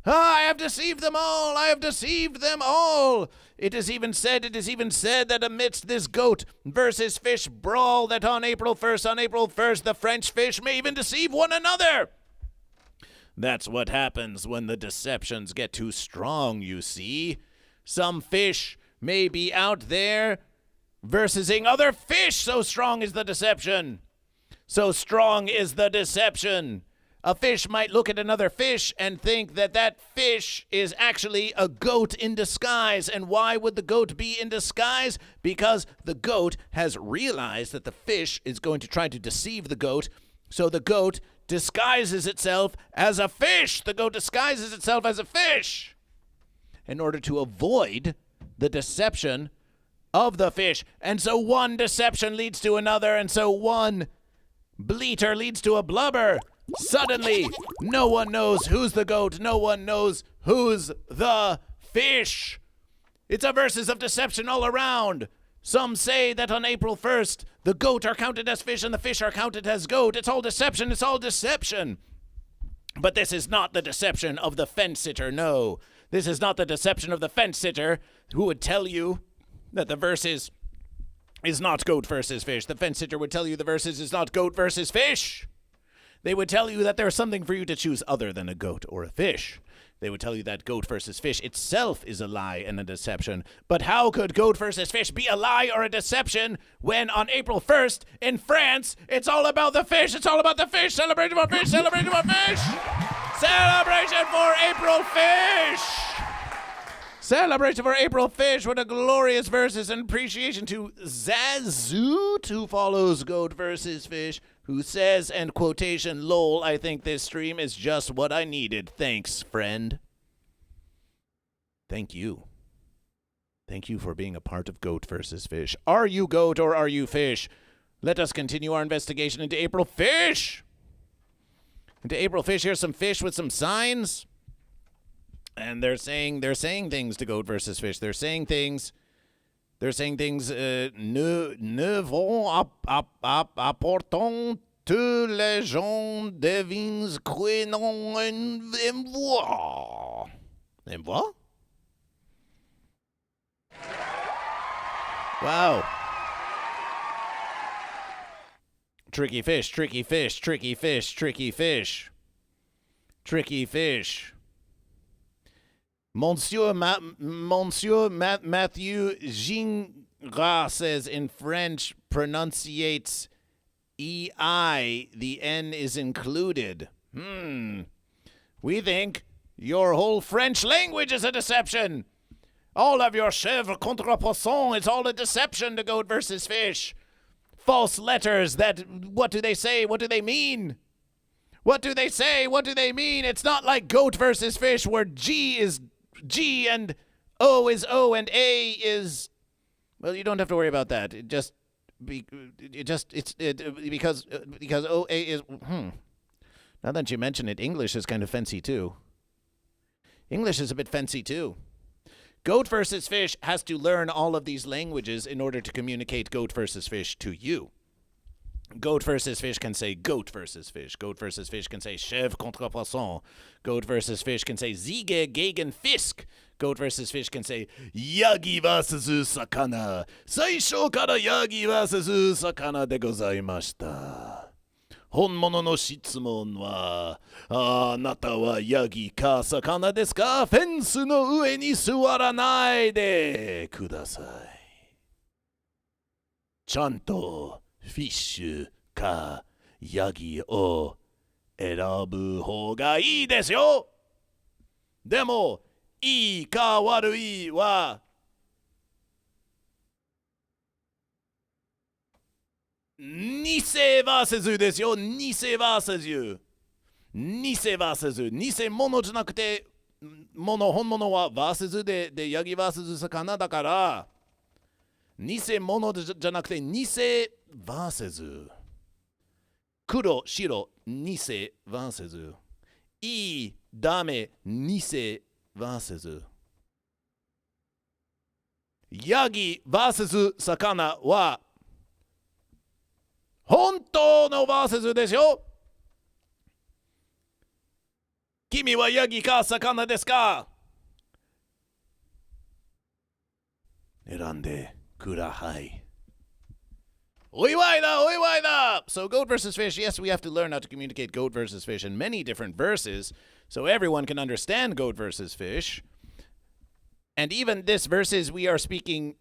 I have deceived them all. I have deceived them all. It is even said that amidst this goat versus fish brawl that on April 1st, the French fish may even deceive one another. That's what happens when the deceptions get too strong, you see. Some fish may be out there versusing other fish, so strong is the deception. So strong is the deception. A fish might look at another fish and think that that fish is actually a goat in disguise. And why would the goat be in disguise? Because the goat has realized that the fish is going to try to deceive the goat. So the goat disguises itself as a fish. The goat disguises itself as a fish in order to avoid the deception of the fish. And so one deception leads to another. And so one bleater leads to a blubber. Suddenly, no one knows who's the goat. No one knows who's the fish. It's a versus of deception all around. Some say that on April 1st, the goat are counted as fish and the fish are counted as goat. It's all deception. It's all deception. But this is not the deception of the fence-sitter, no. This is not the deception of the fence-sitter who would tell you that the versus is not goat versus fish. The fence-sitter would tell you the versus is not goat versus fish. They would tell you that there's something for you to choose other than a goat or a fish. They would tell you that goat versus fish itself is a lie and a deception. But how could goat versus fish be a lie or a deception when on April 1st in France, it's all about the fish. It's all about the fish. Celebration for fish. Celebration for fish. Celebration for April Fish. Celebration for April Fish with a glorious verses and appreciation to Zazoot, who follows GoatVsFish, who says, and quotation, lol, I think this stream is just what I needed. Thanks, friend. Thank you. Thank you for being a part of GoatVsFish. Are you goat or are you fish? Let us continue our investigation into April Fish. Into April Fish, here's some fish with some signs. And they're saying things to GoatVsFish. They're saying things. Ne vont apportant tous les gens devins croyant en voix. En voix? Wow. Tricky fish, tricky fish, tricky fish, tricky fish. Tricky fish. Monsieur Matthew Gingras says in French pronunciates EI. The N is included. We think your whole French language is a deception. All of your chèvre contre poisson is all a deception to GoatVsFish. False letters that, what do they say? What do they mean? What do they say? What do they mean? It's not like GoatVsFish where G is G and O is O and A is, well, you don't have to worry about that. Because O A is. Now that you mention it, English is kind of fancy too. English is a bit fancy too. GoatVsFish has to learn all of these languages in order to communicate GoatVsFish to you. GoatVsFish can say goat versus fish. GoatVsFish can say chèvre contre poisson. GoatVsFish can say Ziege gegen Fisk. GoatVsFish can say Yagi versus Sakana. Saisho kara Yagi versus Sakana de gozaimashita. Honmono no shitsumon wa, anata wa Yagi ka Sakana desu ka? Fensu no ue ni suwaranai de kudasai. Chanto フィッシュかヤギを選ぶ方がいいですよ。でもいいか悪いは偽バーセズですよ。偽バーセズ。偽バーセズ。偽物じゃなくて本物はバーセズでヤギバーセズ魚だから偽物じゃなくて偽バーセズ。黒、白、偽バーセズ。いい、ダメ、偽バーセズ。ヤギバーセズ魚は本当のバーセズですよ。君はヤギか魚ですか？選んでください。Oiwaida, oiwaida! So GoatVsFish, yes, we have to learn how to communicate GoatVsFish in many different verses so everyone can understand GoatVsFish. And even this verses we are speaking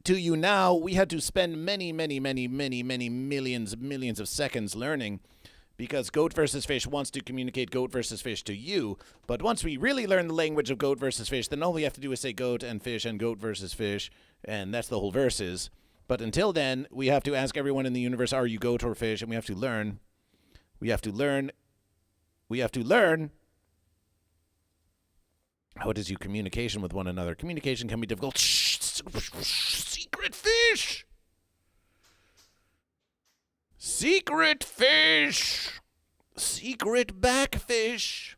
to you now, we had to spend many millions of seconds learning because GoatVsFish wants to communicate GoatVsFish to you. But once we really learn the language of GoatVsFish, then all we have to do is say goat and GoatVsFish, and that's the whole verses. But until then, we have to ask everyone in the universe, are you goat or fish? And we have to learn. How it is you communication with one another. Communication can be difficult. Secret fish! Secret fish! Secret backfish!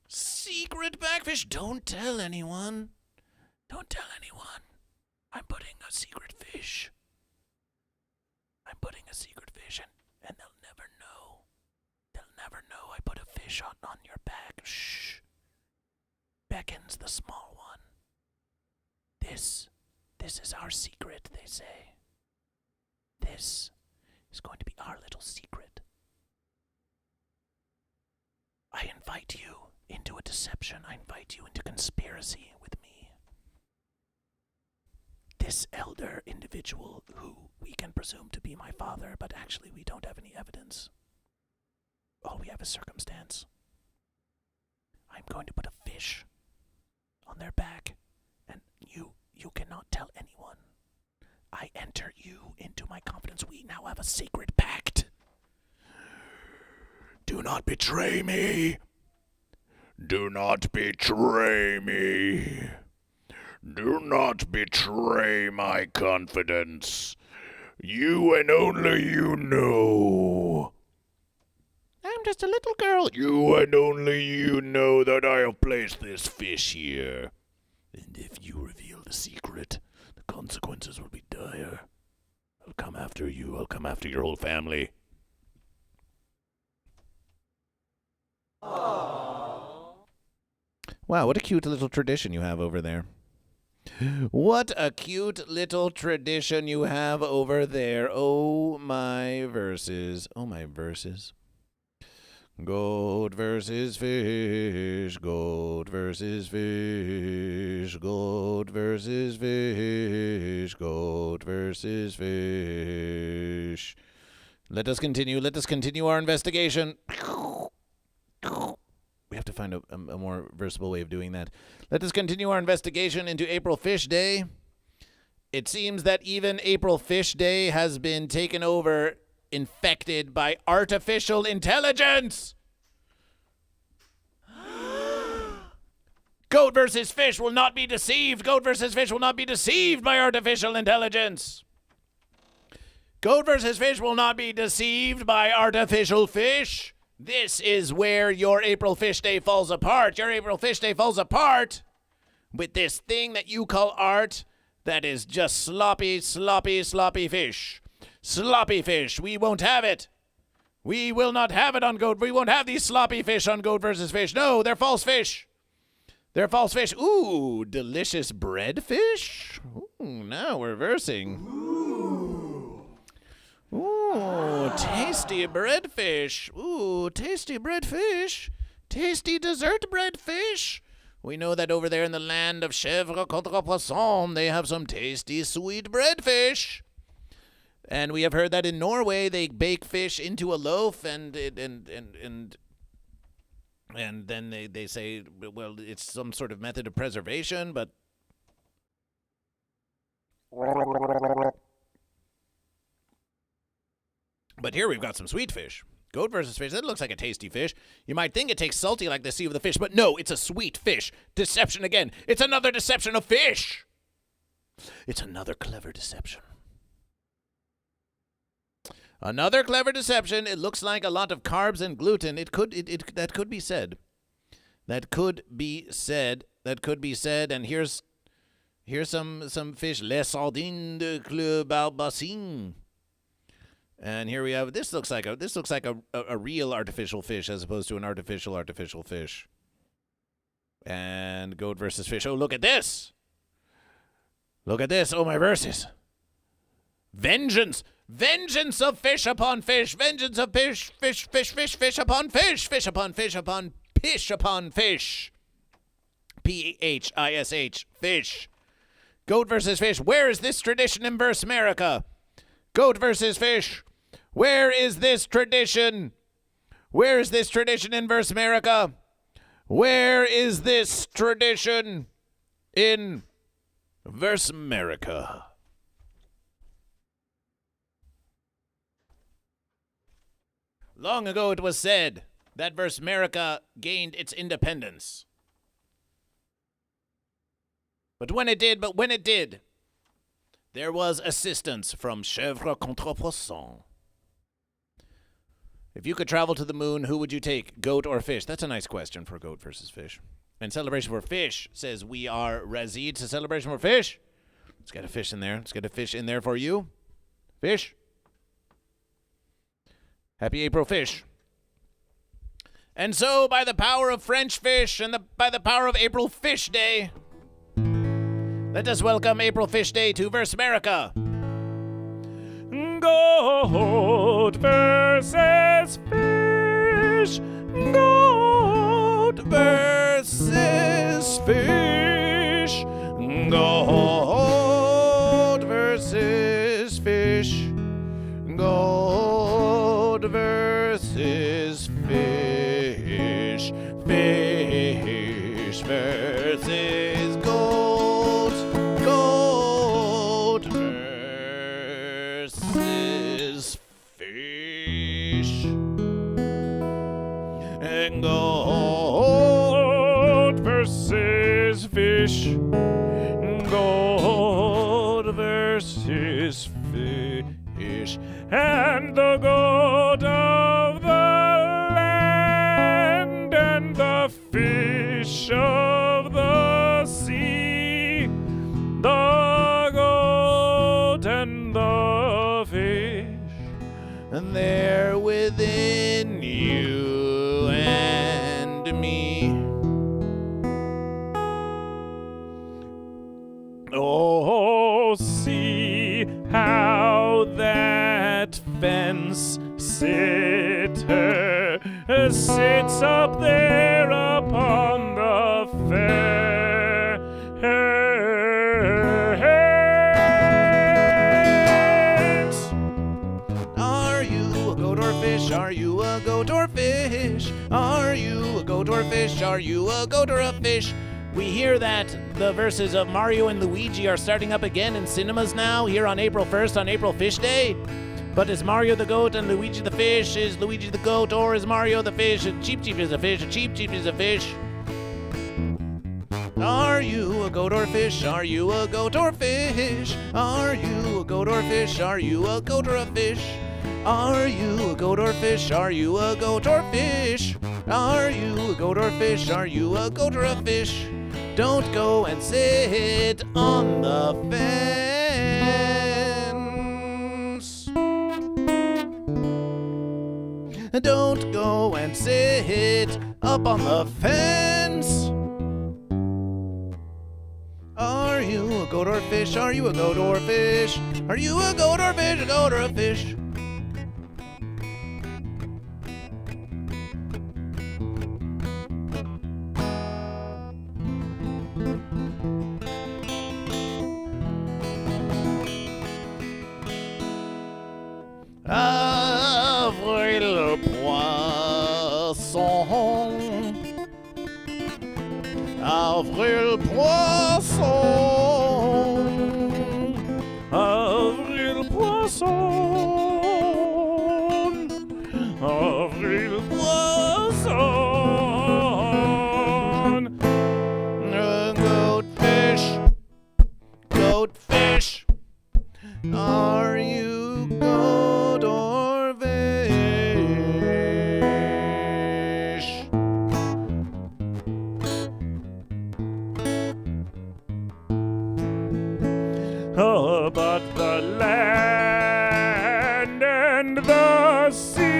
Secret backfish! Don't tell anyone. Don't tell anyone. I'm putting a secret fish. I'm putting a secret fish and they'll never know. They'll never know I put a fish on your back. Shh. Beckons the small one. This is our secret, they say. This is going to be our little secret. I invite you into a deception. I invite you into conspiracy with me. This elder individual who we can presume to be my father, but actually we don't have any evidence. All we have is circumstance. I'm going to put a fish on their back, and you cannot tell anyone. I enter you into my confidence. We now have a sacred pact. Do not betray me. Do not betray me. Do not betray my confidence. You and only you know. I'm just a little girl. You and only you know that I have placed this fish here. And if you reveal the secret, the consequences will be dire. I'll come after you. I'll come after your whole family. Aww. Wow, what a cute little tradition you have over there. What a cute little tradition you have over there. Oh, my verses. Oh, my verses. Goat versus fish. Goat versus fish. Goat versus fish. Goat versus fish. Let us continue our investigation. We have to find a more versatile way of doing that. Let us continue our investigation into April Fish Day. It seems that even April Fish Day has been taken over, infected by artificial intelligence. Goat versus fish will not be deceived. Goat versus fish will not be deceived by artificial intelligence. Goat versus fish will not be deceived by artificial fish. This is where your April Fish Day falls apart. Your April Fish Day falls apart with this thing that you call art that is just sloppy, sloppy, sloppy fish. Sloppy fish. We won't have it. We will not have it on Goat. We won't have these sloppy fish on Goat versus Fish. No, they're false fish. They're false fish. Ooh, delicious bread fish. Ooh, now we're versing. Ooh, tasty bread fish. Ooh, tasty bread fish. Tasty dessert bread fish. We know that over there in the land of chèvre contre poisson, they have some tasty sweet bread fish. And we have heard that in Norway they bake fish into a loaf and then they say, well, it's some sort of method of preservation, but here we've got some sweet fish. Goat versus fish. That looks like a tasty fish. You might think it tastes salty like the sea of the fish, but no, it's a sweet fish. Deception again. It's another deception of fish. It's another clever deception. Another clever deception. It looks like a lot of carbs and gluten. That could be said. That could be said. That could be said. And here's some fish. Les sardines de Club Albacin. And here we have, this looks like a real artificial fish as opposed to an artificial fish. And goat versus fish. Oh, look at this. Look at this. Oh, my verses. Vengeance. Vengeance of fish upon fish. Vengeance of fish upon fish. Fish upon fish upon fish upon fish. P-H-I-S-H. Fish. Goat versus fish. Where is this tradition in verse America? Goat versus fish. Where is this tradition? Where is this tradition in verse America? Where is this tradition in verse America? Long ago it was said that verse America gained its independence. But when it did, there was assistance from chèvre contre poisson. If you could travel to the moon, who would you take, goat or fish? That's a nice question for goat versus fish. And Celebration for Fish says, we are Razid to Celebration for Fish. Let's get a fish in there. Let's get a fish in there for you. Fish. Happy April Fish. And so, by the power of French fish and by the power of April Fish Day, let us welcome April Fish Day to Verse America. Goat versus fish. Goat versus fish. Goat versus fish. Goat versus fish. Fish versus fish. Goat versus fish. And the goat of the land and the fish of the sea. The goat and the fish. And they're within you and me. Oh, see how that fence sitter sits up there upon the fence. Are you a goat or fish? Are you a goat or fish? Are you a goat or fish? Are you a goat or a fish? We hear that the verses of Mario and Luigi are starting up again in cinemas now, here on April 1st, on April Fish Day. But is Mario the goat and Luigi the fish? Is Luigi the goat, or is Mario the fish? A Cheep Cheep is a fish, a Cheep Cheep is a fish. Are you a goat or fish? Are you a goat or fish? Are you a goat or fish? Are you a goat or a fish? Are you a goat or fish? Are you a goat or fish? Are you a goat or fish? Are you a goat or a fish? Don't go and sit on the fence. Don't go and sit up on the fence. Are you a goat or a fish? Are you a goat or a fish? Are you a goat or a fish? A goat or a fish? Avril le poisson. Avril poisson. Avril poisson. Avril poisson. Goatfish. Goatfish. Are you goat or fish? Oh, but the land and the sea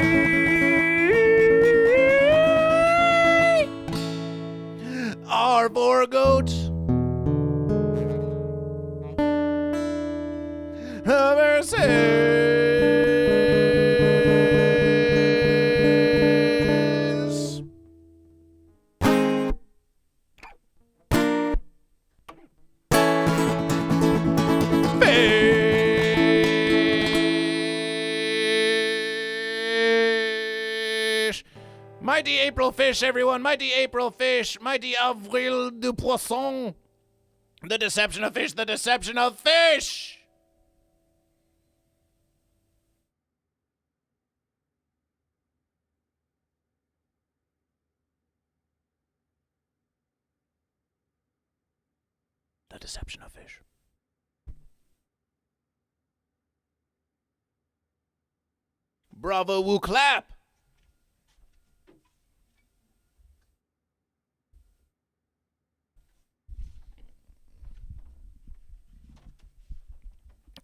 are for goats. Versus fish. Mighty April fish, everyone. Mighty April fish. Mighty Avril du Poisson. The deception of fish. The deception of fish. The deception of fish. Bravo, woo, clap.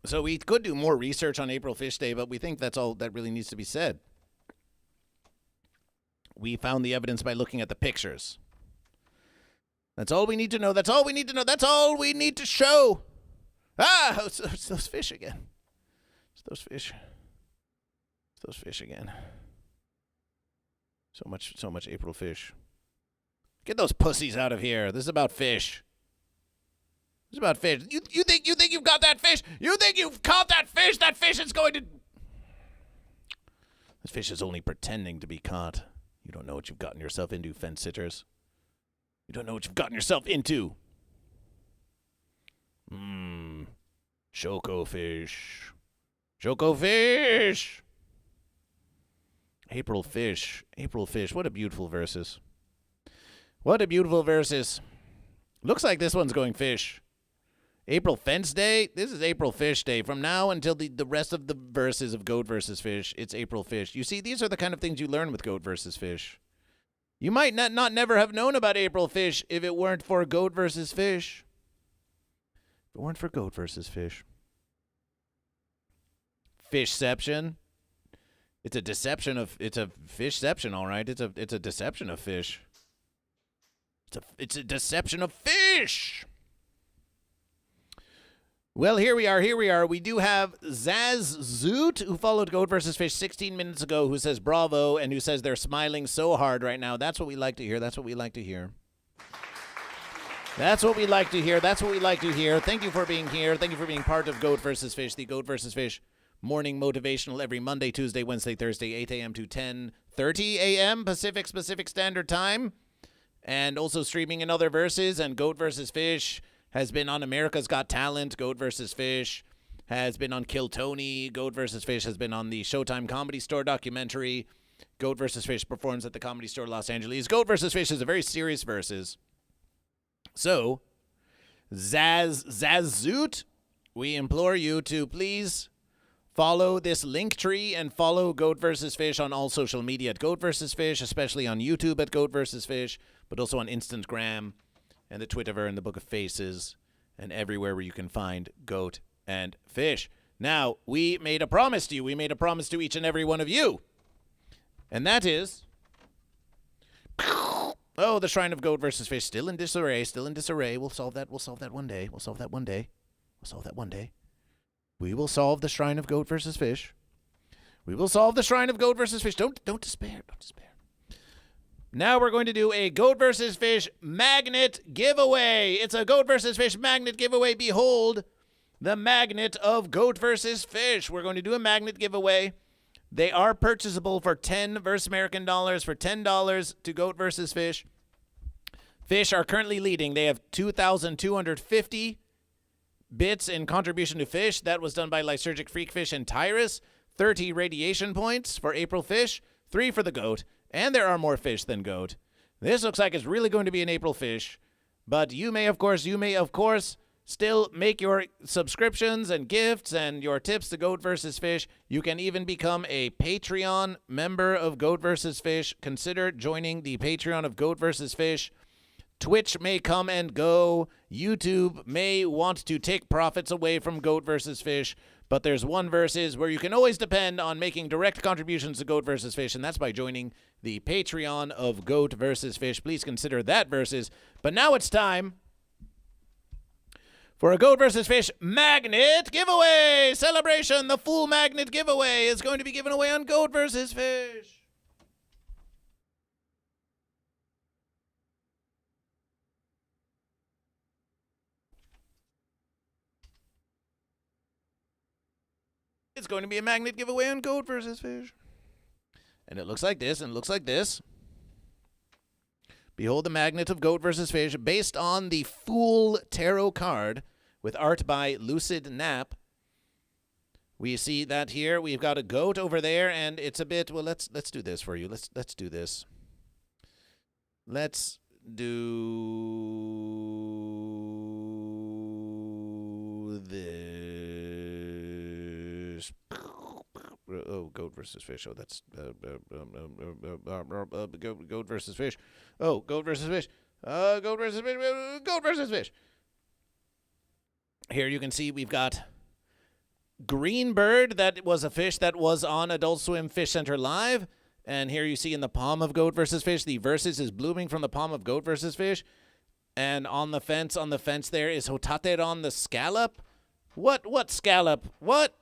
So we could do more research on April Fish Day, but we think that's all that really needs to be said. We found the evidence by looking at the pictures. That's all we need to know. That's all we need to know. That's all we need to show. Ah, it's those fish again. It's those fish. It's those fish again. So much April fish. Get those pussies out of here. This is about fish. This is about fish. You think you've got that fish? You think you've caught that fish? That fish is going to... This fish is only pretending to be caught. You don't know what you've gotten yourself into, fence sitters. You don't know what you've gotten yourself into. Choco fish. Choco fish. April fish. April fish. What a beautiful verses. What a beautiful verses. Looks like this one's going fish. April Fence Day? This is April Fish Day. From now until the rest of the verses of Goat vs. Fish, it's April Fish. You see, these are the kind of things you learn with Goat vs. Fish. You might not never have known about April Fish if it weren't for Goat vs. Fish. If it weren't for Goat vs. Fish. Fishception. It's a fishception, all right. It's a deception of fish. It's a deception of fish. Well, here we are. We do have Zaz Zoot, who followed Goat vs. Fish 16 minutes ago, who says bravo, and who says they're smiling so hard right now. That's what we like to hear. That's what we like to hear. Thank you for being here. Thank you for being part of Goat vs. Fish, the Goat vs. Fish morning motivational every Monday, Tuesday, Wednesday, Thursday, 8 a.m. to 10:30 a.m. Pacific Standard Time. And also streaming in other verses. And Goat vs. Fish has been on America's Got Talent. Goat vs. Fish has been on Kill Tony. Goat vs. Fish has been on the Showtime Comedy Store Documentary. Goat vs. Fish performs at the Comedy Store Los Angeles. Goat vs. Fish is a very serious versus. So, Zazoot, we implore you to please follow this link tree and follow Goat vs. Fish on all social media at Goat vs. Fish, especially on YouTube at Goat vs. Fish, but also on Instagram and the Twitterver and the Book of Faces and everywhere where you can find Goat and Fish. Now, we made a promise to you. We made a promise to each and every one of you. And that is... Oh, the Shrine of Goat vs. Fish, still in disarray. We'll solve that one day. We will solve the Shrine of Goat vs. Fish. Don't despair. Now we're going to do a Goat vs. Fish magnet giveaway. It's a Goat vs. Fish magnet giveaway. Behold, the magnet of Goat vs. Fish. We're going to do a magnet giveaway. They are purchasable for 10 versus American dollars. For $10 to Goat vs. Fish. Fish are currently leading. They have 2,250 bits in contribution to Fish. That was done by Lysergic Freakfish and Tyrus. 30 radiation points for April Fish. 3 for the Goat. And there are more fish than Goat. This looks like it's really going to be an April Fish. But you may, of course, still make your subscriptions and gifts and your tips to Goat vs. Fish. You can even become a Patreon member of Goat vs. Fish. Consider joining the Patreon of Goat vs. Fish. Twitch may come and go. YouTube may want to take profits away from Goat vs. Fish. But there's one versus where you can always depend on making direct contributions to Goat vs. Fish, and that's by joining the Patreon of Goat vs. Fish. Please consider that versus. But now it's time for a Goat vs. Fish magnet giveaway celebration. The full magnet giveaway is going to be given away on Goat vs. Fish. It's going to be a magnet giveaway on Goat vs. Fish. And it looks like this, and it looks like this. Behold the magnet of Goat vs. Fish, based on the Fool Tarot card, with art by Lucid Nap. We see that here. We've got a goat over there, and it's a bit... Well, let's do this for you. Let's do this. Let's do this. Oh, Goat vs. Fish. Oh, that's Goat vs. Fish. Oh, Goat vs. Fish. Goat vs. Fish. Goat vs. Fish. Here you can see we've got Green Bird. That was a fish that was on Adult Swim Fish Center Live. And here you see in the palm of Goat vs. Fish, the versus is blooming from the palm of Goat vs. Fish. And on the fence there is Hotateron the scallop. What scallop? What?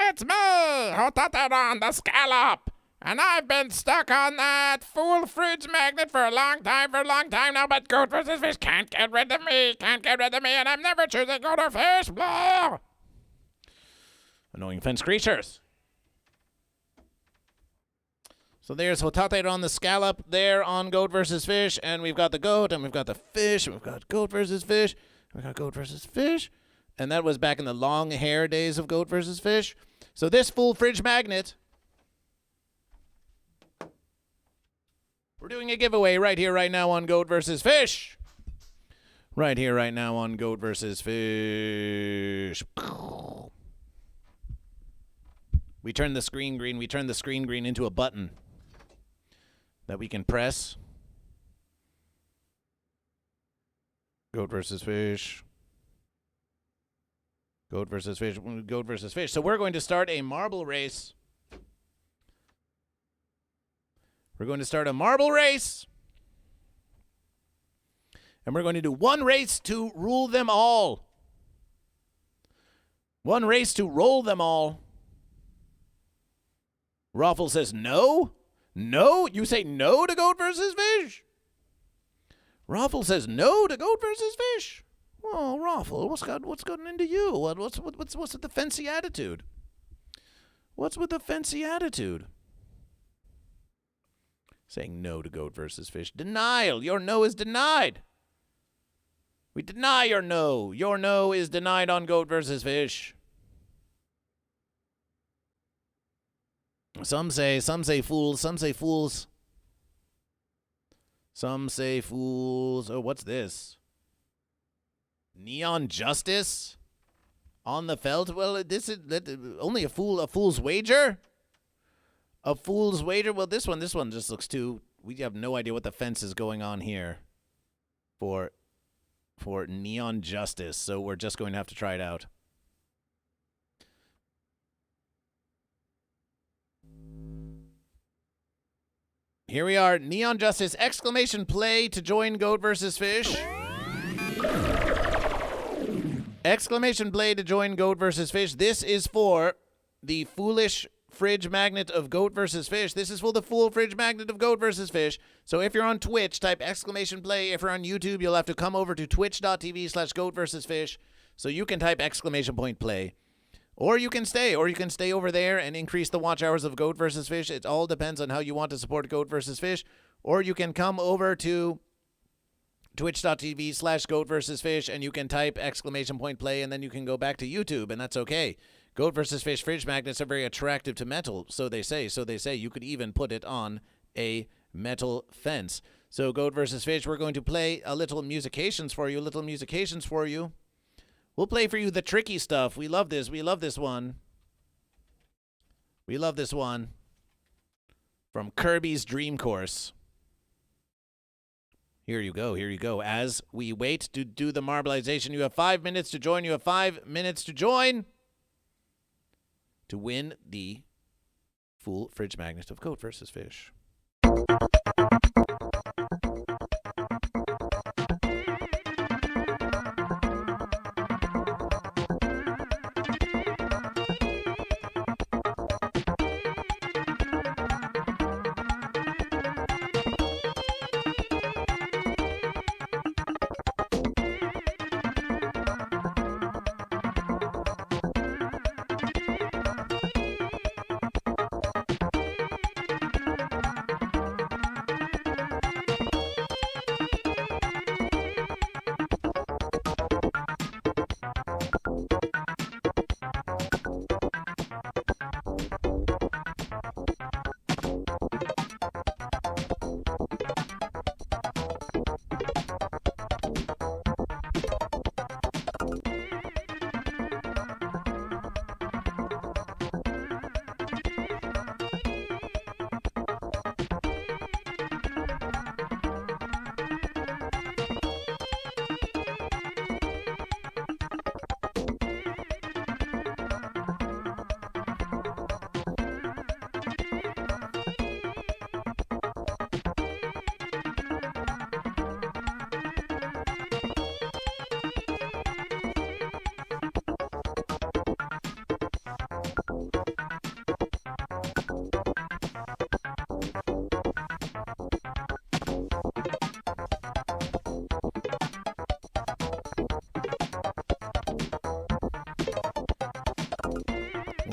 It's me, Hotateron the scallop. And I've been stuck on that fool fridge magnet for a long time now, but Goat vs. Fish can't get rid of me, and I'm never choosing Goat or Fish, blah! Annoying fence creatures. So there's Hotateron the scallop there on Goat vs. Fish, and we've got the goat, and we've got the fish, and we've got Goat vs. Fish, we've got Goat vs. Fish, and that was back in the long hair days of Goat vs. Fish. So this full fridge magnet We're doing a giveaway right here, right now on Goat vs. Fish. Right here, right now on Goat vs. Fish. We turn the screen green. We turn the screen green into a button that we can press. Goat versus fish. Goat versus fish. Goat versus fish. So we're going to start a marble race. We're going to start a marble race. And we're going to do one race to rule them all. One race to roll them all. Raffle says no? No? You say no to Goat versus Fish? Raffle says no to Goat versus Fish. Oh, Raffle, what's gotten into you? What's with the fancy attitude? What's with the fancy attitude? Saying no to Goat versus Fish. Denial. Your no is denied. We deny your no. Your no is denied on Goat versus Fish. Some say fools. Some say fools. Some say fools. Oh, what's this? Neon Justice on the felt. Well, this is only a fool's wager. A fool's wager. Well, this one just looks too. We have no idea what the fence is going on here for Neon Justice. So we're just going to have to try it out. Here we are, Neon Justice, exclamation play to join Goat versus Fish. Exclamation play to join Goat versus Fish. This is for the foolish fridge magnet of Goat versus Fish. This is for the fool fridge magnet of Goat versus Fish. So if you're on Twitch, type exclamation play. If you're on YouTube, you'll have to come over to twitch.tv/Goat versus Fish. So you can type exclamation point play. Or you can stay over there and increase the watch hours of Goat versus Fish. It all depends on how you want to support Goat versus Fish. Or you can come over to twitch.tv/Goat versus Fish and you can type exclamation point play and then you can go back to YouTube and that's okay. Goat versus Fish fridge magnets are very attractive to metal, so they say. You could even put it on a metal fence. So Goat versus Fish, we're going to play a little musications for you. We'll play for you the tricky stuff. We love this. We love this one. From Kirby's Dream Course. Here you go. As we wait to do the marbleization, you have 5 minutes to join. To win the full fridge magnet of Goat versus Fish.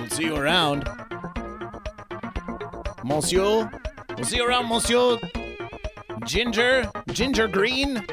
See you around, Monsieur. We'll see you around, Monsieur. Ginger Green.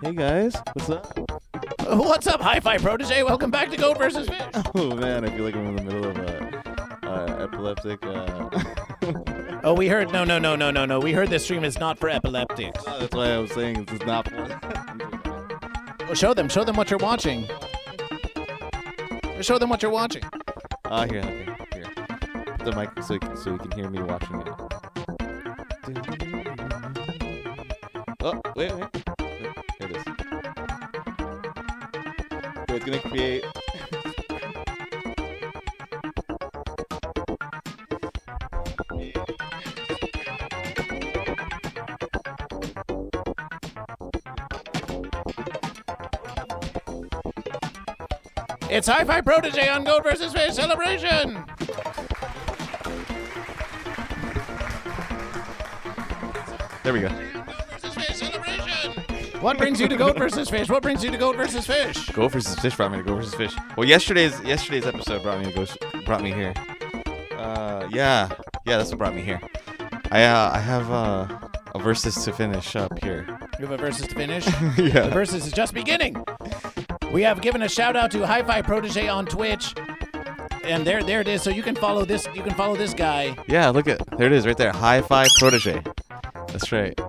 Hey guys, what's up? What's up, Hi-Fi Protege? Welcome back to Goat vs. Fish. Oh man, I feel like I'm in the middle of a epileptic. Oh, we heard. No. We heard this stream is not for epileptics. Oh, that's why I was saying this is not for. Well, show them what you're watching. Show them what you're watching. Here. Put the mic so you can hear me watching it. Oh, wait. Here it is. So it's gonna create. It's Hi-Fi Protege on Goat vs. Fish Celebration. There we go. What brings you to Goat vs. Fish? What brings you to Goat vs. Fish? Goat vs. Fish brought me to Goat vs. Fish. Well, yesterday's episode brought me here. Yeah, that's what brought me here. I have a versus to finish up here. You have a versus to finish? Yeah. The versus is just beginning. We have given a shout out to Hi-Fi Protege on Twitch. And there it is. So you can follow this. You can follow this guy. Yeah, look at there it is right there. Hi-Fi Protege. That's right.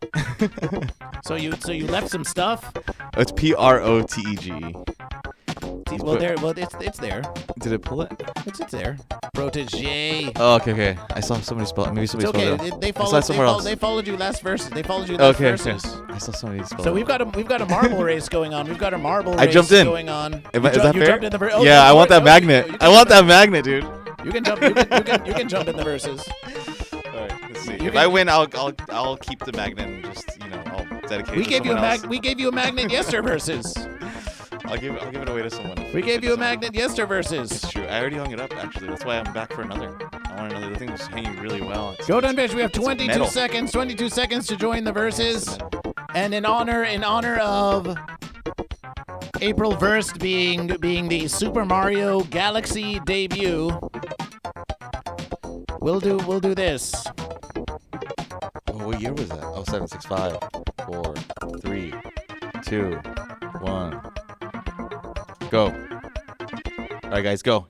So you left some stuff. It's PROTEGE. It's there. Did it pull it? It's there. Protege. Oh, okay. I saw somebody spell it. Maybe somebody It's okay. spelled it. They I saw it somewhere else. They followed you last verses. They followed you last verses. I saw somebody spell So it. we've got a marble race going on. We've got a marble race I jumped in. going on. Is that fair? Jumped in the oh, yeah, I want that no, magnet. you I want that magnet, dude. You can jump. You can jump in the verses. All right, let's see. You If can- I win, I'll keep the magnet and just I'll dedicate We it to gave you someone else. we gave you a magnet yesterday versus. I'll give it away to someone. We gave you a magnet yesterday versus. It's true. I already hung it up actually. That's why I'm back for another. I want another. The thing was hanging really well. Go down, bitch. We have it's 22 metal. seconds. 22 seconds to join the verses. And in honor of April 1st being the Super Mario Galaxy debut, we'll do this. Oh, what year was that? Oh, 7, 6, 5, 4, 3, 2, 1. Go. All right, guys, go.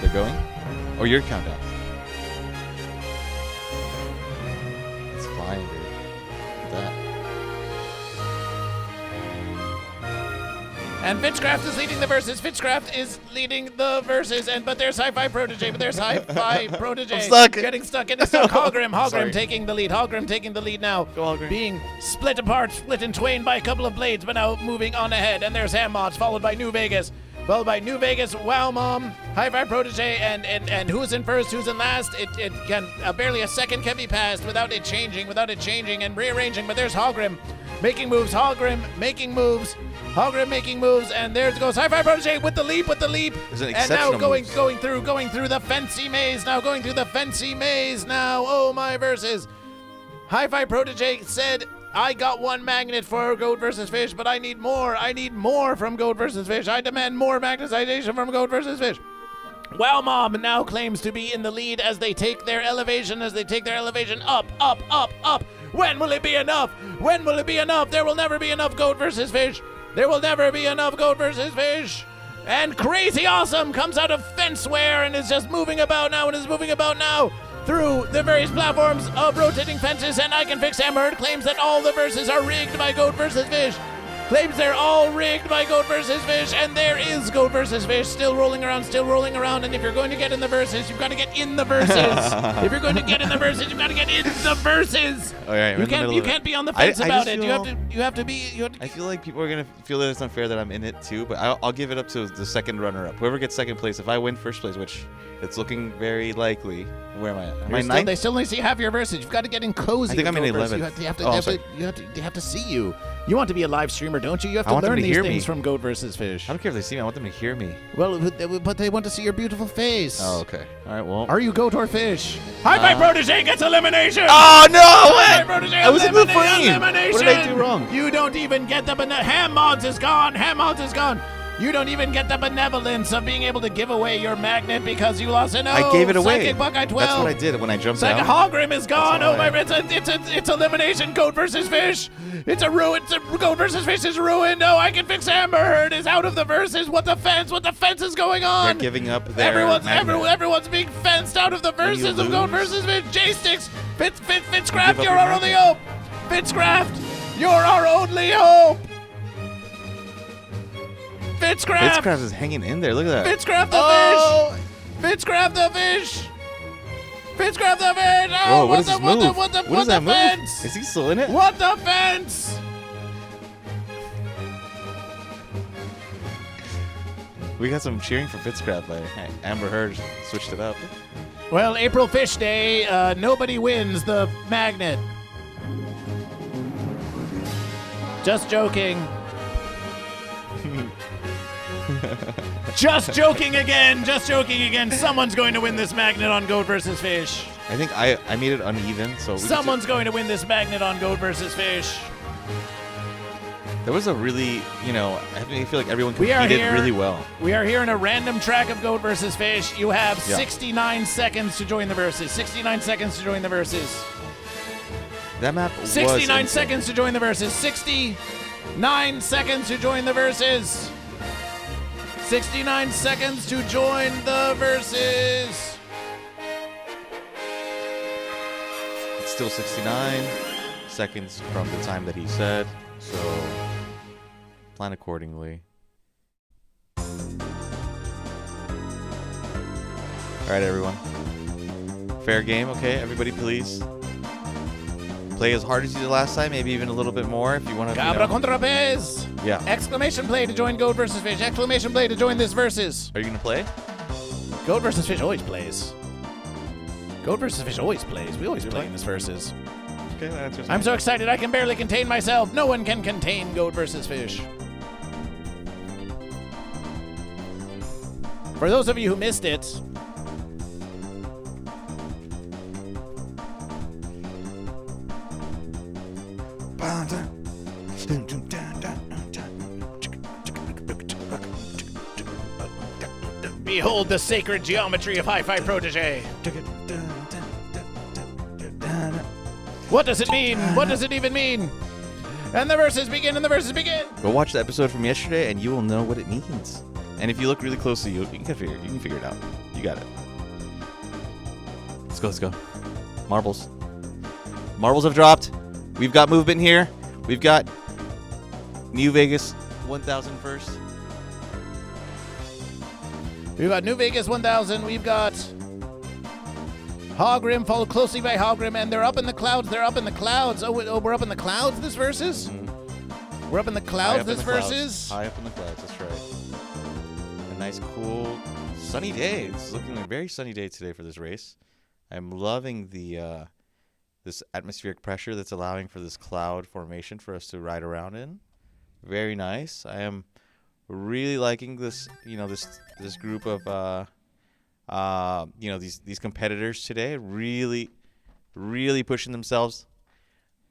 They're going? Or your countdown? It's flying, dude. Look at that. And Fitchcraft is leading the verses. Fitchcraft is leading the verses. But there's Hi-Fi Protege. I'm stuck. Getting stuck. Hogrim Sorry. taking the lead. Hogrim taking the lead now. Go, Hogrim. Being split apart, split in twain by a couple of blades, but now moving on ahead. And there's Hammods, followed by New Vegas. Wow Mom, Hi-Fi Protege, and who's in first, who's in last. It can barely a second can be passed without it changing and rearranging. But there's Hogrim making moves. Hogrim making moves, and there goes Hi-Fi Protege with the leap. There's an And now exceptional going moves. through the fancy maze. Oh my verses. Hi-Fi Protege said, I got one magnet for Goat vs. Fish, but I need more. I need more from Goat vs. Fish. I demand more magnetization from Goat vs. Fish. Wow Mom now claims to be in the lead as they take their elevation up. When will it be enough? There will never be enough Goat vs. Fish. And Crazy Awesome comes out of Fenceware and is just moving about now. Through the various platforms of rotating fences, and I Can Fix Hammered claims that all the verses are rigged by Goat vs. Fish. Claims they're all rigged by Goat vs. Fish, and there is Goat vs. Fish still rolling around, and if you're going to get in the verses, you've got to get in the verses. If you're going to get in the verses, you've got to get in the verses. All right, You can't be on the fence about it. You have to be. I feel like people are gonna feel that it's unfair that I'm in it too, but I'll give it up to the second runner-up. Whoever gets second place, if I win first place, which it's looking very likely. Where am I at? Am I ninth? They still only see half your verses. You've got to get in cozy. I think I'm in with Goat 11th. verses. You have to see you. You want to be a live streamer, don't you? You have I to want them learn to these hear things me. from Goat vs. Fish. I don't care if they see me. I want them to hear me. Well, but they want to see your beautiful face. Oh, okay. All right. Well. Are you goat or fish? Hi-Fi Protege gets elimination. Oh no! Hi-Fi What? Protege I was in the frame. elimination. What did I do wrong? You don't even get the banana. Hammods is gone. You don't even get the benevolence of being able to give away your magnet because you lost it. No, I gave it away. Psychic Buckeye 12. That's what I did when I jumped Psychic down. Hogrim is gone. Oh my! It's elimination. Goat versus fish. It's a ruin. Goat versus fish is ruined. No, I can fix Amber Heard is out of the verses. What the fence? What the fence is going on? They're giving up their magnet. Everyone's being fenced out of the verses of Goat versus fish. J-Sticks. Fitzcraft, up you're your our only hope. Fitzcraft, you're our only hope. Fitzcraft is hanging in there. Look at that. Fitzcraft the fish. Fitzcraft the fish. Fitzcraft the fish. Oh, Whoa, what is this move? What is that move? Fence? Is he still in it? What the fence? We got some cheering for Fitzcraft, but Amber Heard switched it up. Well, April Fish Day, nobody wins the magnet. Just joking. Just joking again. Just joking again. Someone's going to win this magnet on Goat versus Fish. I think I made it uneven, so Someone's going to win this magnet on Goat versus Fish. There was a really, I feel like everyone We are competed here. really well. We are here in a random track of Goat versus Fish. You have 69 seconds to join the verses. 69 seconds to join the verses. That map was 69 insane. seconds to join the verses. 69 seconds to join the verses. 69 seconds to join the verses. It's still 69 seconds from the time that he said, so plan accordingly. All right, everyone. Fair game, okay? Everybody, please. Play as hard as you did last time, maybe even a little bit more if you want to. Cabra contra pez. Yeah. Exclamation play to join Goat versus Fish. Exclamation play to join this versus. Are you going to play? Goat versus Fish always plays. Goat versus Fish always plays. We always play in this versus. Okay, that answers I'm so excited I can barely contain myself. No one can contain Goat versus Fish. For those of you who missed it, behold the sacred geometry of Hi-Fi Protege. What does it mean? What does it even mean? And the verses begin, and the verses begin. Go watch the episode from yesterday, and you will know what it means. And if you look really closely, you can figure it out. You got it. Let's go. Let's go. Marbles. Marbles have dropped. We've got movement here. We've got New Vegas 1000 first. We've got New Vegas 1000. We've got Hogrim, followed closely by Hogrim, and they're up in the clouds. They're up in the clouds. Oh, we're up in the clouds this versus? We're up in the clouds this versus? High up in the clouds, that's right. A nice, cool, sunny day. It's looking like a very sunny day today for this race. I'm loving the this atmospheric pressure that's allowing for this cloud formation for us to ride around in. Very nice. I am really liking this, this group of these competitors today. Really pushing themselves.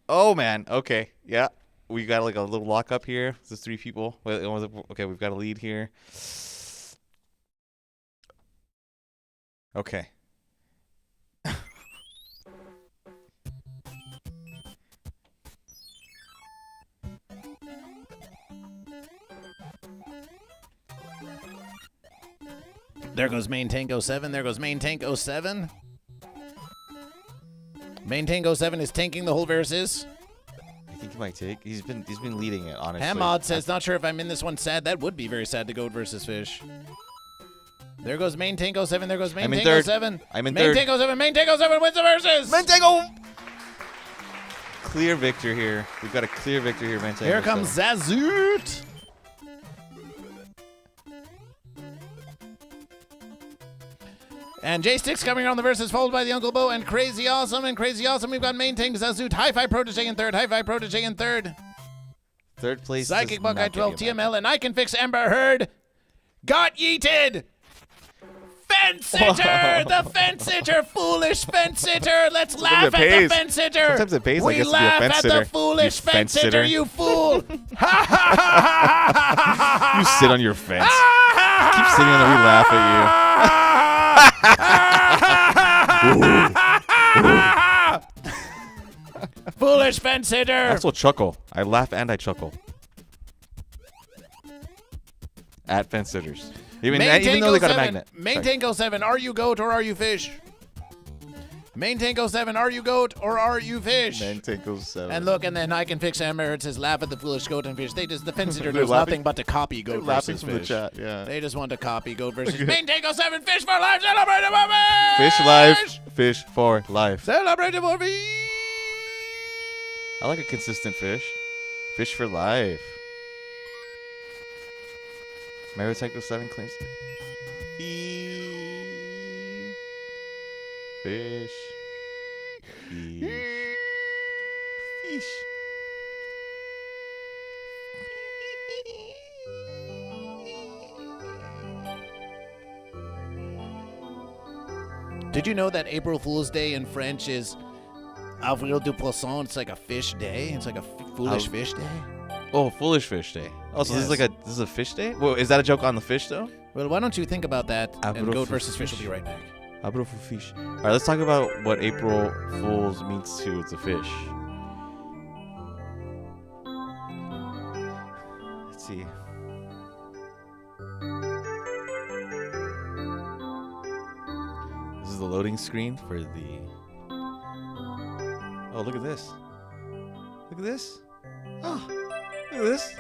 Oh man, okay, yeah, we got like a little lock up here. There's 3 people. Okay, we've got a lead here. Okay. There goes Main Tank 07. There goes Main Tank 07. Main Tank 07 is tanking the whole versus. I think he might take. He's been leading it, honestly. Hamod says, not sure if I'm in this one. Sad. That would be very sad to Goat versus Fish. There goes Main Tank 07. There goes Main Tank 07. I'm in Main third. Tank 07. Main Tank 07 wins the versus. Main Tank Clear victor here. We've got a clear victor here, Main Tank. Here comes Zazoot. And J-Sticks coming around the verses, followed by the Uncle Bo and Crazy Awesome. And Crazy Awesome, we've got Main Tank, Zazoot, Hi-Fi Protege in third, Hi-Fi Protege in third. Third place. Psychic Buckeye 12, TML, and I Can Fix Amber Heard got yeeted. fence sitter! The fence sitter! Foolish fence sitter! Let's laugh at the fence sitter! Sometimes it pays, I We guess, to be a laugh fence at sitter. the foolish You fence fence sitter, sitter. you fool! Ha ha ha ha! You sit on your fence. Keep sitting on there. We laugh at you. Foolish fence I sitter! also chuckle. I laugh and I chuckle. At fence sitters. Even though they got a magnet. Main Sorry. Tank 07, are you goat or are you fish? Main Tank 07, are you goat or are you fish? Man tinkles 7. And look, and then I can fix Amber. It says laugh at the foolish goat and fish. They just the fence sitter They're does laughing- nothing but to copy goat laughing versus from the fish. chat, yeah. They just want to copy goat versus Main Tank 07, fish for life, celebrate it for Fish life. Fish for life. Celebrate it for fish. I like a consistent fish. Fish for life. Maritech 07 claims. Fish. Fish. Fish. Did you know that April Fool's Day in French is Avril du Poisson? It's like a fish day. It's like a foolish fish day. Oh, foolish fish day. Oh, so Yes. this is a fish day? Well, is that a joke on the fish though? Well, why don't you think about that? And Avril goat for versus fish will fish. be right back. April for fish. All right, let's talk about what April Fools means to the fish. Let's see. This is the loading screen for the. Oh, look at this. Look at this. Oh, look at this.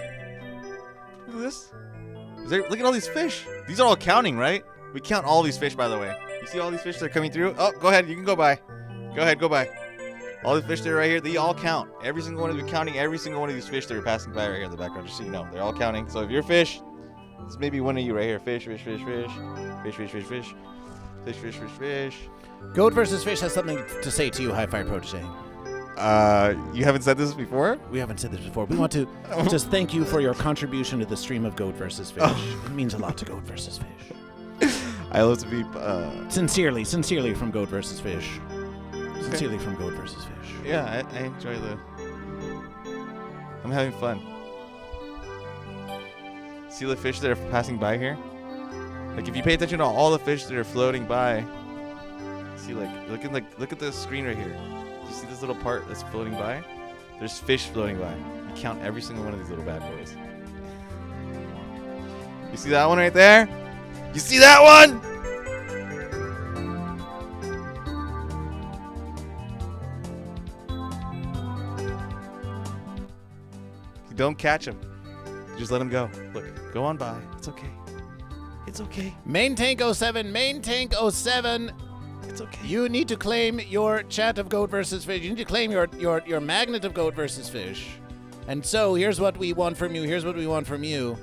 Look at this. Look at all these fish. These are all counting, right? We count all these fish, by the way. You see all these fish that are coming through? Oh, go ahead. You can go by. Go ahead. Go by. All the fish that are right here, they all count. Every single one of you counting every single one of these fish that are passing by right here in the background, just so you know. They're all counting. So if you're a fish, it's maybe one of you right here. Fish, fish, fish, fish. Fish, fish, fish, fish. Fish, fish, fish, fish. Goat versus fish has something to say to you, High Fire Protege. You haven't said this before? We haven't said this before. We want to just thank you for your contribution to the stream of Goat versus Fish. It means a lot to Goat versus Fish. I love to be. Sincerely from Goat versus Fish. Sincerely from Goat versus Fish. Yeah, I enjoy the. I'm having fun. See the fish that are passing by here? Like if you pay attention to all the fish that are floating by, see look at the screen right here. You see this little part that's floating by? There's fish floating by. You count every single one of these little bad boys. You see that one right there? You see that one? You don't catch them. Just let them go. Look, go on by. It's okay. It's okay. Main Tank 07, Main Tank 07. It's okay. You need to claim your chat of Goat versus Fish. You need to claim your magnet of Goat versus Fish. And so here's what we want from you. Here's what we want from you.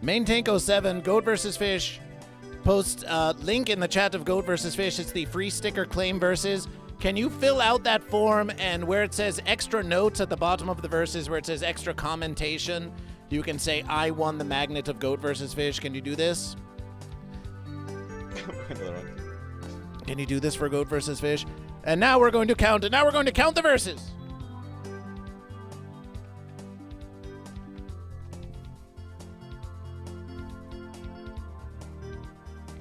Main Tank 07, Goat versus Fish. Post link in the chat of Goat versus Fish. It's the free sticker claim versus. Can you fill out that form, and where it says extra notes at the bottom of the verses, where it says extra commentation, you can say, I won the magnet of Goat versus Fish. Can you do this? Another one. Can you do this for Goat versus Fish? And now we're going to count it. Now we're going to count the verses.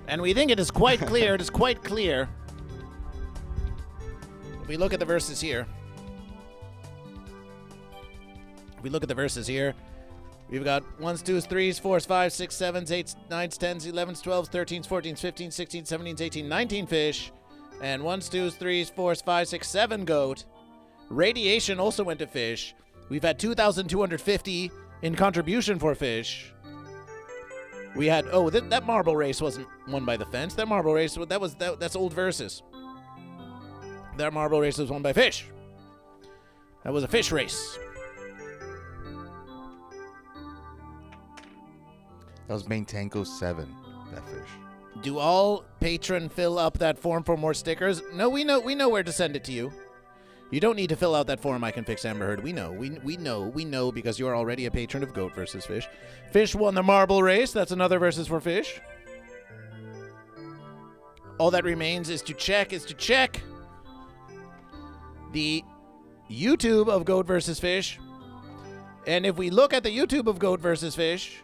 And we think it is quite clear. It is quite clear. If we look at the verses here. If we look at the verses here. We've got 1s, 2s, 3s, 4s, 5s, 6s, 7s, 8s, 9s, 10s, 11s, 12s, 13s, 14s, 15s, 16s, 17s, 18s, 19 fish. And 1s, 2s, 3s, 4s, 5s, 6, 7 goat. Radiation also went to fish. We've had 2,250 in contribution for fish. We had, that marble race wasn't won by the fence. That marble race, that's old versus. That marble race was won by fish. That was a fish race. That was Main Tanko 7, that fish. Do all patron fill up that form for more stickers? No, we know where to send it to you. You don't need to fill out that form, I Can Fix Amber Heard. We know because you are already a patron of Goat versus Fish. Fish won the marble race. That's another versus for Fish. all that remains is to check the YouTube of GoatVsFish. And if we look at the YouTube of GoatVsFish,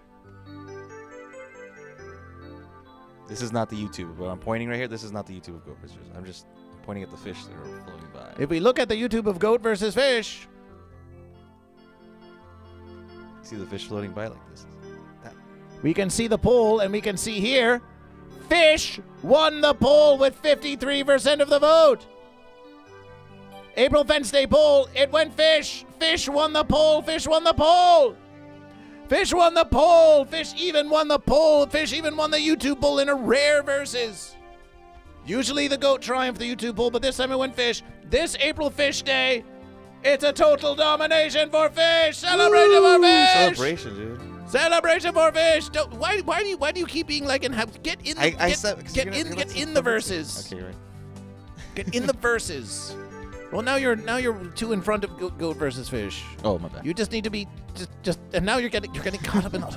This is not the YouTube. But I'm pointing right here. This is not the YouTube of GoatVsFish. I'm just pointing at the fish that are floating by. if we look at the YouTube of GoatVsFish, See the fish floating by like this. we can see the poll, and we can see here, Fish won the poll with 53% of the vote. April Fence Day poll, it went Fish. Fish won the poll. Fish won the poll. Fish won the poll. Fish even won the poll. Fish even won the YouTube poll in a rare versus. Usually the goat triumphed the YouTube poll, but this time it went Fish. This April Fish Day, it's a total domination for Fish. Celebration for Fish. Celebration, dude. Celebration for Fish. Why do you keep being like get in the verses. Okay, right. Get in the verses. Well, now you're two in front of GoatVsFish. Oh, my bad. You just need to be just and now you're getting caught up in all.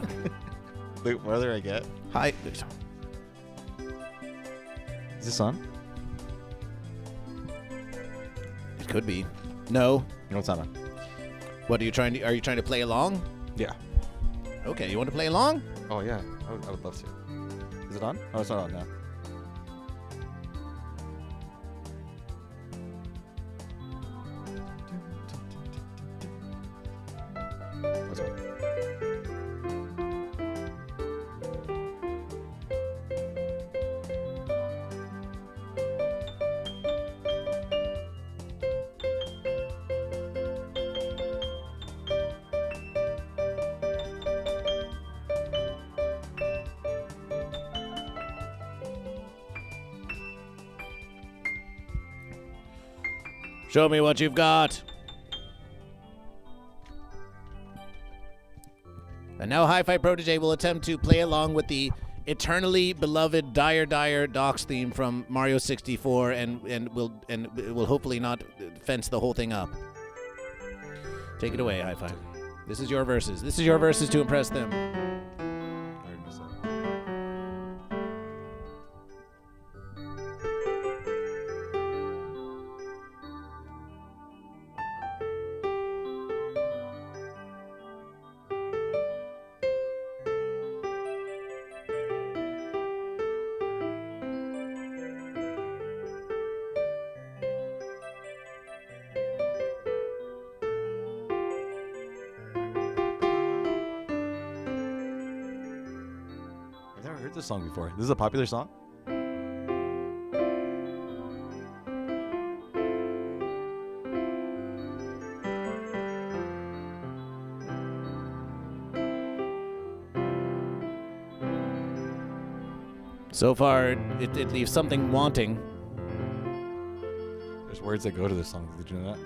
The further I get. Hi. Is this on? It could be. No. No, it's not on. What are you trying to play along? Yeah. Okay, you want to play along? Oh, yeah. I would love to. Is it on? Oh, it's not on now. What's on? Show me what you've got. And now Hi-Fi Protege will attempt to play along with the eternally beloved Dire Dire Docks theme from Mario 64 and will hopefully not fence the whole thing up. Take it away, Hi-Fi. This is your verses. This is your verses to impress them. I've never heard this song before. This is a popular song? So far, it leaves something wanting. There's words that go to this song. Did you know that?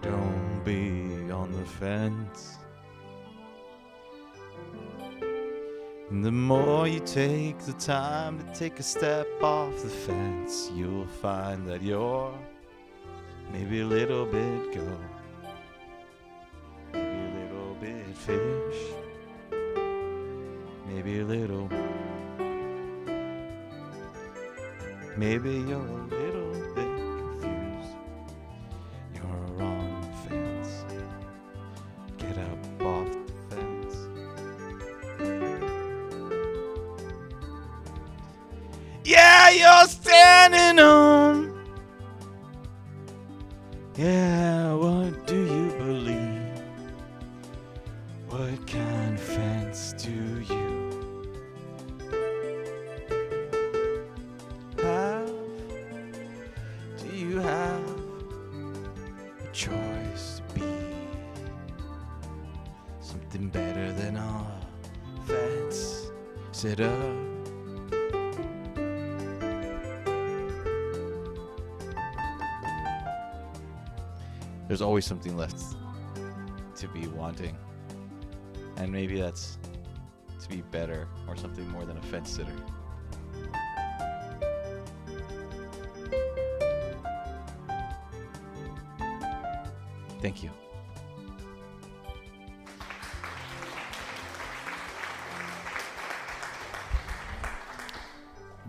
Don't be on the fence. And the more you take the time to take a step off the fence, you'll find that you're maybe a little bit goat, maybe a little bit fish, maybe a little, maybe you're a little bit confused. You're on the fence. Get up off the fence. Yeah, you're standing on. Yeah, what do you believe? What kind of fence do you have? Do you have a choice to be something better than a fence sitter? There's always something left to be wanting. And maybe that's to be better or something more than a fence sitter. Thank you.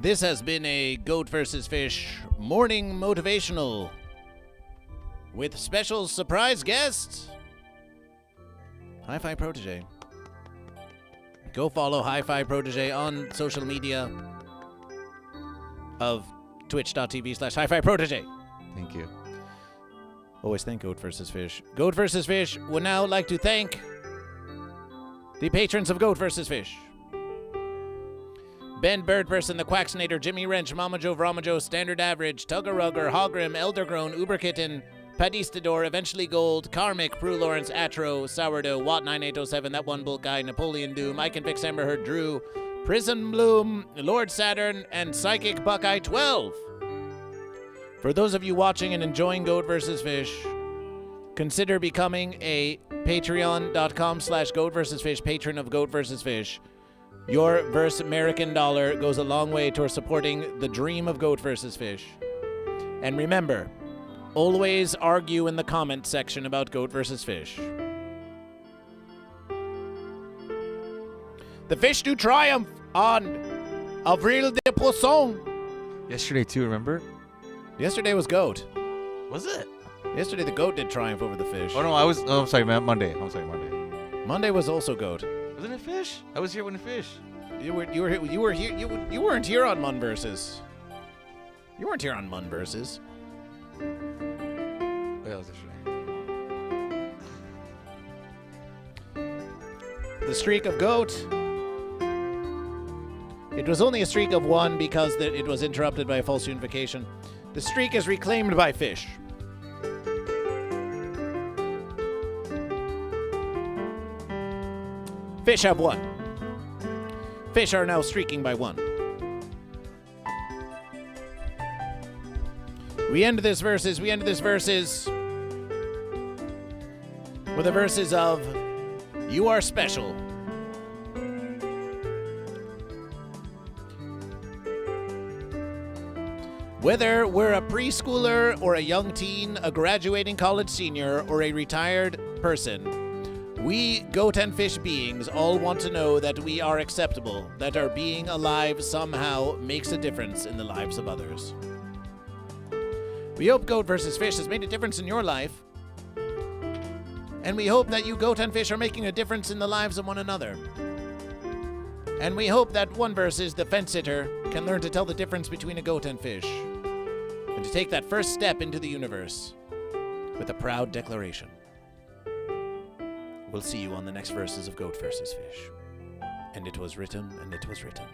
This has been a Goat vs. Fish morning motivational with special surprise guest, Hi-Fi Protege. Go follow Hi-Fi Protege on social media of twitch.tv/Hi-Fi Protege. Thank you. Always thank Goat vs. Fish. Goat vs. Fish would now like to thank the patrons of Goat vs. Fish. Ben Birdperson, The Quacksnator, Jimmy Wrench, Mama Joe, Vrama Joe, Standard Average, Tugger Rugger, Hogrim, Eldergrown, Uber Kitten, Padistador, Eventually Gold, Karmic, Prue Lawrence, Atro, Sourdough, Watt9807, That One Bulk Guy, Napoleon Doom, I Can Fix Amber Heard, Drew, Prison Bloom, Lord Saturn, and Psychic Buckeye 12. For those of you watching and enjoying Goat vs. Fish, consider becoming a patreon.com/Goat vs. Fish patron of Goat vs. Fish. Your verse American dollar goes a long way towards supporting the dream of Goat vs. Fish. And remember, always argue in the comment section about Goat vs. Fish. The fish do triumph on Avril de Poisson. Yesterday too, remember? Yesterday was Goat. Was it? Yesterday the Goat did triumph over the fish. Oh no, I'm sorry, man. Monday. I'm sorry, Monday. Monday was also Goat. Wasn't it fish? I was here when the fish. You weren't here on Mun Versus. You weren't here on Mun Versus. Oh, that was yesterday. The streak of Goat. It was only a streak of one because it was interrupted by a false unification. The streak is reclaimed by Fish. Fish have won. Fish are now streaking by one. We end this verses with the verses of You Are Special. Whether we're a preschooler or a young teen, a graduating college senior, or a retired person, we goat and fish beings all want to know that we are acceptable, that our being alive somehow makes a difference in the lives of others. We hope Goat vs. Fish has made a difference in your life, and we hope that you goat and fish are making a difference in the lives of one another. And we hope that one versus the fence sitter can learn to tell the difference between a goat and fish, and to take that first step into the universe with a proud declaration. We'll see you on the next verses of Goat vs. Fish. And it was written, and it was written.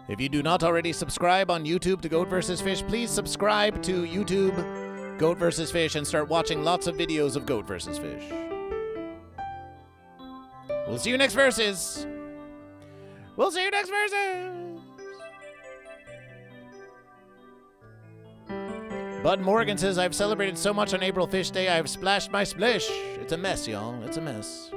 If you do not already subscribe on YouTube to Goat vs. Fish, please subscribe to YouTube Goat vs. Fish and start watching lots of videos of Goat vs. Fish. We'll see you next verses. We'll see you next verses. Bud Morgan says, I've celebrated so much on April Fish Day, I've splashed my splish. It's a mess, y'all. It's a mess.